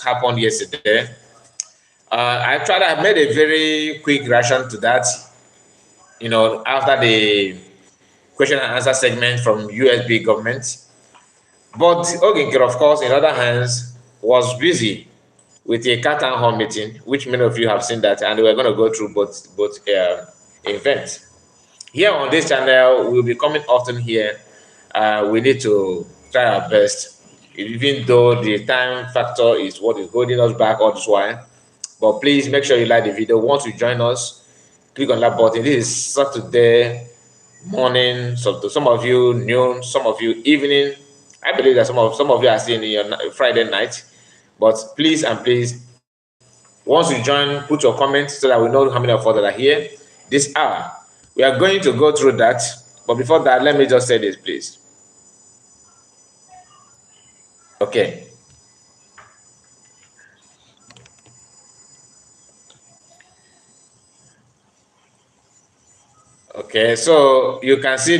happened yesterday. I made a very quick reaction to that. After the question and answer segment from USB government. But Oginkir, of course, in other hands, was busy with a cat and home meeting, which many of you have seen that, and we're going to go through both events. Here on this channel, we'll be coming often here. We need to try our best, even though the time factor is what is holding us back all this while. But please make sure you like the video. Once you join us, click on that button. This is Saturday morning, so to some of you noon, some of you evening. I believe that some of you are seeing your Friday night. But please and please, once you join, put your comments so that we know how many of us that are here this hour. We are going to go through that. But before that, let me just say this, please. Okay. Okay, so you can see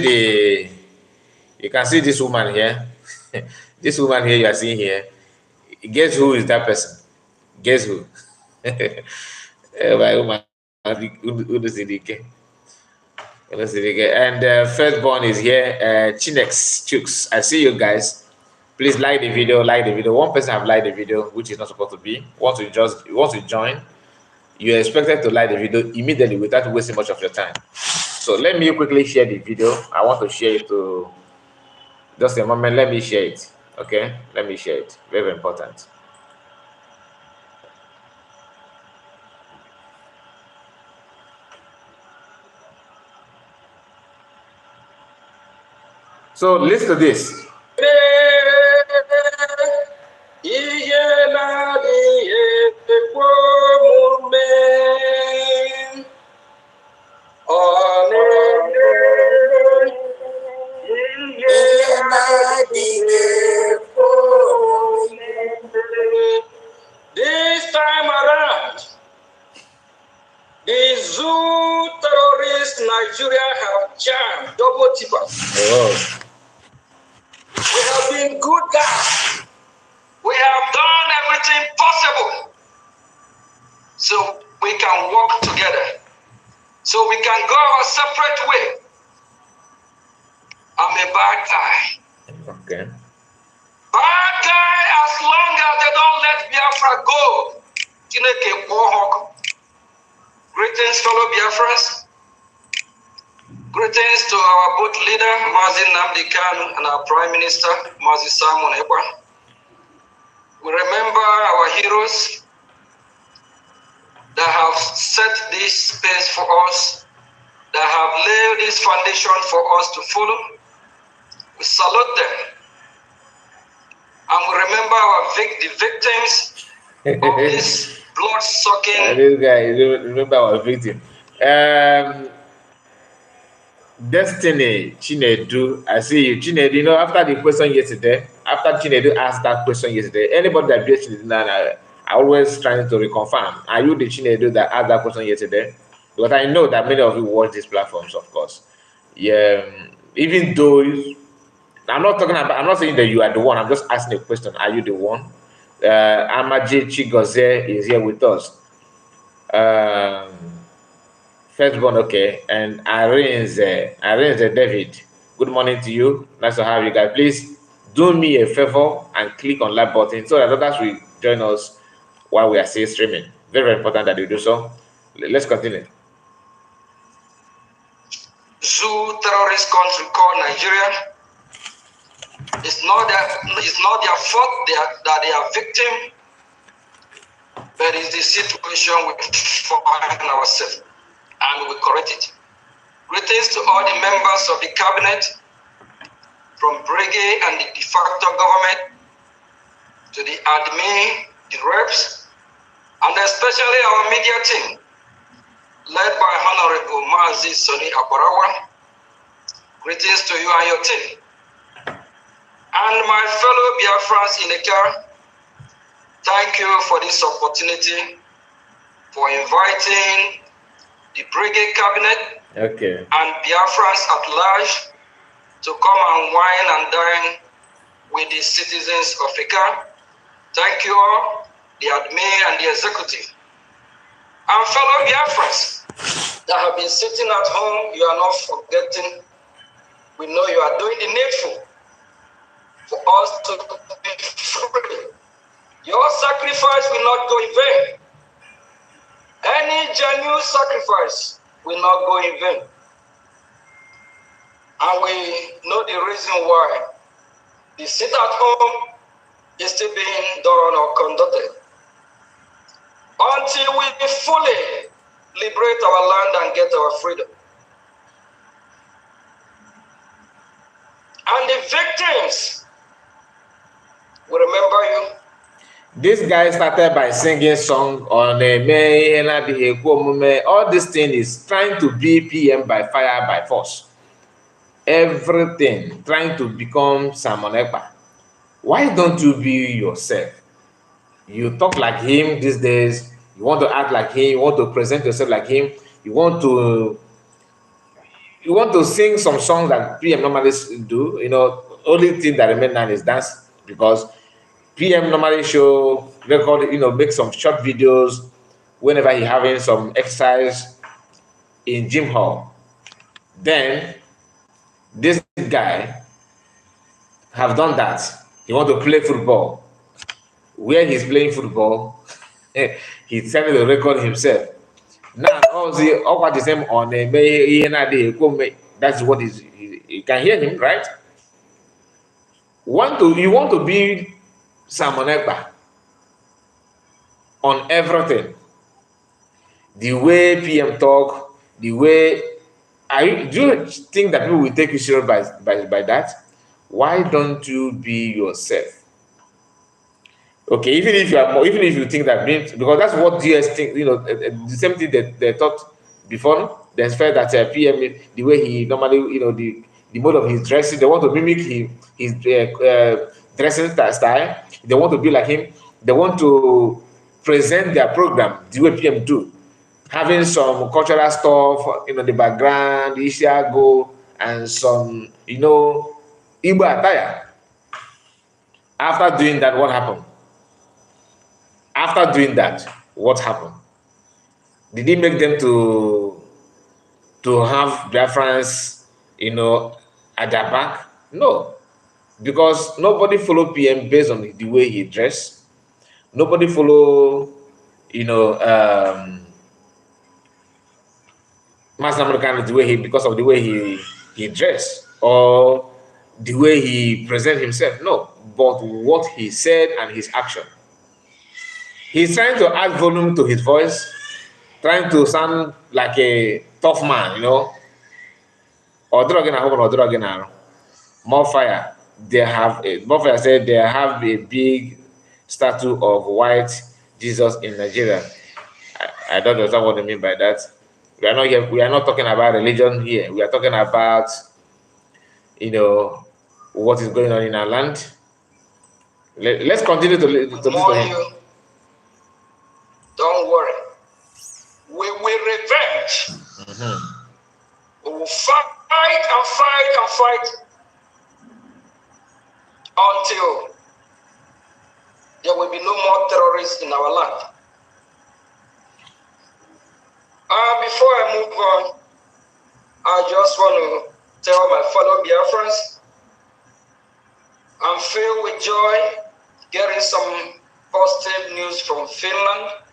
this woman here. This woman here you are seeing here. Guess who is that person? Guess who? My woman, Udusidike. And firstborn is here, Chinex Chooks. I see you guys. Please like the video, One person have liked the video, which is not supposed to be. Once you join, you're expected to like the video immediately without wasting much of your time. So let me quickly share the video. I want to share it to just a moment. Let me share it. Okay, let me share it. Very important. So listen to this. This time around, the zoo terrorists Nigeria have jammed double tippers. Oh. We have been good guys. We have done everything possible so we can work together, so we can go our separate way. I'm a bad guy. Okay. Bad guy as long as they don't let Biafra go. Greetings, fellow Biafrans. Greetings to our both leader, Mazi Nnamdi Kanu, and our Prime Minister, Mazi Simon Ekpa. We remember our heroes that have set this space for us, that have laid this foundation for us to follow. We salute them. And we remember the victims of this blood-sucking... This guy, remember our victim. Destiny, Chinedu, I see you. Chinedu, after the question yesterday, after Chinedu asked that question yesterday, anybody that beats Chinedu now, I always trying to reconfirm. Are you the Chinedu that asked that question yesterday? Because I know that many of you watch these platforms, of course. Yeah, even though I'm not saying that you are the one. I'm just asking a question. Are you the one? Amaji Chigoze is here with us. Firstborn, okay, and Irene David. Good morning to you. Nice to have you guys. Please do me a favor and click on like button so that others will join us while we are still streaming. Very, very important that you do so. Let's continue. Zoo terrorist country called Nigeria. It's not their fault that they are victim, but it's the situation we find ourselves, and we correct it. Greetings to all the members of the cabinet, from brigade and the de facto government, to the admin, the reps, and especially our media team, led by Honorable Mazi Soni Abarawa. Greetings to you and your team. And my fellow Biafrans in the car, thank you for this opportunity, for inviting the brigade cabinet and Biafrans at large to come and wine and dine with the citizens of Ika. Thank you all. the admin, and the executive. And fellow Biafrans that have been sitting at home, you are not forgetting. We know you are doing the needful for us to be free. Your sacrifice will not go in vain. Any genuine sacrifice will not go in vain. And we know the reason why the sit at home is still being done or conducted. Until we fully liberate our land and get our freedom. And the victims will remember you. This guy started by singing song on all this thing is trying to be PM by fire by force. Everything trying to become Simon Ekpa. Why don't you be yourself? You talk like him these days. You want to act like him. You want to present yourself like him. You want to sing some songs that PM normally do. You know, only thing that remains now is dance, because PM normally show record, make some short videos whenever he having some exercise in gym hall. Then this guy have done that. He want to play football. Where he's playing football, he's trying to record himself. Now, all the same on that's what is. You can hear him, right? You want to be Simon Ekpa on everything. The way PM talk, the way do you think that people will take you serious by that? Why don't you be yourself? Okay, even if you think that because that's what DS think, the same thing that they thought before. No? They felt that PM, the way he normally, the mode of his dressing, they want to mimic his dressing style. They want to be like him. They want to present their program the way PM do, having some cultural stuff, the background, Ishiago, and some, Igbo attire. After doing that, what happened? After doing that, what happened? Did it make them to have Biafrans, at their back? No, because nobody follow PM based on the way he dressed. Nobody follow, Master American because of the way he dressed or the way he present himself. No, but what he said and his action. He's trying to add volume to his voice, trying to sound like a tough man, More fire. More fire said they have a big statue of white Jesus in Nigeria. I don't understand what they mean by that. We are not here. We are not talking about religion here. We are talking about, what is going on in our land. Let's continue to listen to him. Don't worry. We will revenge. We will fight and fight and fight until there will be no more terrorists in our land. Before I move on, I just want to tell my fellow Biafrans, I'm filled with joy getting some positive news from Finland.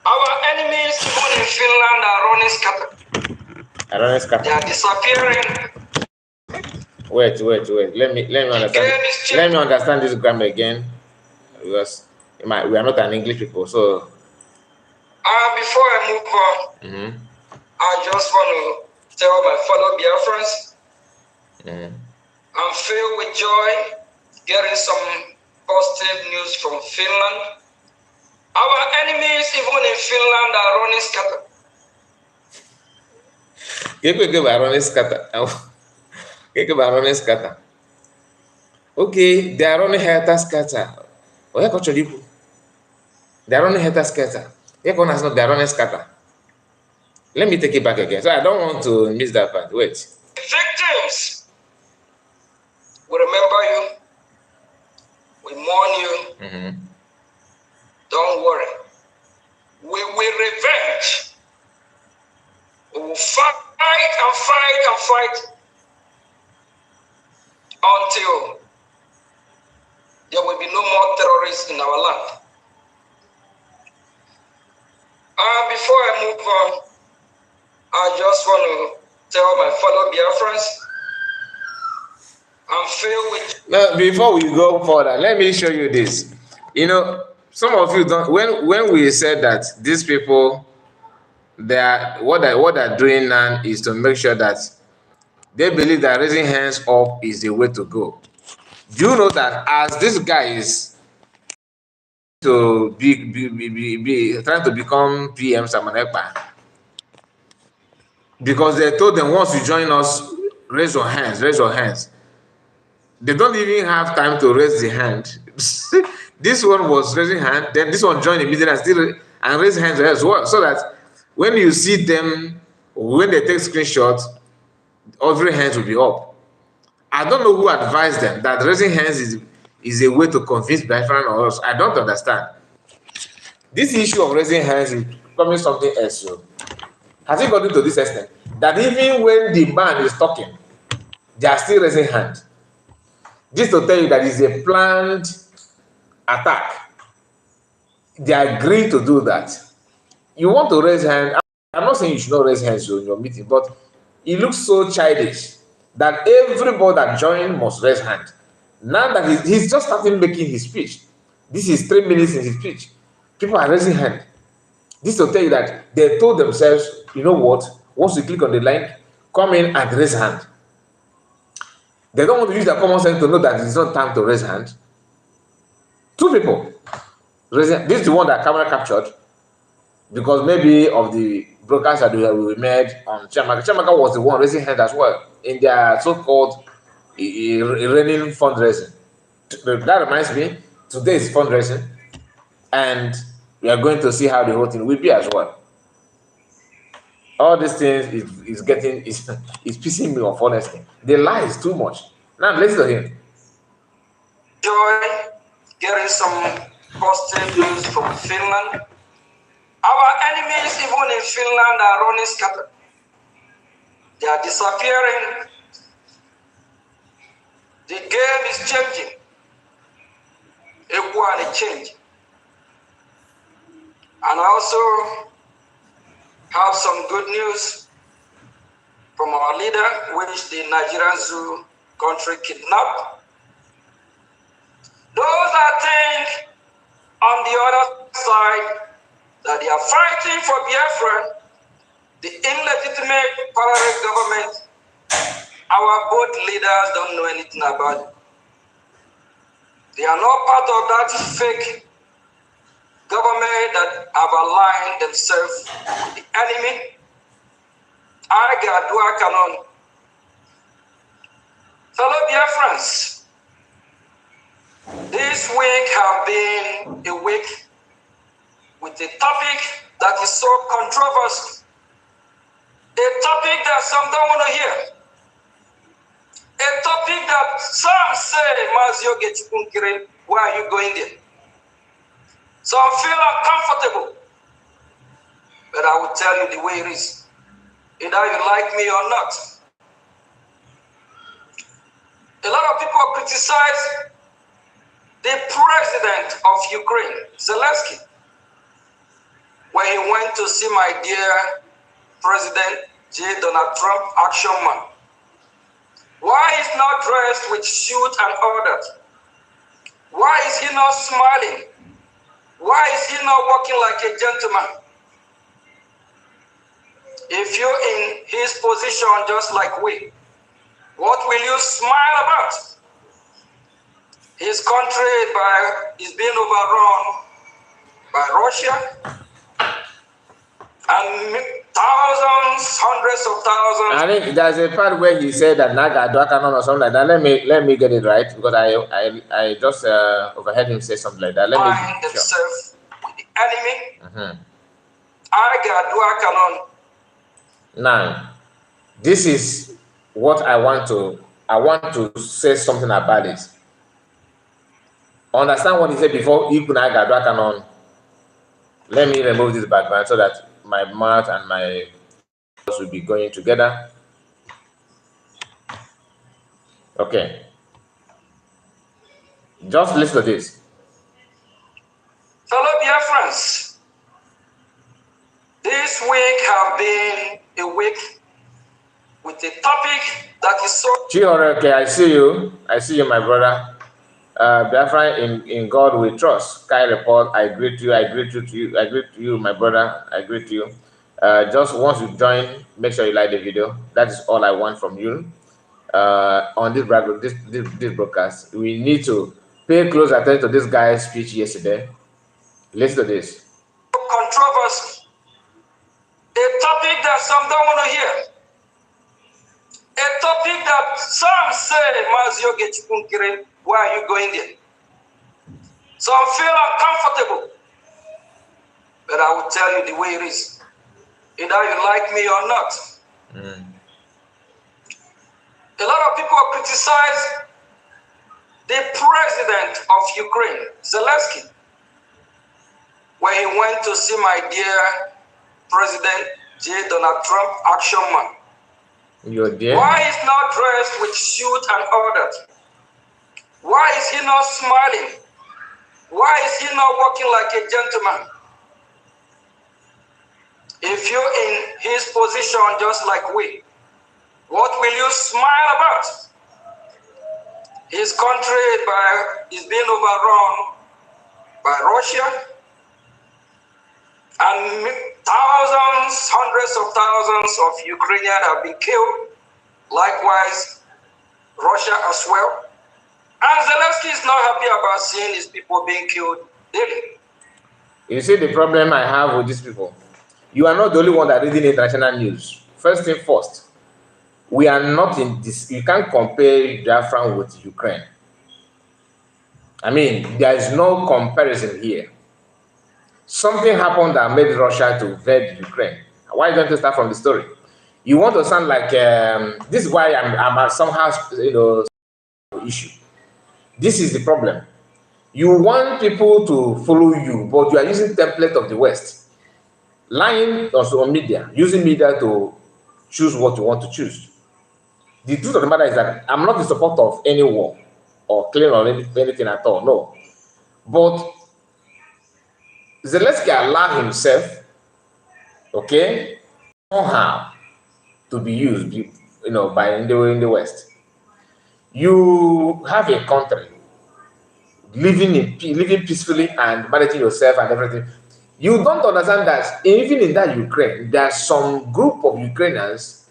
Our enemies, even in Finland, are running scatter. They are disappearing. Wait. Let me understand. Let me understand this grammar again, because we are not an English people. So, before I move on, I just want to tell my fellow Biafrans, I'm filled with joy getting some positive news from Finland. Our enemies, even in Finland, are running scatter. Okay, they are running helter scatter. They are running helter scatter. They are running scatter. Let me take it back again. So I don't want to miss that part. Wait. Victims, we remember you. We mourn you. Don't worry. We will revenge. We will fight and fight and fight until there will be no more terrorists in our land. Before I move on, I just want to tell my fellow Biafrans, I'm filled with... Now, before we go further, let me show you this. You know, some of you don't, when we said that these people, what they're doing now is to make sure that they believe that raising hands up is the way to go. Do you know that as this guy is to be trying to become PM Samanekpa, because they told them, once you join us, raise your hands, raise your hands. They don't even have time to raise the hand. This one was raising hand, then this one joined immediately and raise hands as well, so that when you see them, when they take screenshots, every hands will be up. I don't know who advised them that raising hands is a way to convince Biafran or else. I don't understand. This issue of raising hands is becoming something else. So, has it gotten to this extent that even when the man is talking, they are still raising hands? Just to tell you that it's a planned attack. They agree to do that. You want to raise hands. I'm not saying you should not raise hands in your meeting, but it looks so childish that everybody that joined must raise hand. Now that he's just starting making his speech. This is 3 minutes in his speech. People are raising hand. This to tell you that they told themselves, you know what? Once you click on the link, come in and raise hand. They don't want to use their common sense to know that it's not time to raise hand. 2 people raising. This is the one that camera captured, because maybe of the broadcast that we made on Chiamaka. Chiamaka was the one raising hand as well in their so-called raining fundraising. That reminds me, today is fundraising, and we are going to see how the whole thing will be as well. All these things is pissing me off, honestly. The lie is too much. Now listen to him. Joy, getting some positive news from Finland. Our enemies, even in Finland, are running scattered. They are disappearing. The game is changing. Equally changing. And I also have some good news from our leader, which the Nigerian zoo country kidnapped. Those that think on the other side that they are fighting for Biafra, the illegitimate parallel government, our both leaders don't know anything about it. They are not part of that fake government that have aligned themselves with the enemy. I got Dua Canon. Fellow Biafrans, this week have been a week with a topic that is so controversial, a topic that some don't want to hear, a topic that some say, Mazio Gechukunkire, why are you going there? Some feel uncomfortable, but I will tell you the way it is, either you like me or not. A lot of people criticize the president of Ukraine, Zelensky, when he went to see my dear President J. Donald Trump, action man. Why is not dressed with suit and all that? Why is he not smiling? Why is he not walking like a gentleman? If you're in his position just like we, what will you smile about? His country is being overrun by Russia, and thousands, hundreds of thousands. I think there's a part where he said that Naga Dwakanon or something like that. Let me get it right, because I just overheard him say something like that. Let me find themselves with the enemy. I got Dwakanon. Now, this is what I want to say something about it. Understand what he said before? Ikunaga Dwakanon. Let me remove this background so that my mouth and my voice will be going together. Okay. Just listen to this. Fellow dear friends, this week have been a week with a topic that is so... Chiore, okay, I see you. I see you, my brother. Biafra, in God we trust. Sky report, I greet you, I greet you to you, I greet you, my brother, I greet you. Just once you join, make sure you like the video. That is all I want from you. On this broadcast, we need to pay close attention to this guy's speech yesterday. Listen to this. Controversy. A topic that some don't want to hear. A topic that some say, Mazio Gechukunkire, why are you going there? Some feel uncomfortable. But I will tell you the way it is. Either you like me or not. A lot of people criticize the president of Ukraine, Zelensky, when he went to see my dear President J. Donald Trump, action man. Your dear? Why is not dressed with suit and all that? Why is he not smiling? Why is he not walking like a gentleman? If you're in his position just like we, what will you smile about? His country is being overrun by Russia, and thousands, hundreds of thousands of Ukrainians have been killed. Likewise, Russia as well. And Zelensky is not happy about seeing his people being killed daily. You see the problem I have with these people? You are not the only one that reading international news. First thing first, we are not in this. You can't compare Biafra with Ukraine. I mean, there is no comparison here. Something happened that made Russia to invade Ukraine. Why don't you start from the story? You want to sound like this is why I'm somehow issue. This is the problem. You want people to follow you, but you are using template of the West, lying also on media, using media to choose what you want to choose. The truth of the matter is that I'm not in support of any war or claim on anything at all. No, but Zelensky allowed himself, okay, somehow to be used, by in the West. You have a country living peacefully and managing yourself and everything. You don't understand that even in that Ukraine, there are some group of Ukrainians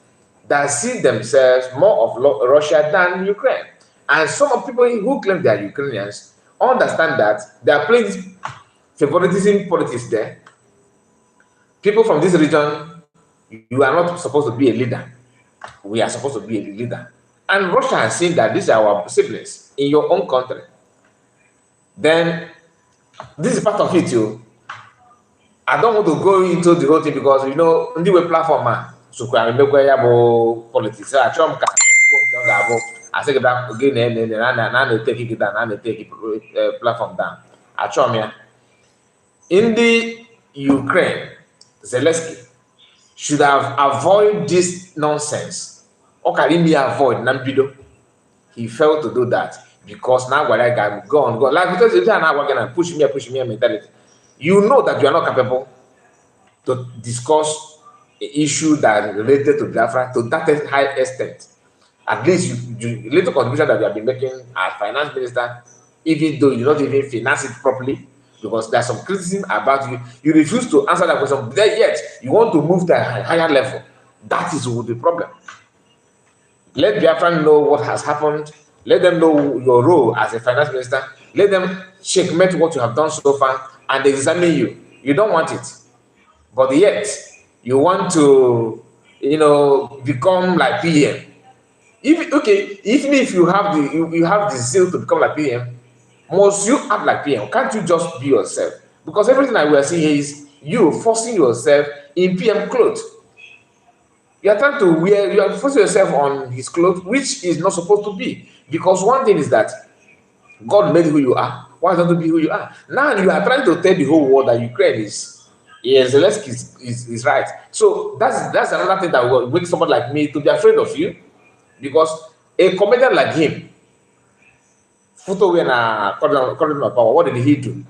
that see themselves more of Russia than Ukraine. And some of people who claim they are Ukrainians understand that they are playing favoritism politics there. People from this region, you are not supposed to be a leader. We are supposed to be a leader. And Russia has seen that these are our siblings in your own country. Then, this is part of it too. I don't want to go into the whole thing because, in the way platform, so politics. I say that again, and take it down, and take it platform down. In the Ukraine, Zelensky should have avoided this nonsense. Avoid Nambido. He failed to do that because now what I got go on. Like because if you are now working and push me mentality, you know that you are not capable to discuss an issue that related to Biafra to that high extent. At least you little contribution that you have been making as finance minister, even though you not even finance it properly, because there's some criticism about you. You refuse to answer that question, yet you want to move to a higher level. That is the problem. Let Biafran know what has happened. Let them know your role as a finance minister. Let them checkmate what you have done so far and examine you. You don't want it. But yet, you want to, become like PM. Even if you have the zeal to become like PM, must you act like PM? Can't you just be yourself? Because everything that we are seeing here is you forcing yourself in PM clothes. You are trying to wear, you are forcing yourself on his clothes, which is not supposed to be. Because one thing is that God made who you are. Why don't you be who you are? Now you are trying to tell the whole world that Ukraine is Yes, Zelensky is right. So that's another thing that will make someone like me to be afraid of you, because a comedian like him, Futo Wena, according to power, what did he do?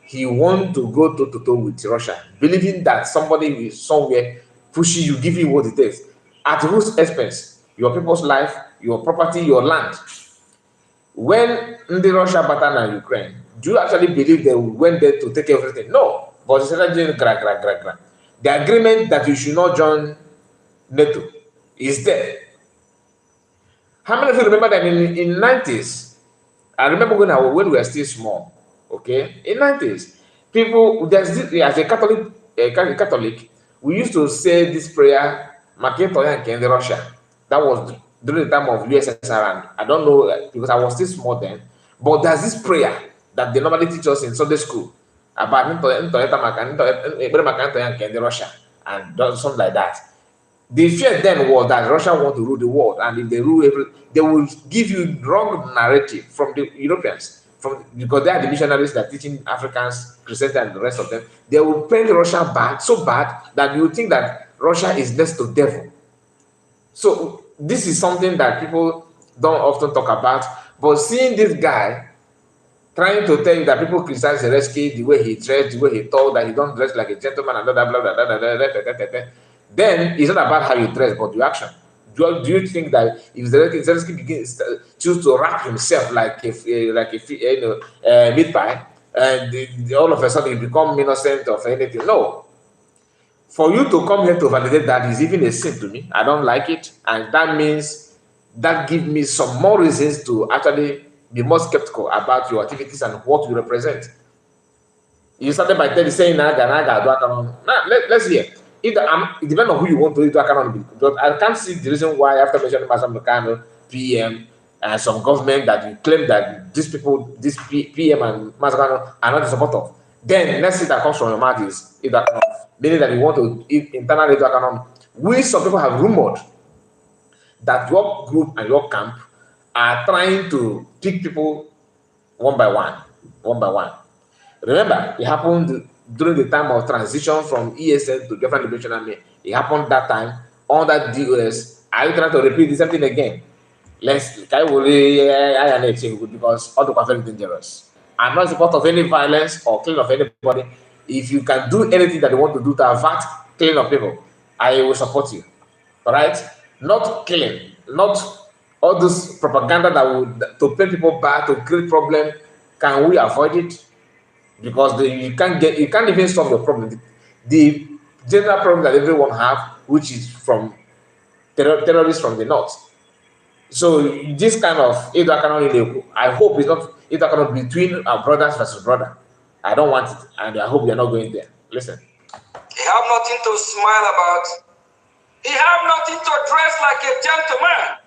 He want to go toe to toe with Russia, believing that somebody is somewhere pushing you, giving you what it takes. At whose expense? Your people's life, your property, your land. When the Russia battled in Ukraine, do you actually believe they went there to take everything? No. But they started doing gra gra gra gra. The agreement that you should not join NATO is there. How many of you remember that in 90s? I remember when we were still small. Okay, in 90s, people there's this, as a Catholic, we used to say this prayer, Maketoya and Russia. That was during the time of USSR, and I don't know because I was still small then. But there's this prayer that they normally teach us in Sunday school about Russia and something like that. The fear then was that Russia want to rule the world, and if they rule they will give you wrong narrative from the Europeans, from because they are the missionaries that are teaching Africans, Christians, and the rest of them. They will paint Russia bad, so bad that you think that Russia is next to devil. So this is something that people don't often talk about. But seeing this guy trying to tell you that people criticize Zelensky, the way he dressed, the way he talked, that he don't dress like a gentleman, and blah, blah, blah, blah, blah, blah, blah, blah, blah. Then it's not about how you dress, but your action. Do you think that if Zelensky begins choose to wrap himself like a meat pie, and all of a sudden he become innocent of anything? No. For you to come here to validate that is even a sin to me. I don't like it, and that means that gives me some more reasons to actually be more skeptical about your activities and what you represent. You started by saying naga naga do akanon. Now let's hear. It depends on who you want to do akanon. But I can't see the reason why after mentioning Masam Lucano, PM, and some government that you claim that these people, this PM and Masakano are not the support of. Then next thing that comes from your mouth is Idakanon, meaning that you want to internally do akanon. We some people have rumored that your group and your camp are trying to pick people one by one, one by one. Remember, it happened during the time of transition from ESN to Government Liberation Army. It happened that time under DOS. Are you trying to repeat the same thing again? Let's because all the are very dangerous. I'm not support of any violence or killing of anybody. If you can do anything that you want to do to avert killing of people, I will support you. All right? Not killing, not all this propaganda that would to paint people bad, to create problem. Can we avoid it? Because you can't even solve the problem. The general problem that everyone have, which is from terrorists from the north. So this kind of I hope it's not between our brothers versus brother. I don't want it, and I hope you're not going there. Listen. He have nothing to smile about. He have nothing to dress like a gentleman.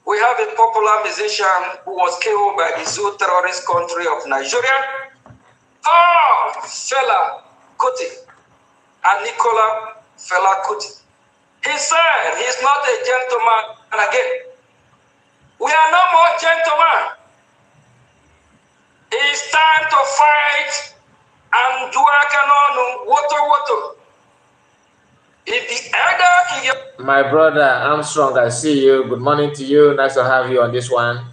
We have a popular musician who was killed by the zoo terrorist country of Nigeria. Fela Kuti and Nicola Fela Kuti. He said he's not a gentleman again. We are no more gentlemen. It's time to fight and do water. My brother Armstrong, I see you. Good morning to you. Nice to have you on this one.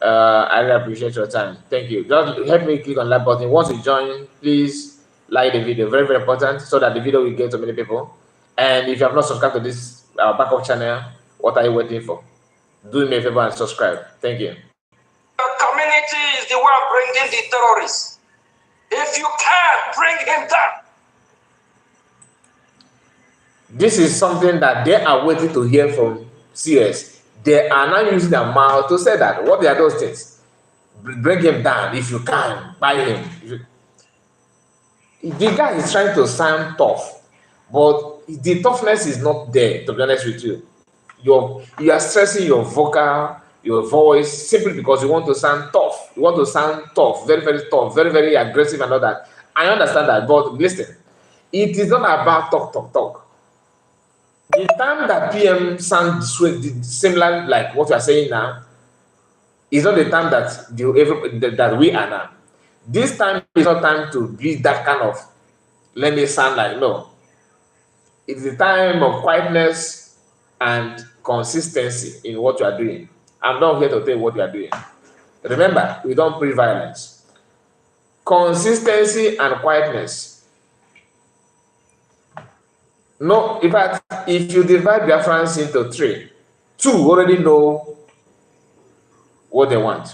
I really appreciate your time. Thank you. Just help me click on that button. Once you join, please like the video. Very, very important so that the video will get to many people. And if you have not subscribed to this backup channel, what are you waiting for? Do me a favor and subscribe. Thank you. The community is the one bringing the terrorists. If you can't bring him down. This is something that they are waiting to hear from CS. They are not using their mouth to say that. What are those things? Bring him down if you can. Buy him. The guy is trying to sound tough, but the toughness is not there, to be honest with you. You are stressing your vocal, your voice, simply because you want to sound tough. You want to sound tough, very, very tough, very, very aggressive and all that. I understand that, but listen, it is not about talk. The time that PM sounds similar like what you are saying now is not the time that we are now. This time is not time to be that kind of let me sound like no. It's the time of quietness and consistency in what you are doing. I'm not here to tell you what you are doing. Remember, we don't preach violence. Consistency and quietness. No, in fact, if you divide Biafrans into three, two already know what they want.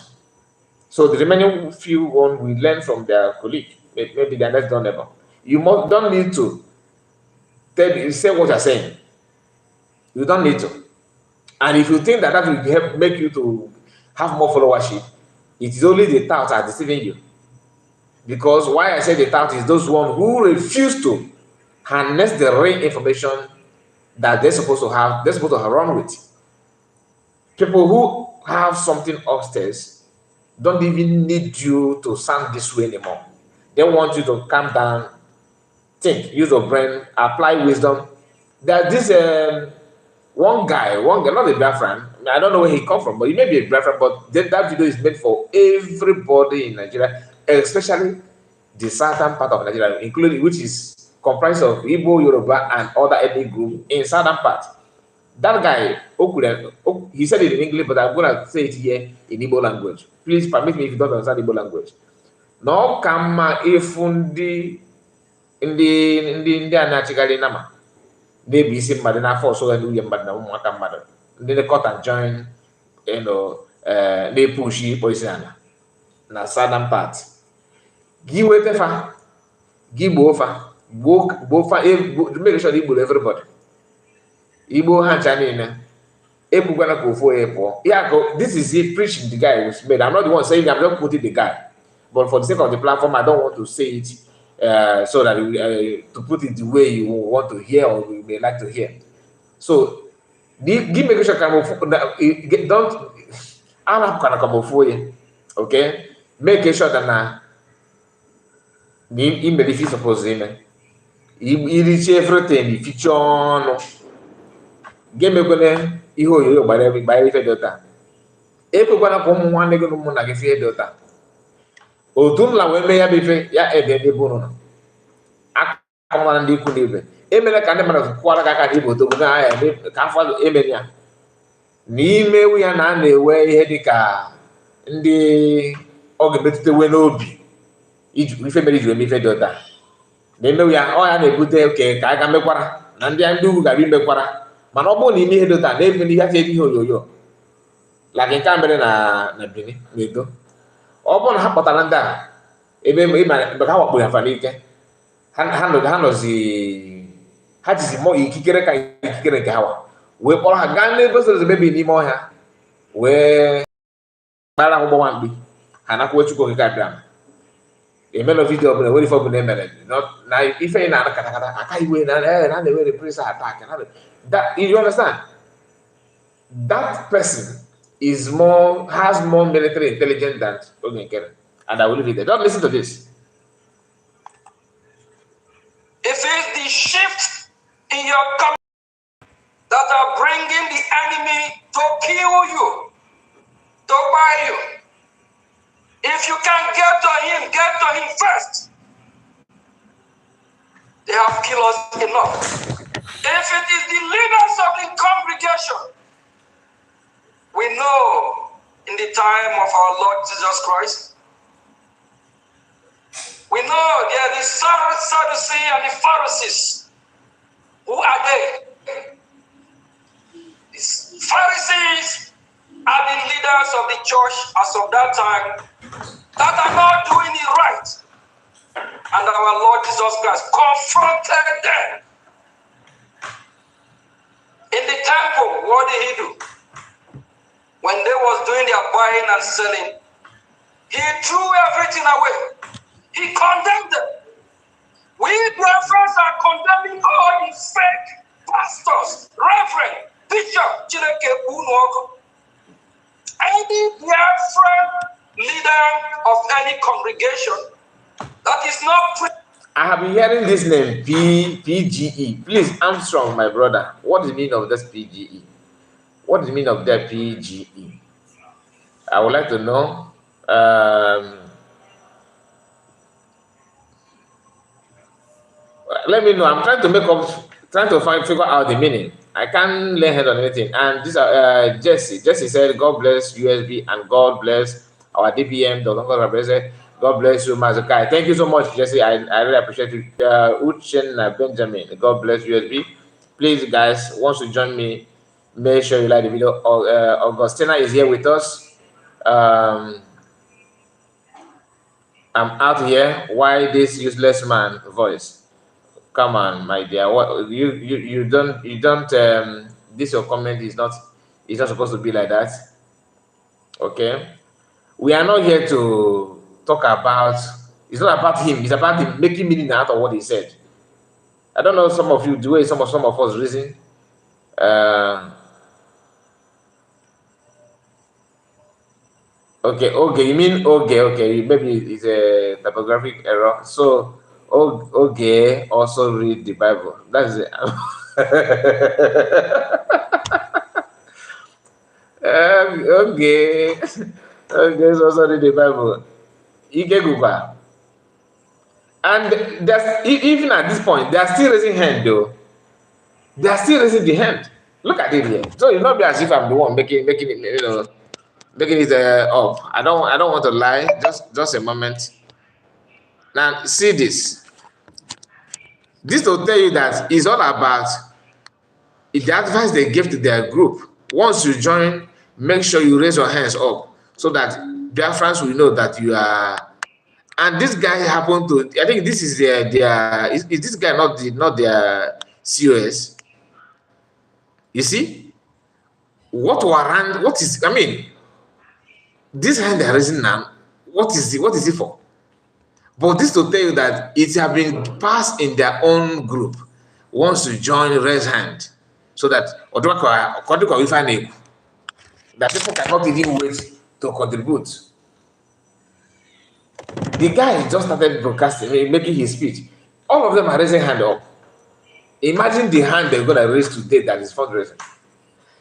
So the remaining few one will learn from their colleague, maybe their next door neighbor. You don't need to say what you're saying. You don't need to. And if you think that will help make you to have more followership, it is only the touts are deceiving you. Because why I say the tout is those one who refuse to harness the real information that they're supposed to have, they're supposed to run with. People who have something upstairs don't even need you to sound this way anymore. They want you to calm down, think, use your brain, apply wisdom. There's this one guy, not a Biafran. I don't know where he come from, but he may be a Biafran. But that video is made for everybody in Nigeria, especially the southern part of Nigeria, including which is comprised of Igbo, Yoruba, and other ethnic groups in southern part. That guy, he said it in English, but I'm gonna say it here in Igbo language. Please permit me if you don't understand Igbo language. No kama ifundi ndị a na-achịgharị nama na-ebu isi mmadụ n'afọ ọsọ ya n'uye mmadụ na ụmụaka mmadụ ndị cut and join na-epushi ịkpọ isi ala na southern part gị weta fa gị gboo fa make sure igboro everybody igbo ha ncha niile egbugwana ka ofu onye pụọ ya this is it preaching the guy was made. I'm not the one saying I'm not quoting the guy, but for the sake of the platform I don't want to say it so that to put it the way you want to hear or you may like to hear. So give me sure don't Arab can come for you, okay? Make sure that now the benefits supposed to he reach everything the feature no game gonna ihe oyoyo gbara ife dota ekwekwana ka ụmụ nwanne gị na ụmụnna gị fie dota otu nla wee mee ya bụ ife ya ede ndị bụrụ na akọmara ndị ikwu n'ibe emere ka ndị mmadụ kwara ka aka ibo togbu na ahịa ka afọ emere ya n'ime ewu ya na a na-ewe ihe dịka ndị ọ ga-emetụtewe n'obi ife mere iji eme ife dota na-emewu ya ọ ya na-ebute oke ka a ga mekwara na ndị ugwu gara imekwara mana ọ bụrụ na ime ihe dota na-eme ihe afọ ihe oyoyo like nke a mere na Benin na Edo ọ bụrụ na ha kpọtara ndị a ebe ha wakporo ya n'ike ha jizi mmụọ ikikere ka ikikere nke ha wee kpọrọ ha gaa n'ebe soro emebi n'ime ọhịa wee gbara ha ụgbọnwa mkpi ha nakwa Chukwu okike abịa emelo vidio ọbụla nwere ife ọbụla emere na ife ị na-ana katakata aka iwe na-ewe reprisal attack. You understand? That person has more military intelligence than Ogenkere. And I will leave it there. Don't listen to this. If it's the shift in your community that are bringing the enemy to kill you, to buy you, if you can get to him first. They have killed us enough. If it is the leaders of the congregation, we know in the time of our Lord Jesus Christ, we know there are the Sadducees and the Pharisees. Who are they? The Pharisees are the leaders of the church as of that time that are not doing it right. And our Lord Jesus Christ confronted them. In the temple, what did he do? When they was doing their buying and selling, he threw everything away. He condemned them. We brothers are condemning all the fake pastors, reverend, bishop, any Biafran leader of any congregation that is not. I have been hearing this name, PGE. Please, Armstrong, my brother. What is the meaning of this PGE? What is the meaning of that PGE? I would like to know. let me know. I'm trying to figure out the meaning. I can't lay hand on anything. And this Jesse. Jesse said, "God bless USB and God bless our DPM, the local representative. God bless you, Mazukai." Thank you so much, Jesse. I really appreciate you. Uchen Benjamin. God bless USB. Please, guys, once you join me, make sure you like the video. Augustina is here with us. I'm out here. Why this useless man voice? Come on, my dear. What you don't this your comment is not supposed to be like that. Okay. We are not here to talk about it's not about him, it's about him making meaning out of what he said. I don't know some of you the way some of us reason. Uh okay, you mean okay, maybe it's a typographic error. So okay, also read the Bible. That's it. Okay. Okay, so also read the Bible. Ikegukwa. And even at this point, they are still raising hand though. They are still raising the hand. Look at it here. So it's not be as if I'm the one making it, making it up. I don't want to lie. Just a moment. Now see this. This will tell you that it's all about the advice they give to their group. Once you join, make sure you raise your hands up so that their friends will know that you are. And this guy happened to. I think this is their. Is this guy not their COS? You see what warrant? What is? I mean, this hand they're raising now. What is it? What is it for? But this to tell you that it has been passed in their own group. Once you join, raise hand, so that that people cannot even wait to contribute. The guy just started broadcasting, making his speech. All of them are raising hand up. Imagine the hand they're going to raise today that is fundraising.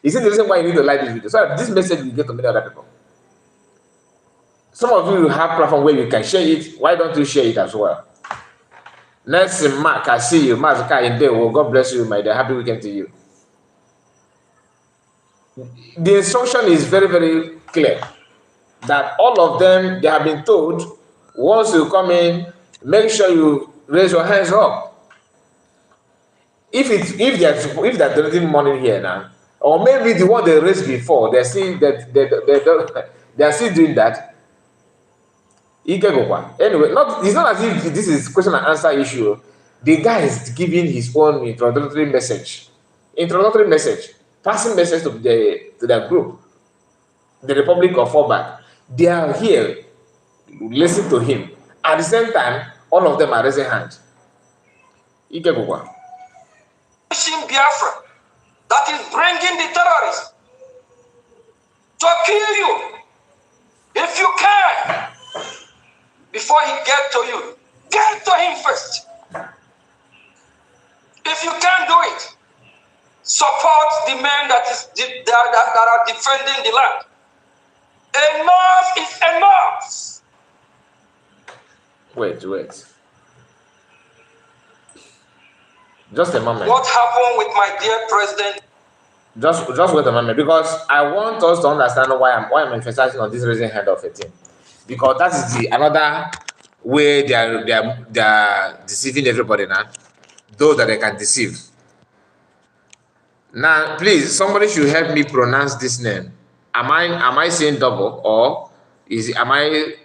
Is it the reason why you need to like this video? So that this message will get to many other people. Some of you have platform where you can share it. Why don't you share it as well? Next, Mark, I see you. Mark, God bless you, my dear. Happy weekend to you. The instruction is very, very clear that all of them, they have been told, once you come in, make sure you raise your hands up. If they're donating money here now, or maybe the one they raised before, they're still they're still doing that. Anyway, it's not as if this is question and answer issue. The guy is giving his own introductory message, passing message to their group, the Republic of Fallback. They are here, listen to him. At the same time, all of them are raising hands. Biafra that is bringing the terrorists to kill you if you can. Before he gets to you, get to him first. If you can't do it, support the men that are defending the land. Enough is enough. Wait. Just a moment. What happened with my dear president? Just wait a moment, because I want us to understand why I'm emphasizing on this raising hand of a thing. Because that is another way they are deceiving everybody now. Those that they can deceive. Now, please, somebody should help me pronounce this name. Am I saying double, or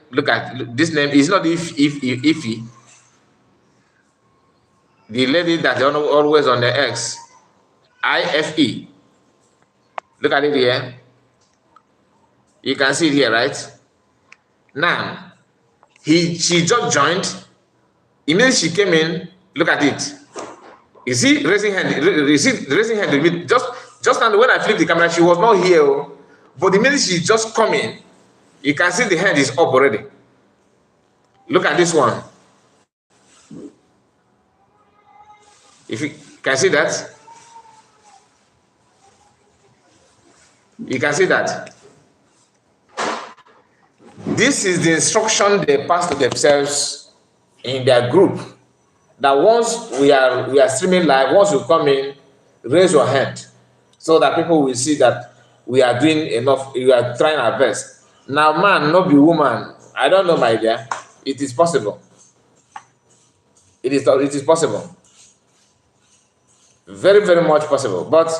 look at this name? Is not Ify. The lady that always on the X. IFE. Look at it here. You can see it here, right? Now, she just joined. Immediately she came in. Look at it. You see, raising hand. You see, raising hand. Just now when I flipped the camera, she was not here. But immediately she just come in. You can see the hand is up already. Look at this one. If you can see that, you can see that. This is the instruction they pass to themselves in their group, that once we are streaming live, once you come in, raise your hand so that people will see that we are doing enough, we are trying our best. Now, man, not be woman. I don't know, my dear. It is possible. It is possible. Very, very much possible. But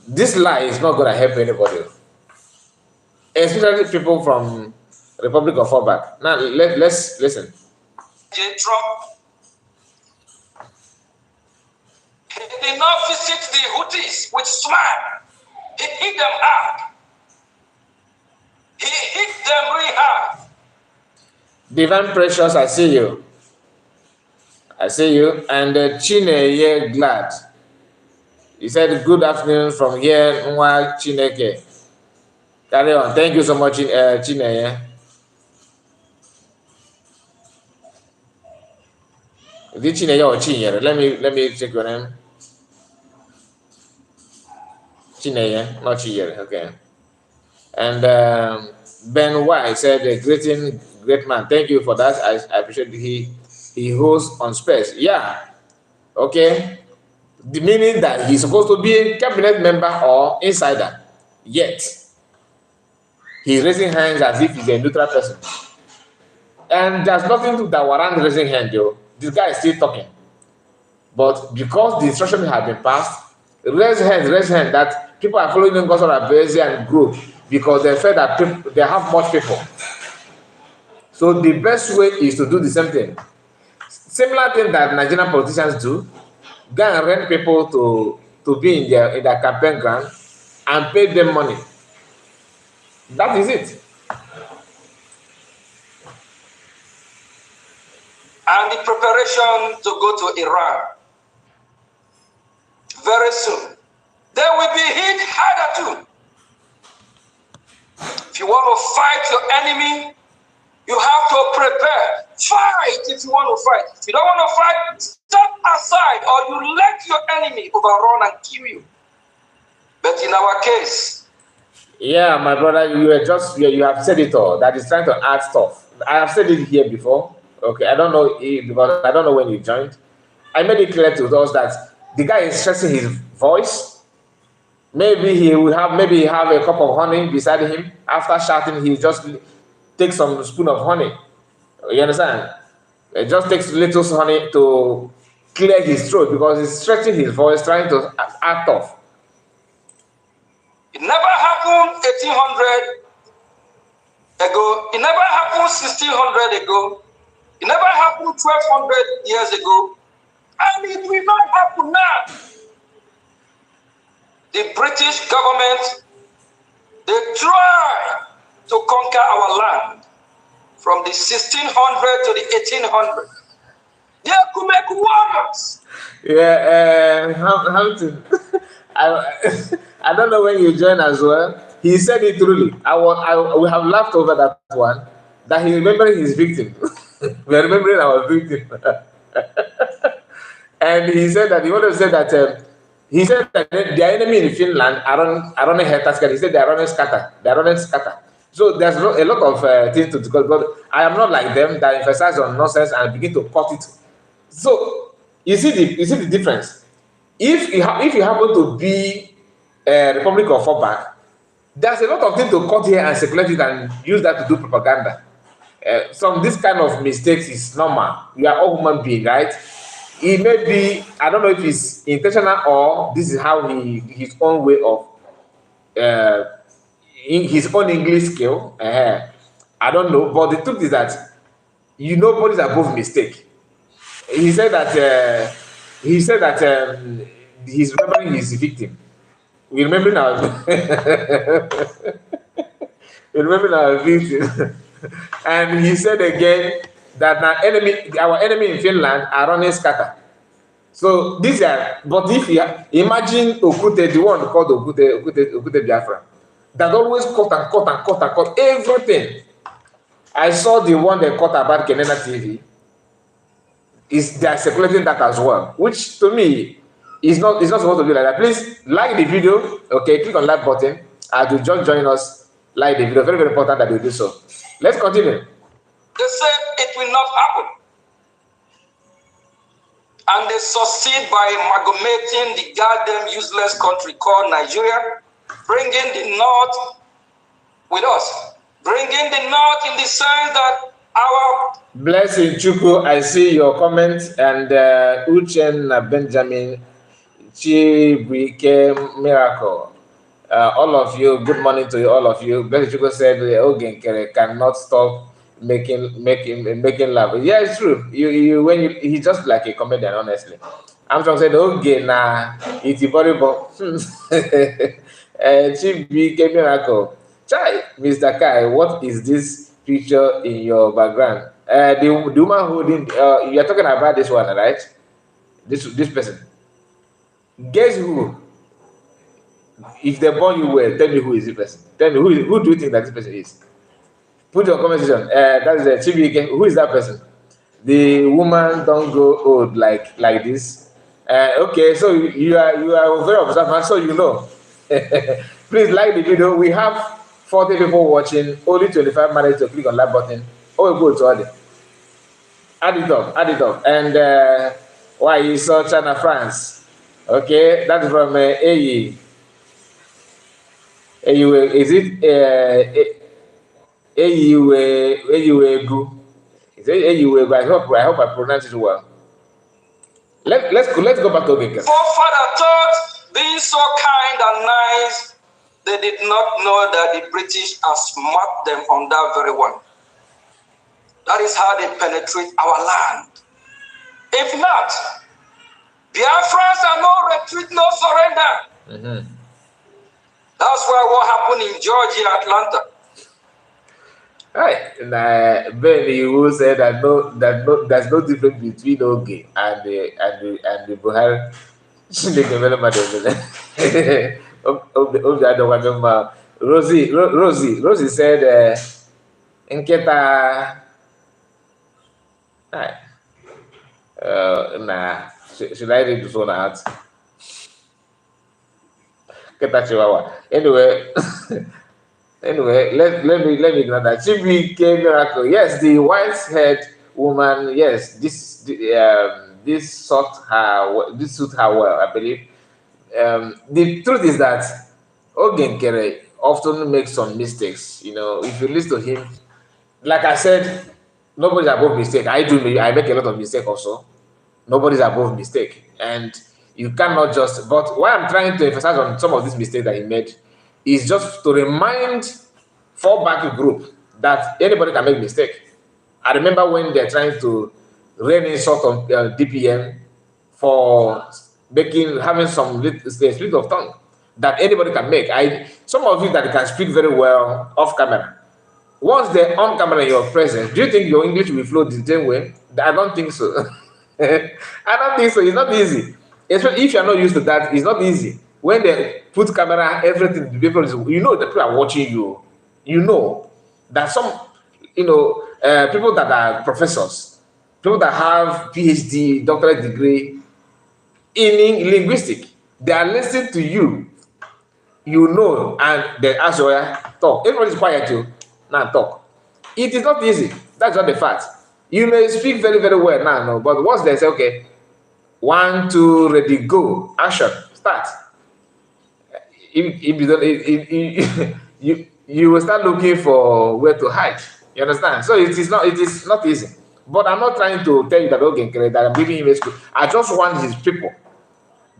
this lie is not going to help anybody, especially people from Republic of Fallback. Now, let's listen. Trump, he did not visit the Houthis with smile. He hit them hard. He hit them really hard. Divine Precious, I see you. I see you. And Chineye Glad. He said, good afternoon from here, Nwa Chineke. Carry on. Thank you so much, Chineye. Is it Chineye or Chinyere? Let me check your name. Chineye, not Chinyere. Okay. And Ben Y said, greeting, great man. Thank you for that. I appreciate he hosts on space. Yeah. Okay. The meaning that he's supposed to be a cabinet member or insider. Yet, he's raising hands as if he's a neutral person. And there's nothing to that warrant raising hand, though. This guy is still talking. But because the instruction has been passed, raise hand that people are following him because of Abezi and group because they feel that they have much people. So the best way is to do the same thing. Similar thing that Nigerian politicians do, go and rent people to be in their campaign ground and pay them money. That is it. And the preparation to go to Iran very soon. They will be hit harder too. If you want to fight your enemy, you have to prepare. Fight if you want to fight. If you don't want to fight, step aside or you let your enemy overrun and kill you. But in our case, yeah, my brother, you have said it all. That is trying to add stuff. I have said it here before. Okay, I don't know because I don't know when you joined. I made it clear to us that the guy is stressing his voice. Maybe he have a cup of honey beside him. After shouting, he just takes some spoon of honey. You understand? It just takes little honey to clear his throat because he's stretching his voice, trying to act off. It never happened 1800 ago. It never happened 1600 ago. It never happened 1200 years ago. And it will not happen now. The British government, they tried to conquer our land from the 1600 to the 1800. They could make wonders. Yeah, Hampton. I don't know when you join as well. He said it truly. We have laughed over that one. That he remembered his victim. We are remembering our victim. And he said that he wanted to say that he said that the enemy in Finland are running head-to-head. He said they are running scatter. They are running scatter. So there's a lot of things to discuss. But I am not like them that emphasize on nonsense and begin to cut it. So you see the difference. If you happen to be Republic of Fallback, there's a lot of things to cut here and circulate it and use that to do propaganda. This kind of mistakes is normal. We are all human beings, right? It may be, I don't know if it's intentional or this is how his own way of his own English skill. I don't know, but the truth is that nobody's above mistake. He said that he's remembering his victim. We remember now. We remember our victim. And he said again that our enemy in Finland are running scatter. So these are, but if you imagine Okute, the one called Okute Biafra, that always cut everything. I saw the one they cut about Kenena TV. They are circulating that as well, which to me is not supposed to be like that. Please like the video. Okay, click on like button. And to just join us, like the video. Very, very important that you do so. Let's continue. They said it will not happen. And they succeed by amalgamating the goddamn useless country called Nigeria, bringing the North with us. Bringing the North in the sense that our... Blessing Chuku, I see your comment, and Uchen Benjamin Chibuike Miracle. All of you, good morning to you, all of you. Blessing Chuku said Ogenkere cannot stop making love. Yeah, it's true. He's just like a comedian, honestly. I'm trying to say, okay, nah, it's a horrible. Chibuike Miracle. Chai, Mr. Kai, what is this picture in your background? The woman holding, you are talking about this one, right? This person. Guess who? If they born you well, tell me who is this person. Tell me who do you think that this person is? Put your comment section. That is a Chibike. Who is that person? The woman don't grow old like this. Okay, so you are very observant, so you know. Please like the video. We have 40 people watching. Only 25 managed to click on that button. Oh, go to it. Add it up. And why you saw China France? Okay, that's from AE. Is it AEU? Is it AEU? I hope I pronounce it well. Let's go back to Ogenkere. Forefather thought, being so kind and nice, they did not know that the British have smacked them on that very one. That is how they penetrate our land. If not, Biafrans are no retreat, no surrender. That's why what happened in Georgia, Atlanta. Right. Ben, you said that there's no difference between Oge and the Buhari development. Rosie said, Nketa. Nah. Should I read this one out? Nketa Chihuahua. Anyway, let me ignore that. Chibike Miracle. Yes, the white-haired woman. Yes, this suit her well, I believe. The truth is that Ogenkere often makes some mistakes. You know, if you listen to him, like I said, nobody's above mistake. I make a lot of mistake also. Nobody's above mistake, and you cannot just. But why I'm trying to emphasize on some of these mistakes that he made is just to remind Fallback group that anybody can make mistake. I remember when they're trying to rain insult on DPM for having some split of tongue that anybody can make. Some of you that can speak very well off camera. Once they're on camera in your presence, do you think your English will flow the same way? I don't think so. I don't think so. It's not easy. Especially if you're not used to that, it's not easy. When they put camera, everything, people, you know that people are watching you. You know that some, people that are professors, people that have PhD, doctorate degree in linguistics, they are listening to you. You know, and they ask you, talk. Everybody's quiet, you now talk. It is not easy. That's not the fact. You may speak very, very well now, no, but once they say, okay, 1, 2, ready, go, action, start. If you don't, you will start looking for where to hide. You understand? So it is not easy. But I'm not trying to tell you that Ogenkere that I'm giving him a school. I just want his people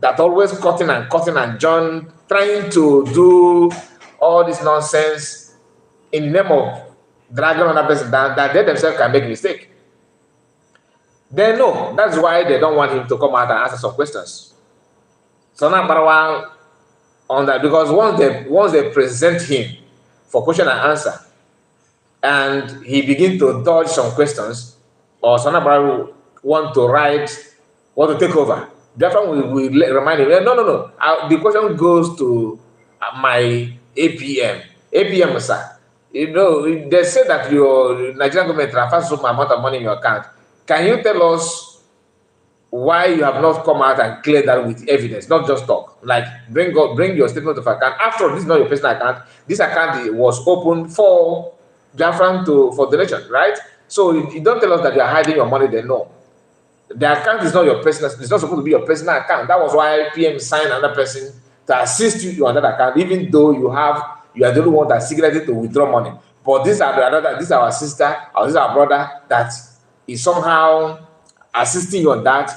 that always cutting and John trying to do all this nonsense in the name of dragging another person down, that they themselves can make mistake. They know. That's why they don't want him to come out and answer some questions. So now on that, because once they present him for question and answer, and he begin to dodge some questions, or Sonabara want to take over, that one will remind him, no. The question goes to my APM, sir. You know, they say that your Nigerian government transfers some amount of money in your account. Can you tell us why you have not come out and clear that with evidence, not just talk? Like, bring your statement of account. After all, this is not your personal account. This account was opened for donation, right? So you don't tell us that you are hiding your money there, no. The account is not your personal, it's not supposed to be your personal account. That was why PM signed another person to assist you on that account, even though you are the only one that secretly to withdraw money. But this is our sister or this is our brother that is somehow assisting you on that,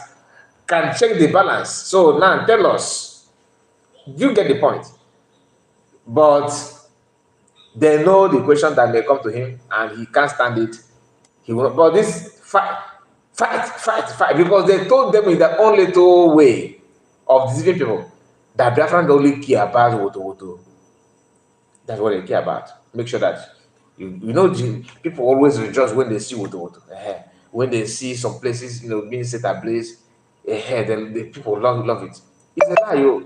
can check the balance. So now tell us, you get the point. But they know the question that may come to him and he can't stand it. He will, but this fight, because they told them in their own little way of deceiving people that Biafran only care about Woto. That's what they care about. Make sure that you know people always rejoice when they see Woto. When they see some places, being set ablaze, the people love it. It's a lie, yo.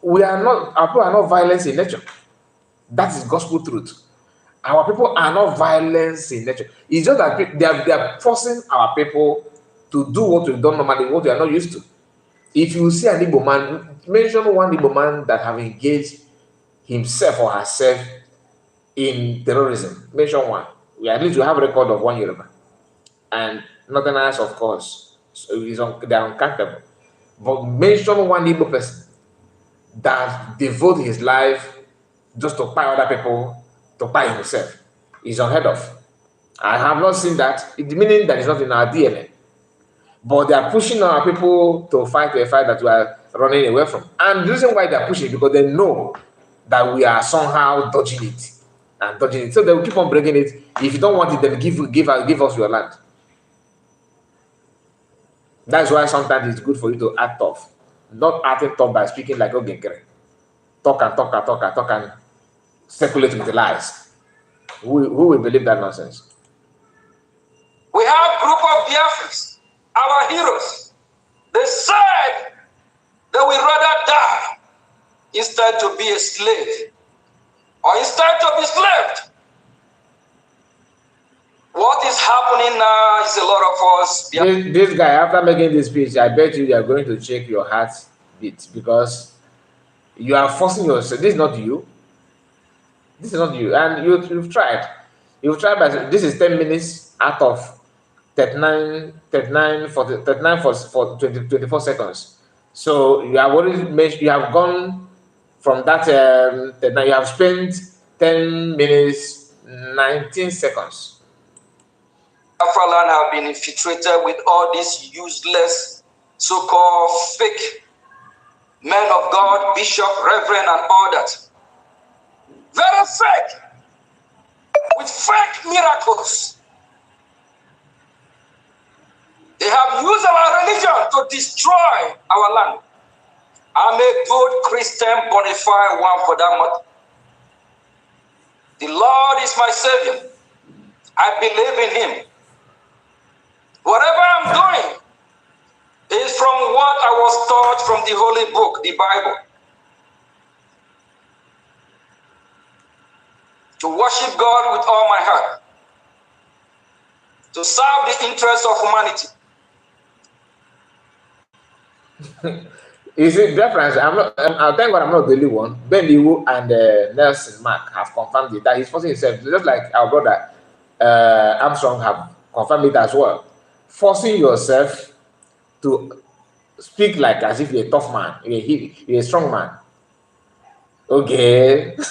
Our people are not violence in nature. That is gospel truth. Our people are not violence in nature. It's just that they are forcing our people to do what we've done normally, what we are not used to. If you see an Igbo man, mention one Igbo man that have engaged himself or herself in terrorism. Mention one. At least we have a record of one Yoruba. And nothing else, of course. So they're uncountable. But mention one Igbo person that devote his life just to buy other people, to buy himself. Is unheard of. I have not seen that. Meaning that it's not in our DNA. But they are pushing our people to fight a fight that we are running away from. And the reason why they are pushing is because they know that we are somehow dodging it. And dodging it. So they will keep on breaking it. If you don't want it, then give us your land. That's why sometimes it's good for you to act tough. Not acting tough by speaking like Ogengere. Talk and speculate with the lies. Who will believe that nonsense? We have a group of Biafrans, our heroes. They said they would rather die instead to be a slave or instead to be slaved. What is happening now is a lot of us. This guy, after making this speech, I bet you are going to check your heart beat because you are forcing yourself. This is not you. This is not you. And you've tried. You've tried, but this is 10 minutes out of 39 for 24 seconds. So you have already you have gone from that, you have spent 10 minutes, 19 seconds. Bafra land have been infiltrated with all these useless, so-called fake men of God, bishop, reverend, and all that. Very fake, with fake miracles. They have used our religion to destroy our land. I'm a good Christian, bonafide one for that matter. The Lord is my Savior. I believe in Him. Whatever I'm doing is from what I was taught from the Holy Book, the Bible. To worship God with all my heart. To serve the interests of humanity. Is it difference? I'll thank God I'm not the only one. Ben Liu and Nelson Mark have confirmed it that he's forcing himself, just like our brother Armstrong have confirmed it as well. Forcing yourself to speak like as if you're a tough man, you're a strong man. Okay. To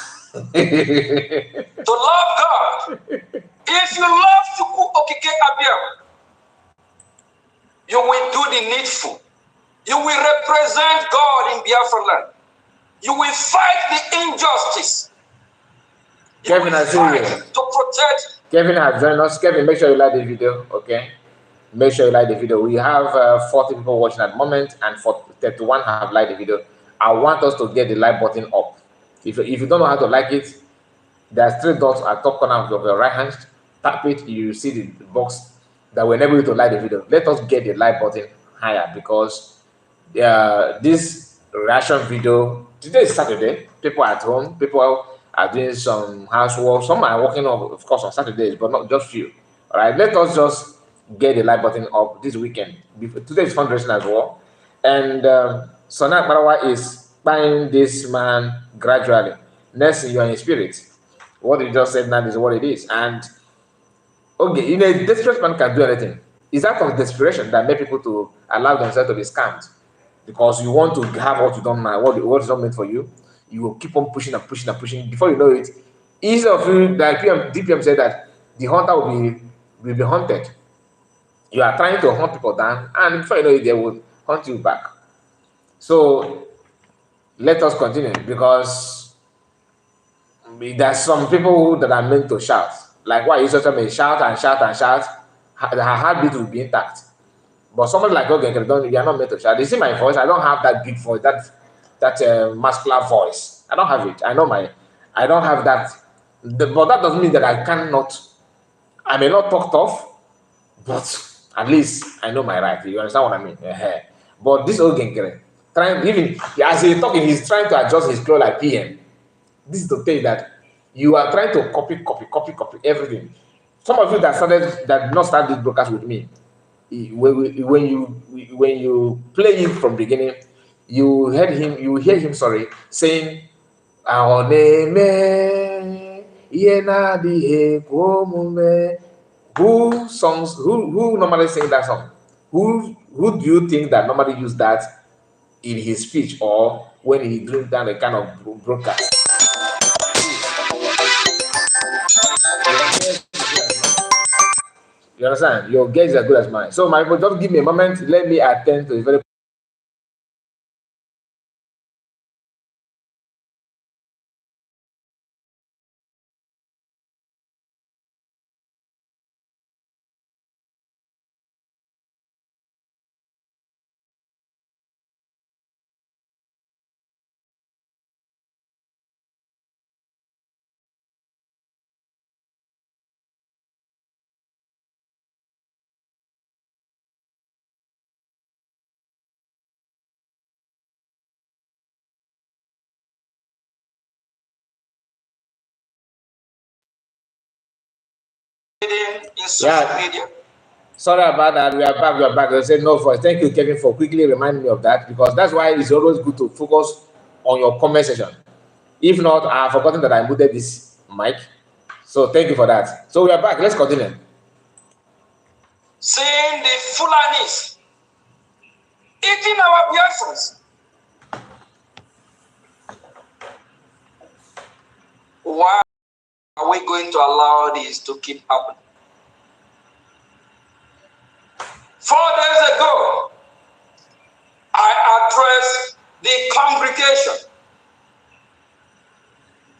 love God. If you love Chukwu Okike Abia, you will do the needful. You will represent God in Biafra land. You will fight the injustice. Kevin, I see you. To protect. Kevin has joined us. Kevin, make sure you like the video, okay? Make sure you like the video. We have 40 people watching at the moment, and 31 have liked the video. I want us to get the like button up. If you don't know how to like it, there's 3 dots at top corner of your right hand. Tap it, you see the box that will enable you to like the video. Let us get the like button higher because this reaction video, today is Saturday. People are at home, people are doing some housework. Some are working, of course, on Saturdays, but not just few. All right, let us just get the like button up this weekend. Today is fundraising as well. And Sonak Marawa is buying this man gradually. Next, you are in spirit. What you just said now is what it is. And okay, a desperate man can do anything. It's out of desperation that made people to allow themselves to be scammed. Because you want to have what you don't know, what is not meant for you. You will keep on pushing and pushing and pushing. Before you know it, each of you, like DPM said that the hunter will be hunted. You are trying to hunt people down, and before you know it, they will hunt you back. So let us continue, because there's some people that are meant to shout. Like why you social media shout and shout and shout, her heartbeat will be intact. But somebody like okay, you are not meant to shout. You see my voice? I don't have that big voice, that muscular voice. I don't have it. I don't have that. But that doesn't mean that I cannot. I may not talk tough, but at least I know my right. You understand what I mean? But this old gengere, trying even as he's talking, he's trying to adjust his clothes like PM. This is to tell you that you are trying to copy everything. Some of you that did not start this broadcast with me, when you play it from beginning, you hear him saying our name who normally sing that song? Who do you think that normally use that in his speech or when he doing down a kind of broadcast? You understand? Your guess is as good as mine. So, my people, just give me a moment. Let me attend to a very. In social media. Sorry about that. We are back. We are back. I said no voice. Thank you, Kevin, for quickly reminding me of that, because that's why it's always good to focus on your comment section. If not, I've forgotten that I muted this mic. So thank you for that. So we are back. Let's continue. Seeing the Fulanis eating our Biafrans. Why are we going to allow this to keep happening? 4 days ago, I addressed the congregation.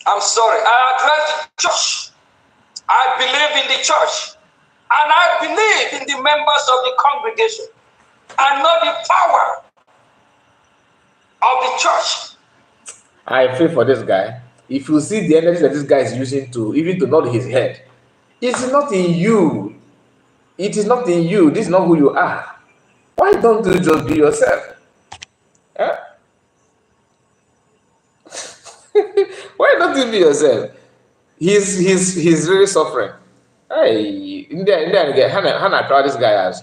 I'm sorry, I addressed the church. I believe in the church. And I believe in the members of the congregation. And not the power of the church. I feel for this guy. If you see the energy that this guy is using to even to nod his head, it's not in you. It is not in you. This is not who you are. Why don't you just be yourself? Huh? Why don't you be yourself? He's really suffering. Hey, Hannah proud this guy as.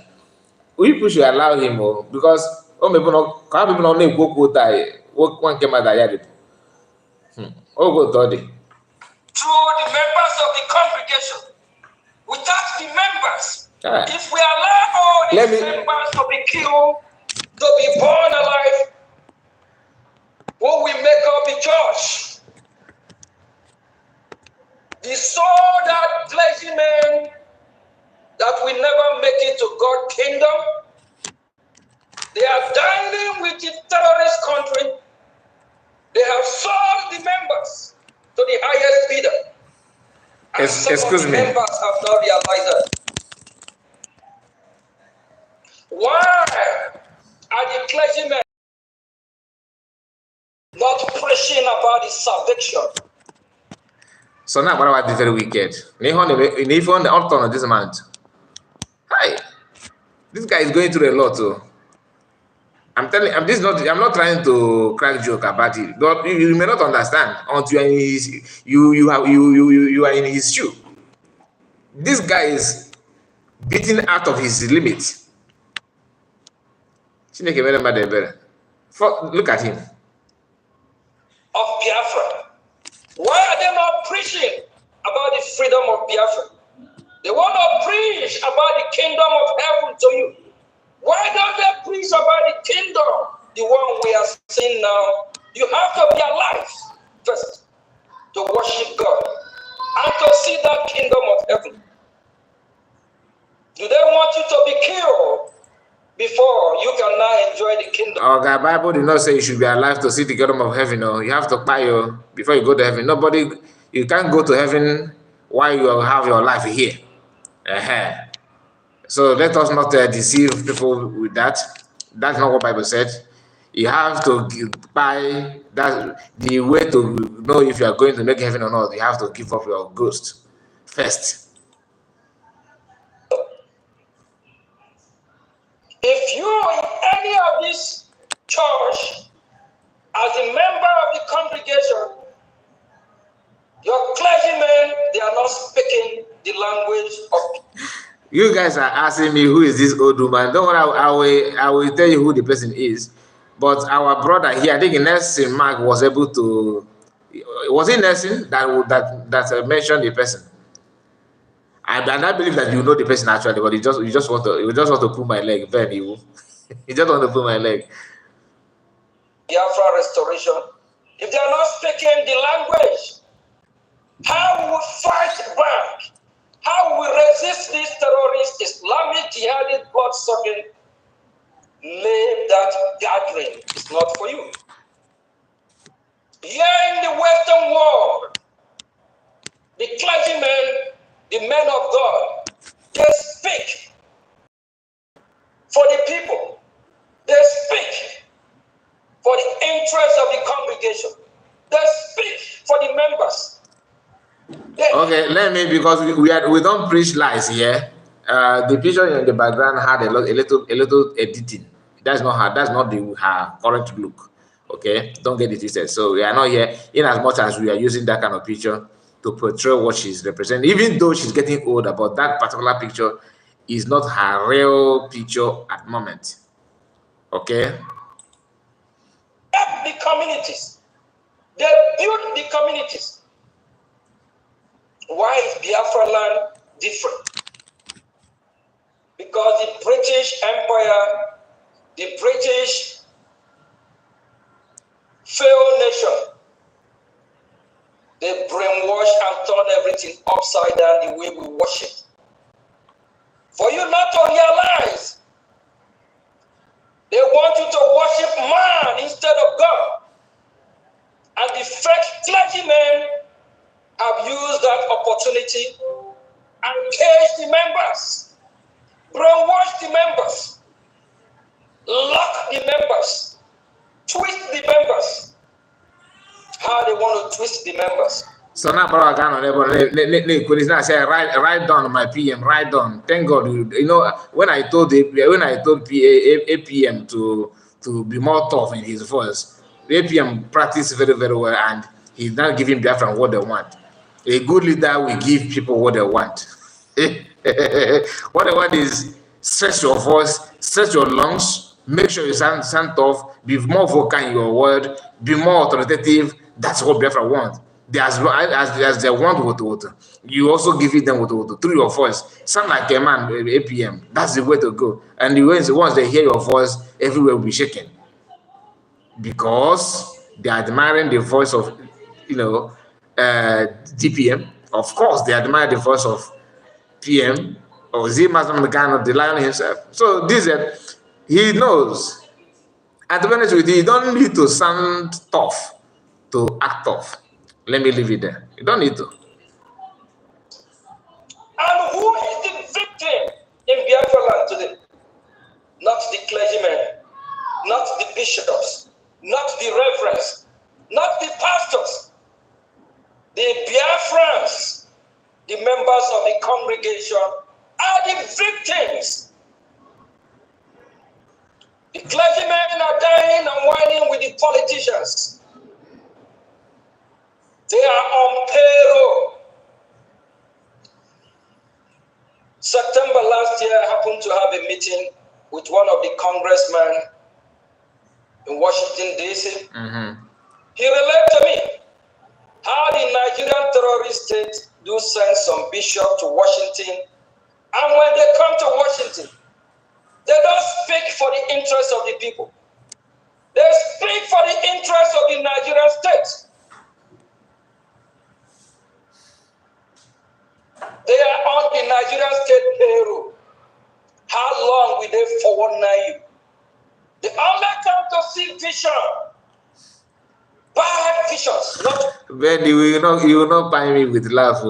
We people should allow him because people not name go die. One came out there. Oh, go to Through the members of the congregation. Without the members, if we allow all these members to be killed, to be born alive, what will make up the church? The sold out clergymen that will never make it to God's kingdom, they are dining with the terrorist country. They have sold the members to the highest bidder. Excuse me. Members have not realized that. Why are the clergymen not preaching about the salvation? So now, what about this very wicked? If on the outcome of this month, hi, this guy is going through a lot too. I'm not trying to crack joke about it, but you may not understand until you are in his shoe. This guy is beaten out of his limit. Look at him. Of Biafra. Why are they not preaching about the freedom of Biafra? They want to preach about the kingdom of heaven to you. Why don't they preach about the kingdom, the one we are seeing now? You have to be alive first to worship God and to see that kingdom of heaven. Do they want you to be killed before you can now enjoy the kingdom? The Bible did not say you should be alive to see the kingdom of heaven. No, you have to buy before you go to heaven. You can't go to heaven while you have your life here. So let us not deceive people with that. That's not what Bible said. You have to buy that. The way to know if you are going to make heaven or not, you have to give up your ghost first. If you are in any of this church as a member of the congregation, your clergymen, they are not speaking the language of. You guys are asking me who is this old woman. Don't worry, I will tell you who the person is. But our brother here, I think Nelson Mark was able to. Was it Nelson that mentioned the person? And I believe that you know the person actually, but you just want to pull my leg. Then you just want to pull my leg. Biafra restoration. If they are not speaking the language, how we will fight back? How we will resist these terrorist Islamic jihadist blood-sucking? Leave that gathering. It's not for you. Here in the Western world, the clergymen, the men of God, they speak for the people. They speak for the interest of the congregation. They speak for the members. Okay, let me, because we don't preach lies here. The picture in the background had a little editing. That's not her current look. Okay, don't get it twisted. So we are not here in as much as we are using that kind of picture to portray what she's representing, even though she's getting older. But that particular picture is not her real picture at the moment. Okay. The communities. They build the communities. Why is Biafra land different? Because the British Empire, the British failed nation, they brainwash and turn everything upside down the way we worship. For you not to realize, they want you to worship man instead of God. And the fake clergymen have used that opportunity and caged the members, brainwash the members, lock the members, twist the members. How they want to twist the members. So now, now say write down my PM, write down. Thank God, you know when I told APM to be more tough in his voice, APM practiced very very well, and he's not giving Biafran what they want. A good leader will give people what they want. What they want is stretch your voice, stretch your lungs, make sure you sound tough, be more vocal in your word, be more authoritative. That's what Biafra wants. As they want woto, you also give it them woto through your voice. Sound like a man, APM. That's the way to go. And once they hear your voice, everywhere will be shaken. Because they are admiring the voice of, DPM. Of course, they admire the voice of PM or Zimas Magano, the lion himself. So this he knows. And to be honest with you don't need to sound tough to act tough. Let me leave it there. You don't need to. And who is the victim in Biafra land today? Not the clergymen, not the bishops, not the reverends, not the pastors. The Biafrans, the members of the congregation, are the victims. The clergymen are dying and whining with the politicians. They are on payroll. September last year, I happened to have a meeting with one of the congressmen in Washington, D.C. He relayed to me how the Nigerian terrorist state do send some bishop to Washington And when they come to Washington, they don't speak for the interests of the people. They speak for the interests of the Nigerian state. They are on the Nigerian state payroll. How long will they forward you? They only come to see vision. Bad visions, not. Ben, you will not buy me with love.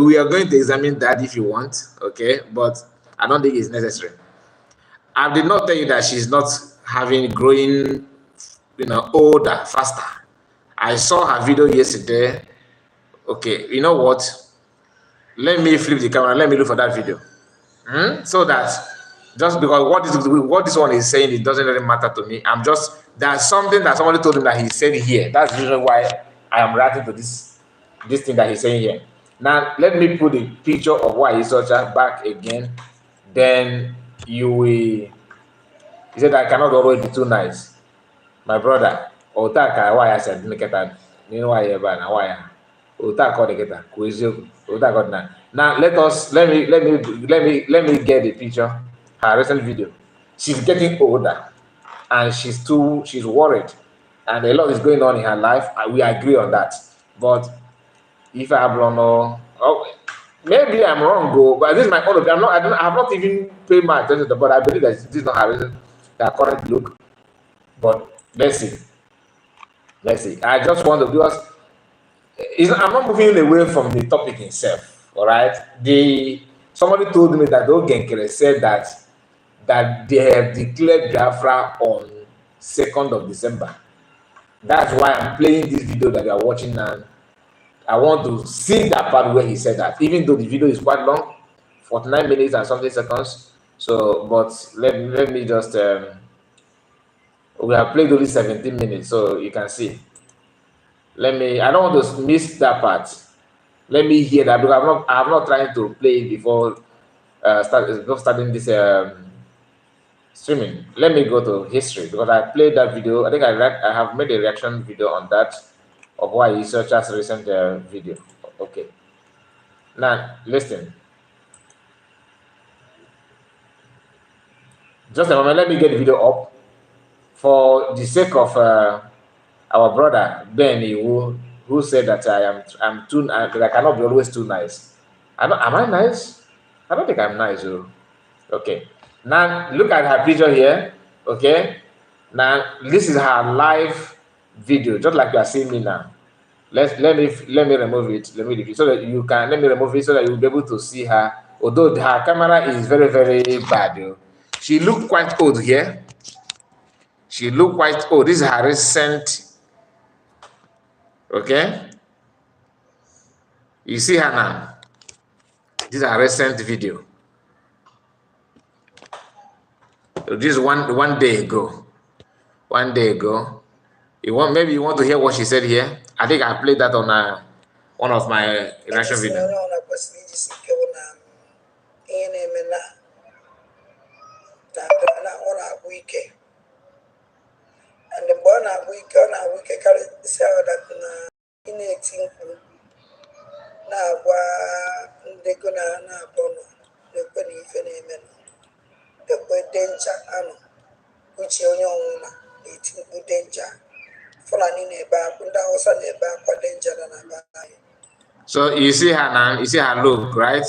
We are going to examine that if you want, okay? But I don't think it's necessary. I did not tell you that she's not having growing, older, faster. I saw her video yesterday. Okay, you know what? Let me flip the camera. Let me look for that video. So that just because what this one is saying, it doesn't really matter to me. There's something that somebody told him that he said here. That's the reason why I am reacting to this thing that he's saying here. Now let me put the picture of why he's such a back again. Then you will. He said I cannot always be too nice, my brother. Otaka why I said make it you know why why Otaka the get Otaka. Now let me get the picture. Her recent video. She's getting older and she's worried. And a lot is going on in her life. And we agree on that. But if I have no, oh, maybe I'm wrong, but this is my own opinion. I have not even paid my attention to, but I believe that this is not her current look. But let's see. Let's see. I just want to because I'm not moving away from the topic itself. All right. Somebody told me that Ogenkere said that they have declared Biafra on 2nd of December. That's why I'm playing this video that you are watching now. I want to see that part where he said that, even though the video is quite long, 49 minutes and something seconds. So, but let me just we have played only 17 minutes, so you can see. I don't want to miss that part. Let me hear that because I'm not trying to play it before starting this streaming. Let me go to history because I played that video. I think I have made a reaction video on that of why he searched as recent video. Okay. Now listen. Just a moment. Let me get the video up for the sake of our brother Benny, who said that I'm too that I cannot be always too nice. Am I nice? I don't think I'm nice. Okay. Now look at her picture here. Okay. Now this is her live video, just like you are seeing me now. Let me remove it. Let me remove it so that you'll be able to see her. Although her camera is very, very bad. She looked quite old here. She looked quite old. This is her recent. Okay. You see her now. This is her recent video. This is one day ago. 1 day ago. Maybe you want to hear what she said here. I think I played that on one of my reaction videos. And the born a week carry sell that in 18 na they gonna na bono the penny fenemy the danger ano which you know 18 danger. So you see her now, you see her look, right?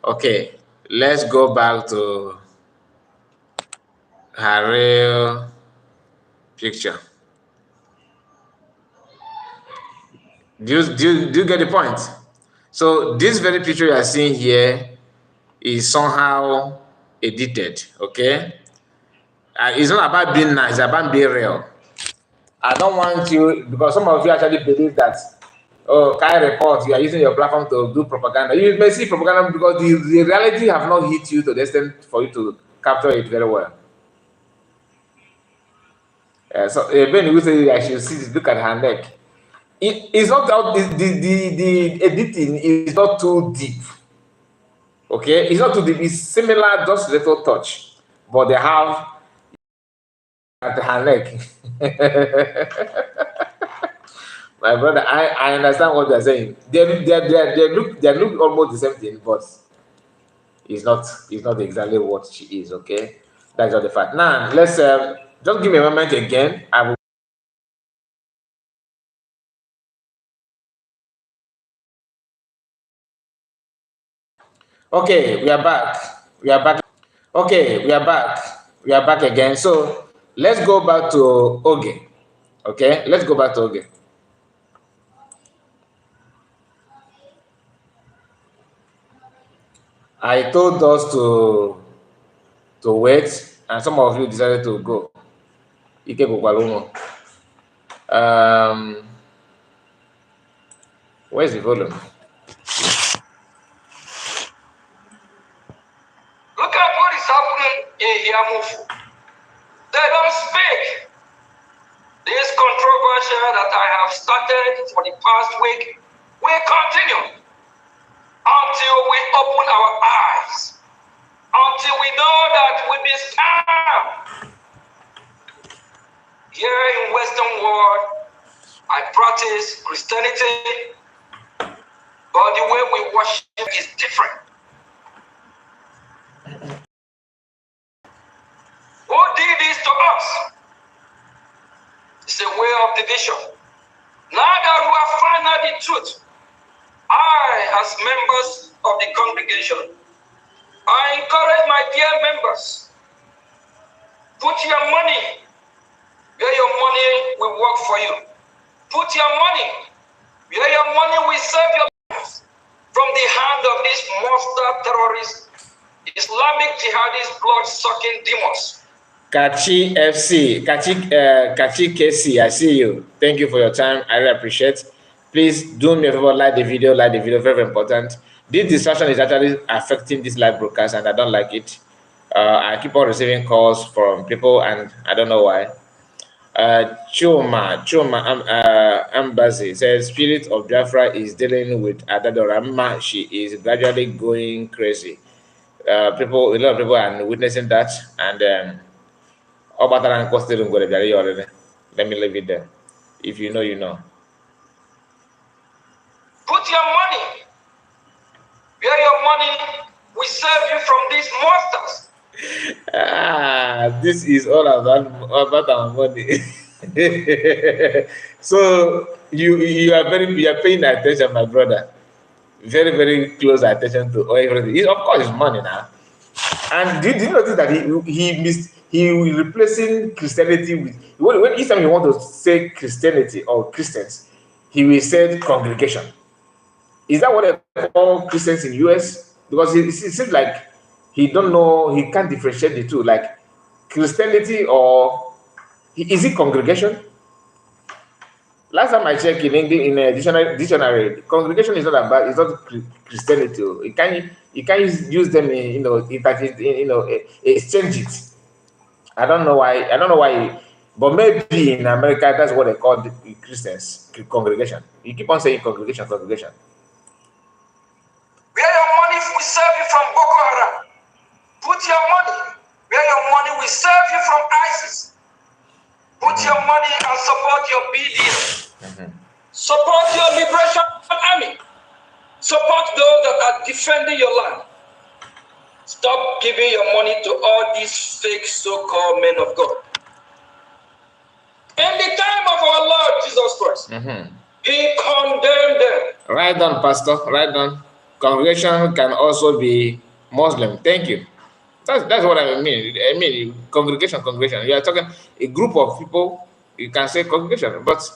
Okay, let's go back to her real picture. Do you get the point? So this very picture you are seeing here is somehow edited, okay? It's not about being nice, it's about being real. I don't want you, because some of you actually believe that, kind of report, you are using your platform to do propaganda. You may see propaganda because the reality have not hit you to the extent for you to capture it very well. So when you say I should see, look at her neck. It's not the editing is not too deep. Okay, it's not too deep. It's similar, just a little touch, but they have at her neck. My brother, I understand what they're saying. They look almost the same thing, but it's not exactly what she is. Okay, that's not the fact. Now let's just give me a moment again. I will. Okay, we are back. We are back. Okay, we are back. We are back again. So let's go back to Oge. Okay, let's go back to Oge. I told us to wait, and some of you decided to go. Ike Bukwalumo. Um, where's the volume? Look at what is happening in Yamufu. They don't speak. This controversy that I have started for the past week will continue until we open our eyes, until we know that we be scammed. Here in Western world, I practice Christianity, but the way we worship is different. Who did this to us? It's a way of division. Now that we have found out the truth, I, as members of the congregation, I encourage my dear members, put your money where your money will work for you. Put your money where your money will save your lives from the hand of these monster terrorists, Islamic jihadist, blood-sucking demons. Kachi FC, Kachi KC, I see you. Thank you for your time. I really appreciate. Please do me a favor, like the video, very important. This distraction is actually affecting this live broadcast, and I don't like it. I keep on receiving calls from people, and I don't know why. Chuma Ambazi says, Spirit of Biafra is dealing with Adadorama. She is gradually going crazy. A lot of people are witnessing that, and let me leave it there. If you know, you know. Put your money where your money will save you from these monsters. This is all about our money. So you are paying attention, my brother. Very close attention to everything. Of course, it's money now. And did you notice that he replacing Christianity with when each time he want to say Christianity or Christians, he will say congregation. Is that what they call Christians in US? Because it seems like he don't know, he can't differentiate the two. Like Christianity or is it congregation? Last time I checked in English in a dictionary, congregation is not about, it's not Christianity. You can use them in, exchange it. I don't know why. I don't know why, but maybe in America that's what they call the Christians congregation. You keep on saying congregation. Where your money will save you from Boko Haram. Put your money where your money will save you from ISIS. Put your money and support your BDA. Support your liberation army. Support those that are defending your land. Stop giving your money to all these fake so-called men of God. In the time of our Lord Jesus Christ, He condemned them. Right on, Pastor. Right on. Congregation can also be Muslim. Thank you. That's what I mean. I mean congregation. You are talking a group of people. You can say congregation, but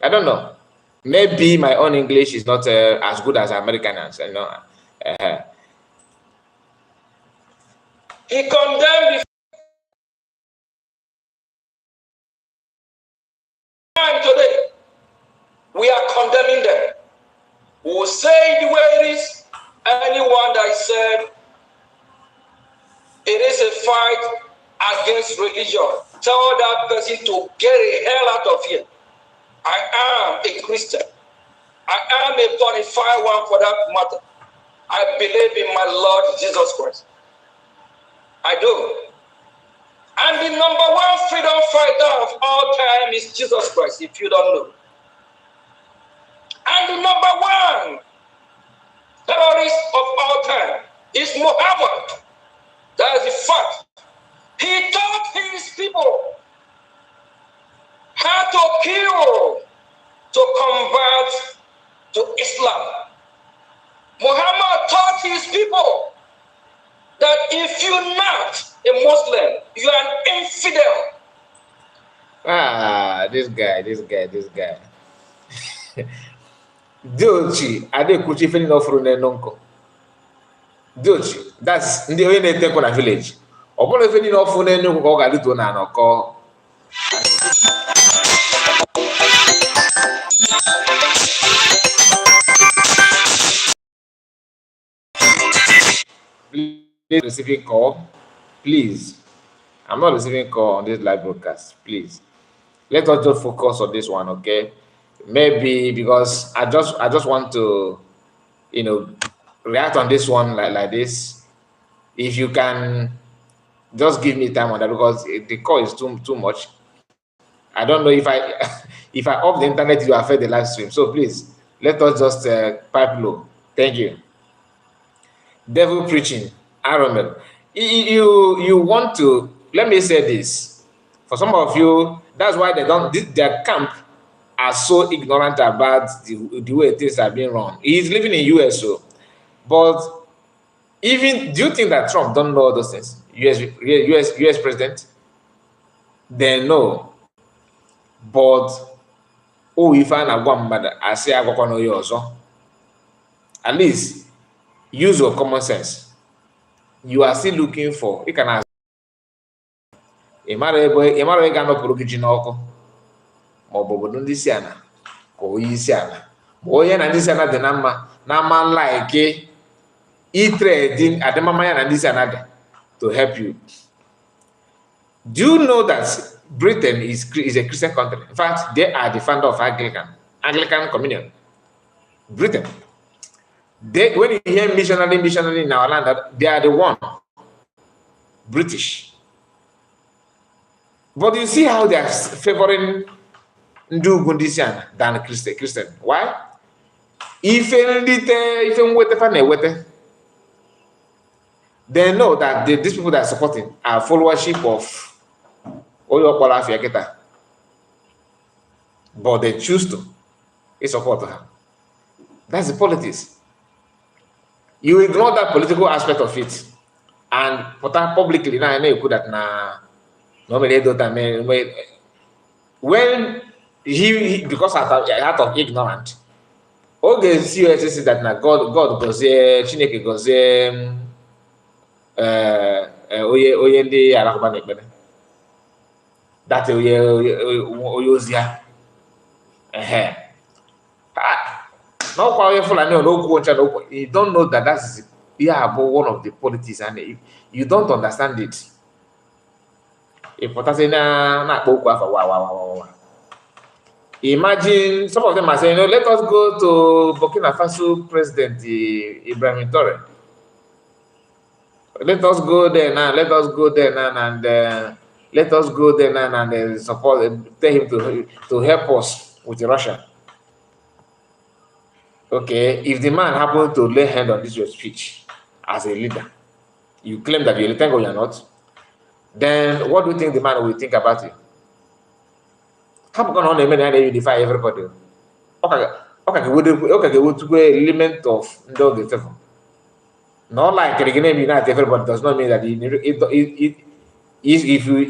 I don't know. Maybe my own English is not as good as Americans. You know. He condemned the time today. We are condemning them. We will say the way it is. Anyone that said it is a fight against religion, tell that person to get the hell out of here. I am a Christian. I am a bonafide one for that matter. I believe in my Lord Jesus Christ. I do. And the number one freedom fighter of all time is Jesus Christ, if you don't know. And the number one terrorist of all time is Muhammad. That is the fact. He taught his people how to kill, to convert to Islam. Muhammad taught his people that if you're not a Muslim, you are an infidel. This guy. Diochi, Adekuchi feeling offering nonko. Diochi, that's ndị onye na-etekwa na village. Ọ bụrụ ife niile ọfụ n'Enugu ka ọ ga-adịtuo na anọkọ. Please receiving call. Please. I'm not receiving call on this live broadcast. Please. Let us just focus on this one, okay? Maybe because I just want to, react on this one like this. If you can just give me time on that, because the call is too much. I don't know if I if I off the internet, it will affect the live stream. So please let us just pipe low. Thank you. Devil preaching, Aromel. You want to, let me say this. For some of you, that's why their camp are so ignorant about the way things are being run. He's living in US, so, but even, do you think that Trump don't know those things? US president? They know. But if I say at least use your common sense. You are still looking for, you can ask ịmara ịga nọpụrụ gị ji n'ọkụ ma ọ bụ obodo ndị isi ala ka onye isi ala ma onye na ndị isi ala dị na mma like itrade adịmama ya na ndị isi ala dị to help you. Do you know that Britain is a Christian country? In fact, they are the founder of Anglican Communion. Britain. When you hear missionary in our land, they are the one. British. But you see how they are favoring Ndugundisian than Christian. Why? If they know that these people that are supporting are followership of Oyopola Fiaketa. But they choose to support her. That's the politics. You ignore that political aspect of it and put that publicly. Now I know you could that when he because out of ignorant, okay, see that now God goes Chineke goes oye ndị Alakụba na-ekpere that oyozia no you don't know that that's one of the politics, and you don't understand it. Imagine some of them are saying, let us go to Burkina Faso President Ibrahim Traoré. Let us go there now. Let us go there now and support. Tell him to help us with Russia. Okay, if the man happened to lay hand on this your speech as a leader, you claim that you're a leader or you're not, then what do you think the man will think about you? How can on a unify everybody? Okay, would element of the devil. Not like unite everybody does not mean that if you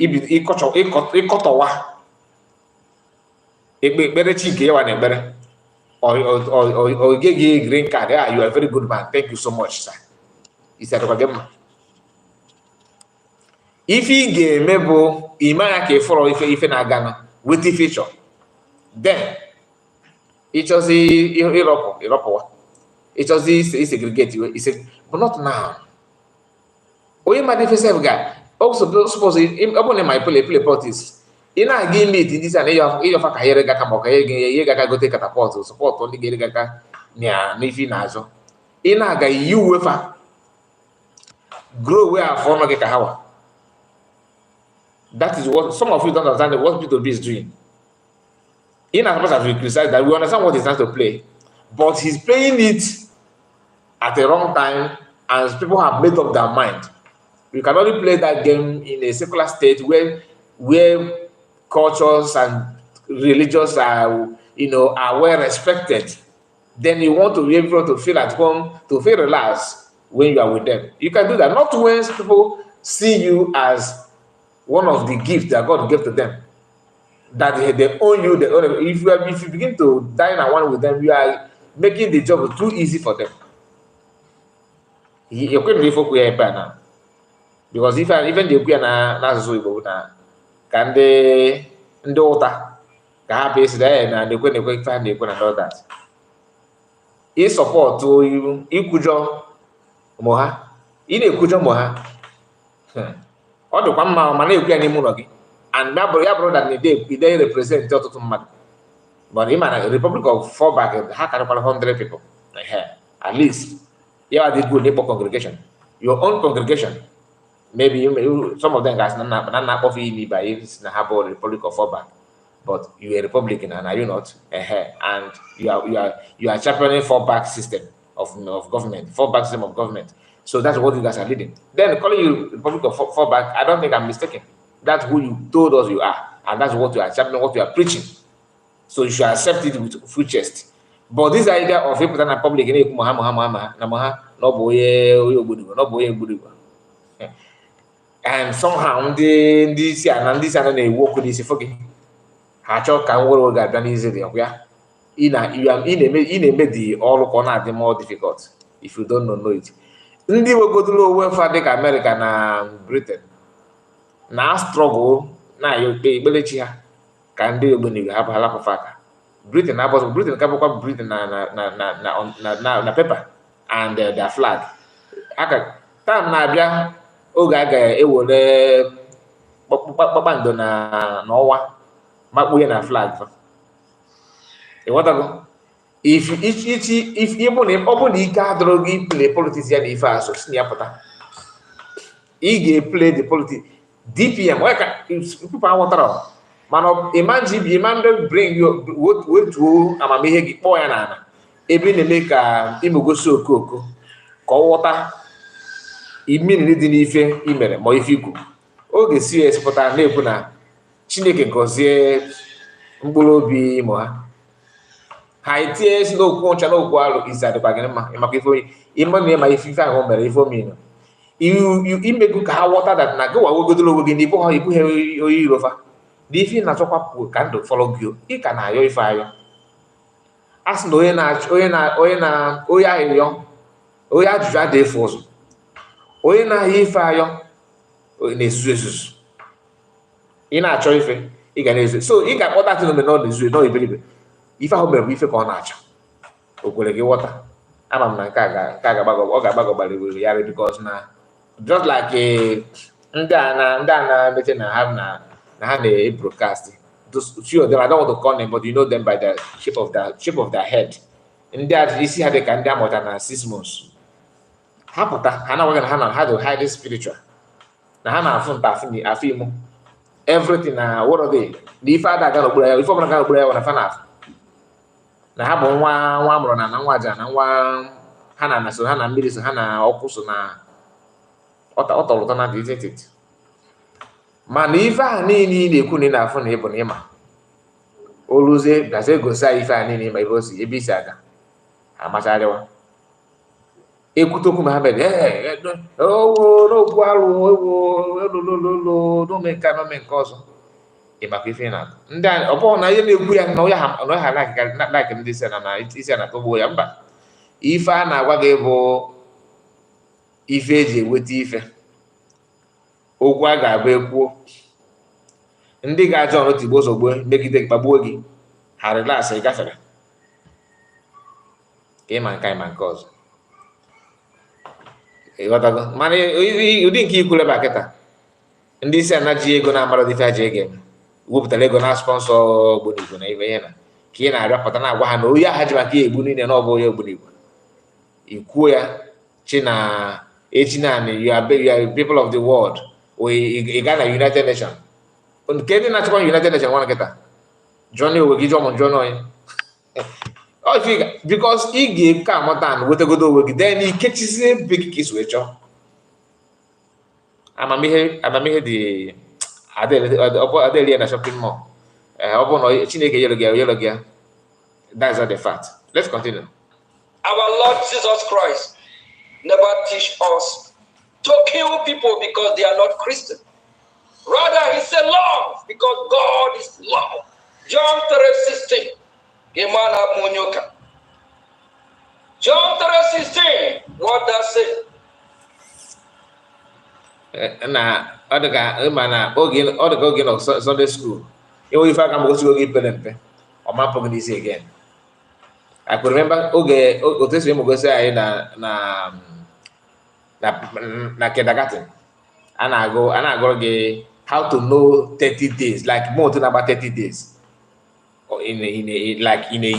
or give you green card, you are a very good man. Thank you so much, sir. He said, if he gave Mebo, Imana follow if in Agana with the feature, then it was Europe. It was segregate. He said, but not now. Oh, my defensive guy. Also, suppose open my play parties. In a game meet this and you have a career you go take catapult to support only get near Nifi Nazo. In a guy, you with grow where form like a hour. That is what some of you don't understand what P2B is doing. In as much as we criticize that, we understand what it's not to play. but he's playing it at the wrong time, and people have made up their mind. You can only play that game in a secular state where cultures and religions are, are well respected. Then you want to be able to feel at home, to feel relaxed when you are with them. You can do that. Not when people see you as one of the gifts that God gave to them, that they own you. They own it. If you begin to dine and one with them, you are making the job too easy for them. You couldn't live now. Because even the Queen na-asụsụ Igbo na ka ndị ụta ka ha bụ esi na na-ekwe ife ha na-ekwe na all that. Ịsọpọtụ ikwujọ ụmụ ha, ị na-ekwujọ ụmụ ha, ọ dịkwa mma ma na-ekwu ya n'ime ụlọ gị, and ya bụrụ that ide represent ọtụtụ mmadụ. But ị ma na Republic of Fallback ha karịkwara 100 people at least. Ya dị good n'ịkpọ congregation, your own congregation. Maybe some of them guys not coffee by the Republic of Fallback, but you are a Republican and are you not? And you are championing Fallback system of government, Fallback system of government. So that's what you guys are leading. Then calling you Republic of Fallback, I don't think I'm mistaken. That's who you told us you are, and that's what you are championing, what you are preaching. So you should accept it with full chest. But this idea of people that are public, and somehow ndị isi a na-ewu okwu n'isi fo gị ha chọọ ka nwere oge abịa n'iziri ya ị na-eme dị ọrụ ka ọ na-adị more difficult if you don't know it. Ndị wegodoro onwe fa dịka America na Britain na struggle na ekpelechi ha ka ndị ogbeniwe ha halapụfa aka. Britain ka bụkwa Britain na paper and their flag aka tam na-abịa oge a ga-ewere kpakpando n'ọnwa makpuo ya na flag. Ịghọtago? Ọ bụ na ike adọrọ gị play politics ya na ife asụ si na ya pụta, ị ga-eplay the politics DPM people aghọtara, mana imagine bring wetuo amamihe gị kpọọ ya n'ala ebe ị na-eme ka imegosi okoko ka ọ ghọta immediately dị n'ife imere ma ife ikwu. Oge CS pụtara na-ekwu na Chineke gọzie mkpụrụ obi ịmụ ha itinye si n'okwu ncha n'okwu alụ isi adịkwa gị mma maka ife ịma na ịma ife ahụ mere ife omenu imego ka ha ghọta dat na gị wawegodoro onwe gị na ibu ha onye irofa na ife na-achọkwapụ ka ndụ fọrọ gị ị ka na-ayọ ife ayọ. A sị na onye ahịrịọ onye ajụjụ adịghị efu ụzọ, onye na-ahịa ife ayọ na-esusu esusu. Ị na-achọ ife ị ga na-ezu, so ị ga-akpọta atụ n'ome nọ na-ezu nọ iberibe ife ahụ mere bụ ife ka ọ na-achọ. O kwere gị ghọta? Ama m na nke a ga-agbagọgbara iwere ya because na just like ndị a na-emeche na ha na-broadcast, few of them, I don't want to call them, but you know them by the shape of their head. Ndị a isi ha dị ka ndị amụta na 6 months. Ha pụta ha na-agwa na ha dị highly spiritual, na ha na-afụ nta afụ imo everything na what they the ife ada aga n'okpuru ya, ife ọbụla ga n'okpuru ya na fa na-afụ na ha bụ nwa amụrụ na nwa aja na nwa ha na so ha na mmiri so ha na ọkụ so na ọtọrọ ụtọ na dị mana ife a niile ị na-ekwu na ị na-afụ na ịbụ na ịma oluzie gazi egosi ife a niile ịma ebe isi aga amacharịwa ekwute okwu Muhammad n'okwu alụ n'ome nke ọzọ ịmakwa ife na-akụ ndị a ọ bụghị na ihe na-ekwu ya na onye ha like ndị isi a na-atọgbuo ya, mba. Ife a na-agwa gị bụ ife eji eweta ife okwu a ga-abụ ekwuo ndị ga-ajọ ọrụ tigbo ozugbo megide kpagbuo gị ha relax gafere ka ịma nke ọzọ. Ịghọtago? Mana ụdị nke ikwuru ebe a kịta ndị isi ana ji ego na-amara dị ife ji ege wepụtara ego na sponsọ ogbunigwe na ife ihe na ka ị na-arịọpụta na-agwa ha na onye aha ji maka egbu niile na ọ bụ onye ogbunigwe ikwuo ya echi naanị you are people of the world ị gaa na United Nations nke ndị na-achịkwa United Nations nwa nkịta jụọ onwe gị jụọ m jụọ onye Oh, if you, because he gave come down with a good work, then he catches a big kiss with you. Amamihe the Adele na shopping mall. Open Chineke yellow gear. That's not the fact. Let's continue. Our Lord Jesus Christ never teach us to kill people because they are not Christian. Rather, he said love because God is love. John 3:16. John 3:16. What does it? Na ọ dị ka ịma na oge nọ Sunday school. Enweghị ife aka mgbosi oge ipere mpe. Ọma pụghị n'isi again. I could remember oge otu esi emugosi anyị na kindergarten. A na-agụrụ gị how to know 30 days, like more than about 30 days. Or in a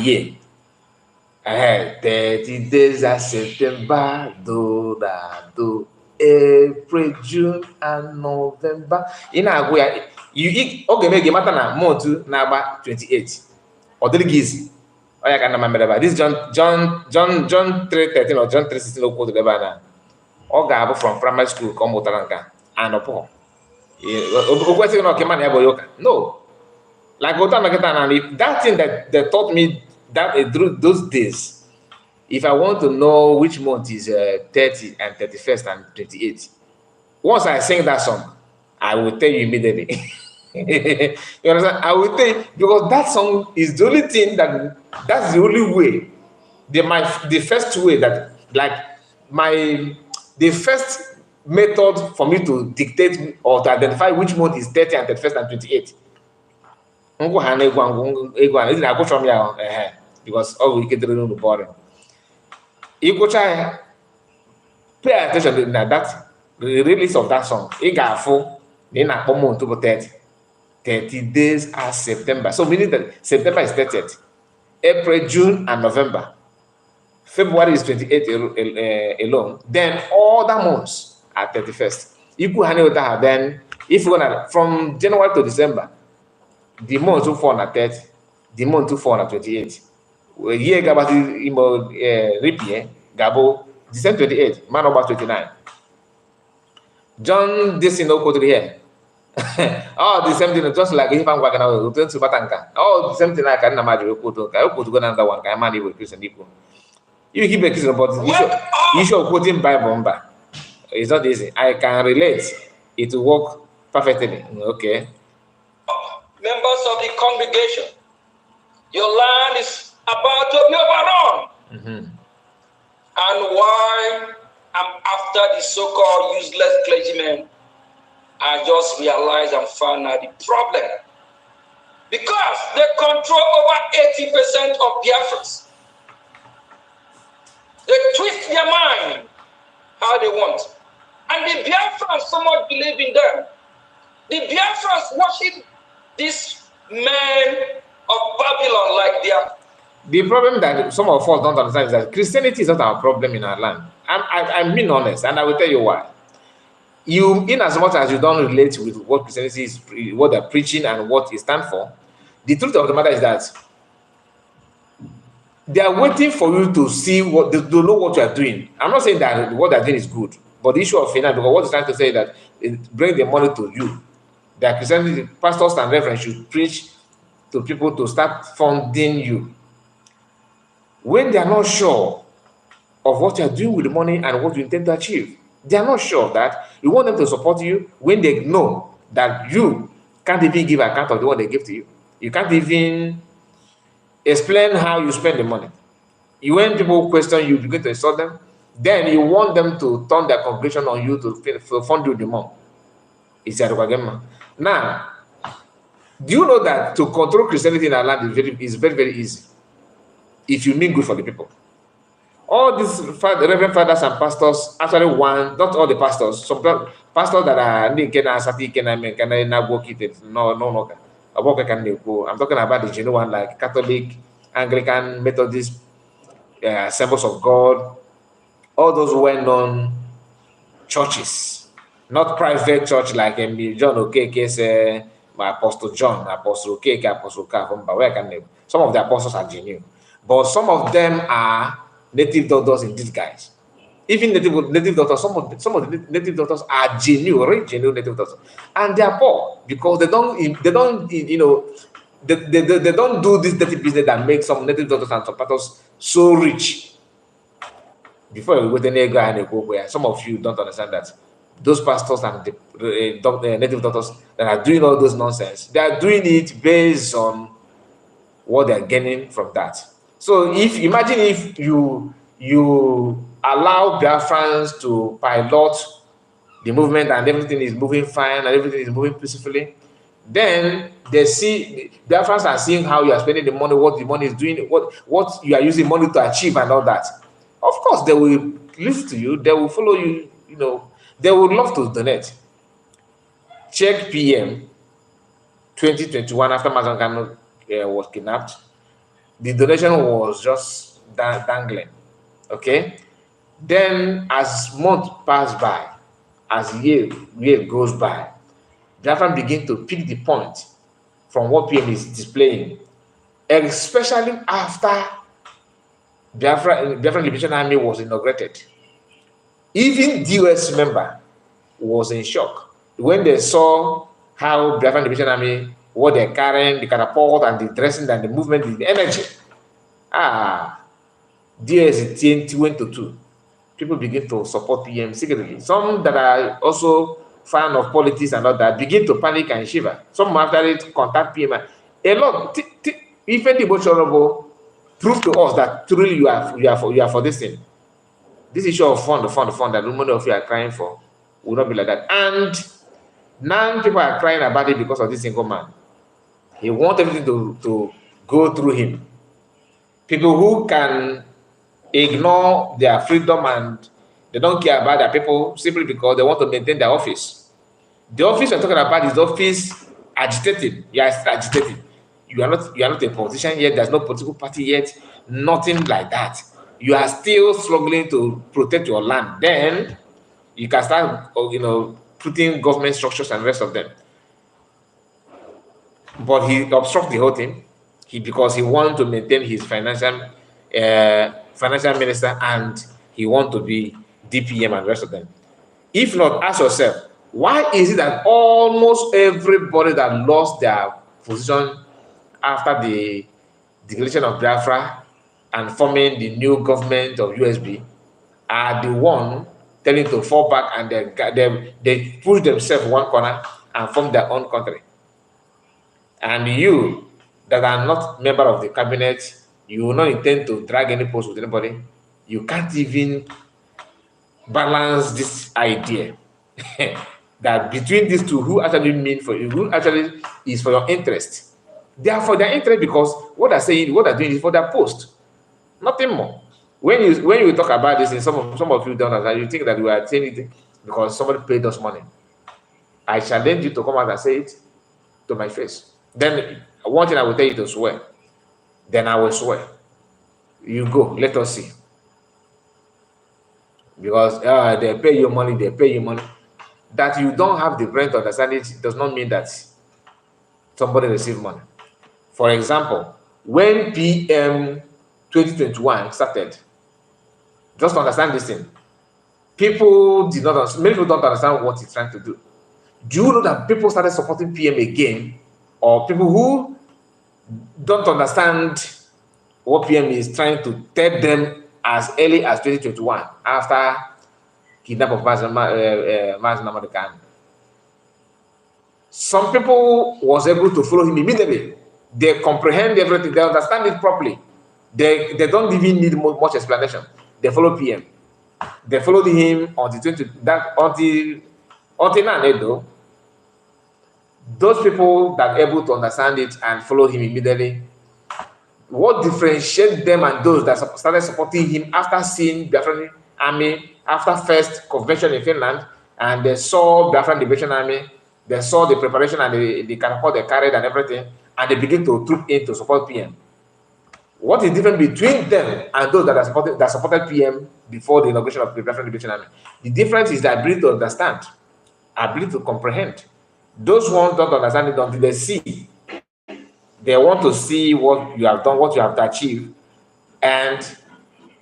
year. 30 days of September, do April, June, and November. In a way, okay, make matter na month na about 28. Or the giz. Oh, I can't remember. This John 3:13 or John 3:16 no quote the banner. Or gabo from primary school come Motaranka and Opo. No. Like that thing that they taught me that through those days, if I want to know which month is 30 and 31st and 28, once I sing that song, I will tell you immediately. You understand? I will tell you because that song is the only thing that's the only way. The first way that the first method for me to dictate or to identify which month is 30 and 31st and 28. Because all we get to know the body. You go try pay attention to that the release of that song. It got full in a month to 30. 30 days as September. So meaning that September is 30th, April, June, and November. February is 28 alone. Then all the months are 31st. You could handle that. Then if you're gonna from January to December, the month to fall at 30, the month to fall at 28. Year gaba repeat gabo December 28, man about 29. John this in no here. Oh, the same thing, just like if I'm working out to Batanka. Oh, the same thing I can imagine you put another one. I man with Christian people. You keep a Christian, but you should quoting Bible. It's not easy. I can relate. It will work perfectly. Okay. Members of the congregation, your land is about to be overrun. And why I'm after the so-called useless clergymen, I just realized and found out the problem. Because they control over 80% of Biafrans. They twist their mind how they want. And the Biafrans so much believe in them. The Biafrans worship this man of Babylon like they are. The problem that some of us don't understand is that Christianity is not our problem in our land. I'm being honest, and I will tell you why. You, in as much as you don't relate with what Christianity is, what they're preaching, and what it stands for, the truth of the matter is that they are waiting for you to see what they know what you are doing. I'm not saying that what they're doing is good, but the issue of finance, because what it's trying to say is that it bring the money to you. That Christianity, pastors and reverends should preach to people to start funding you. When they are not sure of what you are doing with the money and what you intend to achieve, they are not sure of that. You want them to support you when they know that you can't even give account of the one they give to you. You can't even explain how you spend the money. When people question you, begin to insult them, then you want them to turn their congregation on you to fund you the more. It's a now, do you know that to control Christianity in our land is very, very easy if you mean good for the people? All these reverend fathers and pastors actually want, not all the pastors, some pastors that are I'm talking about the genuine, like Catholic, Anglican, Methodist, Assemblies of God, all those well-known churches, not private church like John Okeke say, Apostle John, Apostle Okeke, Apostle Kavumba, where can they? Some of the apostles are genuine. but some of them are native doctors in disguise. Even native doctors, some of the native doctors are genuine native doctors, and they are poor because they don't they don't do this dirty business that makes some native doctors and some pastors so rich. Before you go to any guy and go where some of you don't understand that those pastors and the native doctors that are doing all those nonsense, they are doing it based on what they're gaining from that. So if imagine if you allow Biafrans to pilot the movement and everything is moving fine and everything is moving peacefully, then they see Biafrans are seeing how you are spending the money, what the money is doing, what you are using money to achieve and all that. Of course, they will listen to you, they will follow you, they would love to donate. Check PM 2021 after Mazangano was kidnapped. The donation was just dangling. Okay? Then as months pass by, as year goes by, Biafran begin to pick the point from what PM is displaying, especially after Biafran Liberation Army was inaugurated. Even the US member was in shock when they saw how Biafran Liberation Army, what they're carrying, the catapult and the dressing and the movement, the energy. DS went to 2. People begin to support PM secretly. Some that are also fan of politics and all that begin to panic and shiver. Some after it contact PM. A lot. Even the Bochorobo prove to us that truly you are for this thing. This issue of fund that many of you are crying for will not be like that. And now people are crying about it because of this single man. He wants everything to go through him. People who can ignore their freedom and they don't care about their people simply because they want to maintain their office. The office we're talking about is the office agitated. You are still agitated. You are not a politician yet. There's no political party yet. Nothing like that. You are still struggling to protect your land. Then you can start, putting government structures and the rest of them. But he obstructs the whole thing. Because he wants to maintain his financial minister and he wants to be DPM and the rest of them. If not, ask yourself, why is it that almost everybody that lost their position after the declaration of Bafra and forming the new government of USB are the one telling to fall back and they push themselves one corner and form their own country? And you that are not member of the cabinet, you will not intend to drag any post with anybody. You can't even balance this idea that between these two, who actually mean for you, who actually is for your interest. They are for their interest because what they're saying, what they're doing is for their post, nothing more. When you talk about this, and some of you don't understand, you think that we are saying it because somebody paid us money. I challenge you to come out and say it to my face. Then one thing I will tell you to swear. Then I will swear. You go, let us see. Because they pay you money, That you don't have the brain to understand it does not mean that somebody received money. For example, when PM 2021 started, just to understand this thing, many people don't understand what he's trying to do. Do you know that people started supporting PM again, or people who don't understand what PM is trying to tell them as early as 2021 after kidnapping of Mazi Khan? Some people was able to follow him immediately. They comprehend everything. They understand it properly. They don't even need much explanation. They follow PM. They followed him until now. Those people that are able to understand it and follow him immediately, what differentiates them and those that started supporting him after seeing Biafran Army, after first convention in Finland, and they saw Biafran Liberation Army, they saw the preparation and the catapult they carried and everything, and they begin to troop in to support PM. What is different between them and those that supported PM before the inauguration of the Biafran Liberation Army? The difference is the ability to understand, ability to comprehend. Those ones don't understand it until they see. They want to see what you have done, what you have achieved, and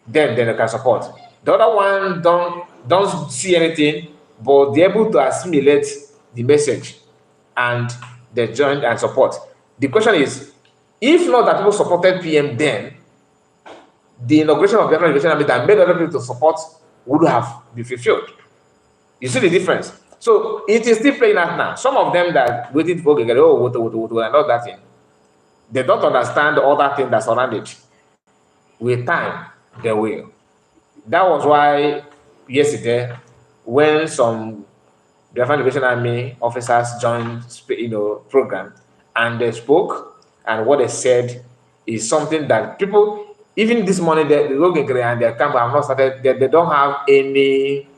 then they can support. The other one don't see anything, but they're able to assimilate the message and they join and support. The question is, if not that people supported PM then, the inauguration of the Reiteration Army that made other people to support would have been fulfilled. You see the difference? So it is still playing out now. Some of them that waiting for get and all that thing, they don't understand the other thing that surrounded. With time, they will. That was why yesterday, when some Biafran Liberation Army officers joined, program, and they spoke, and what they said is something that people, even this morning, they go and their camp have not started. They don't have any.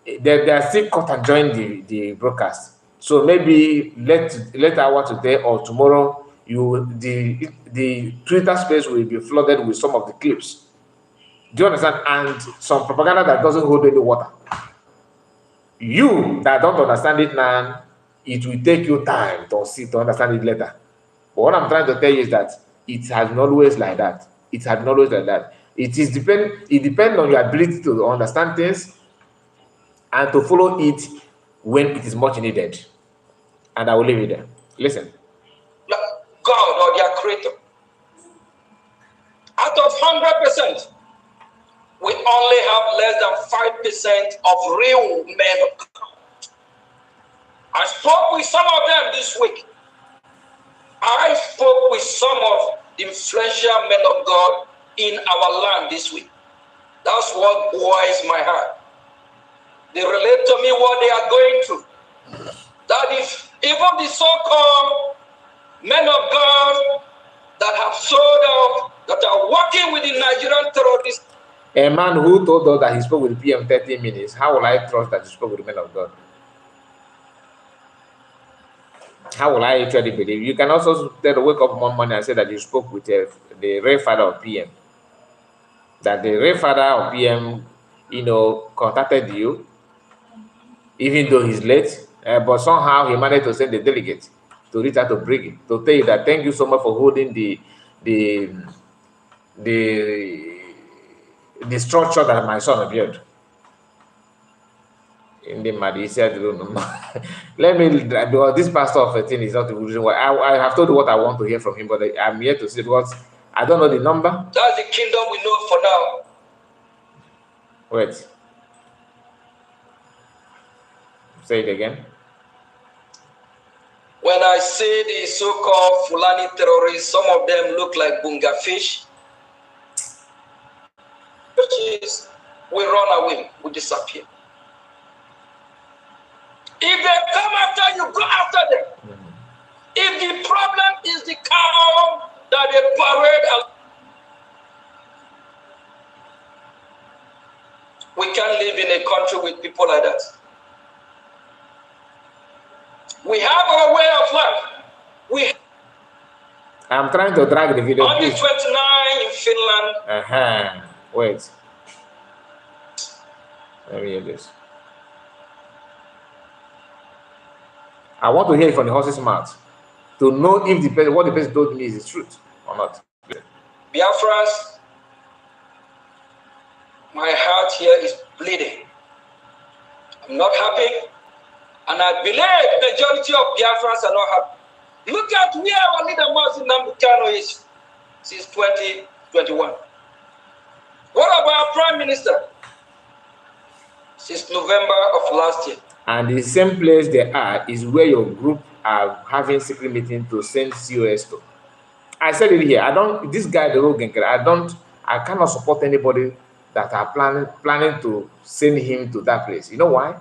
They are still cut and join the broadcast. So maybe later hour today or tomorrow, the Twitter space will be flooded with some of the clips. Do you understand? And some propaganda that doesn't hold any water. You that don't understand it now, it will take you time to understand it later. But what I'm trying to tell you is that it has been always like that. It has been always like that. It depends on your ability to understand things and to follow it when it is much needed. And I will leave it there. Listen. God or their creator. Out of 100%, we only have less than 5% of real men of God. I spoke with some of them this week. I spoke with some of the influential men of God in our land this week. That's what boils my heart. They relate to me what they are going through. That if even the so-called men of God that have sold out, that are working with the Nigerian terrorists. A man who told us that he spoke with the PM 30 minutes, how will I trust that he spoke with the men of God? How will I actually believe? You can also wake up one morning and say that you spoke with the real father of PM. That the real father of PM, contacted you, even though he's late, but somehow he managed to send a delegate to reach out to bring it, to tell you that thank you so much for holding the structure that my son built. In the mad, he said, let me, because this pastor of a thing is not the reason why. I have told you what I want to hear from him, but I'm here to see because I don't know the number. That's the kingdom we know for now. Wait. Say it again. When I say the so-called Fulani terrorists, some of them look like bunga fish. Which is, we run away, we disappear. If they come after you, go after them. If the problem is the cow that they parade, we can't live in a country with people like that. We have our way of life. I'm trying to drag the video. On the 29 in Finland. Wait. Let me hear this. I want to hear it from the horse's mouth to know if what the person told me is the truth or not. Biafrans, my heart here is bleeding. I'm not happy. And I believe the majority of Biafrans are not happy. Look at where our leader Martin Nambukano is since 2021. What about our Prime Minister? Since November of last year. And the same place they are is where your group are having secret meeting to send COS to. I said it here. This guy, the Rogenker, I cannot support anybody that are planning to send him to that place. You know why?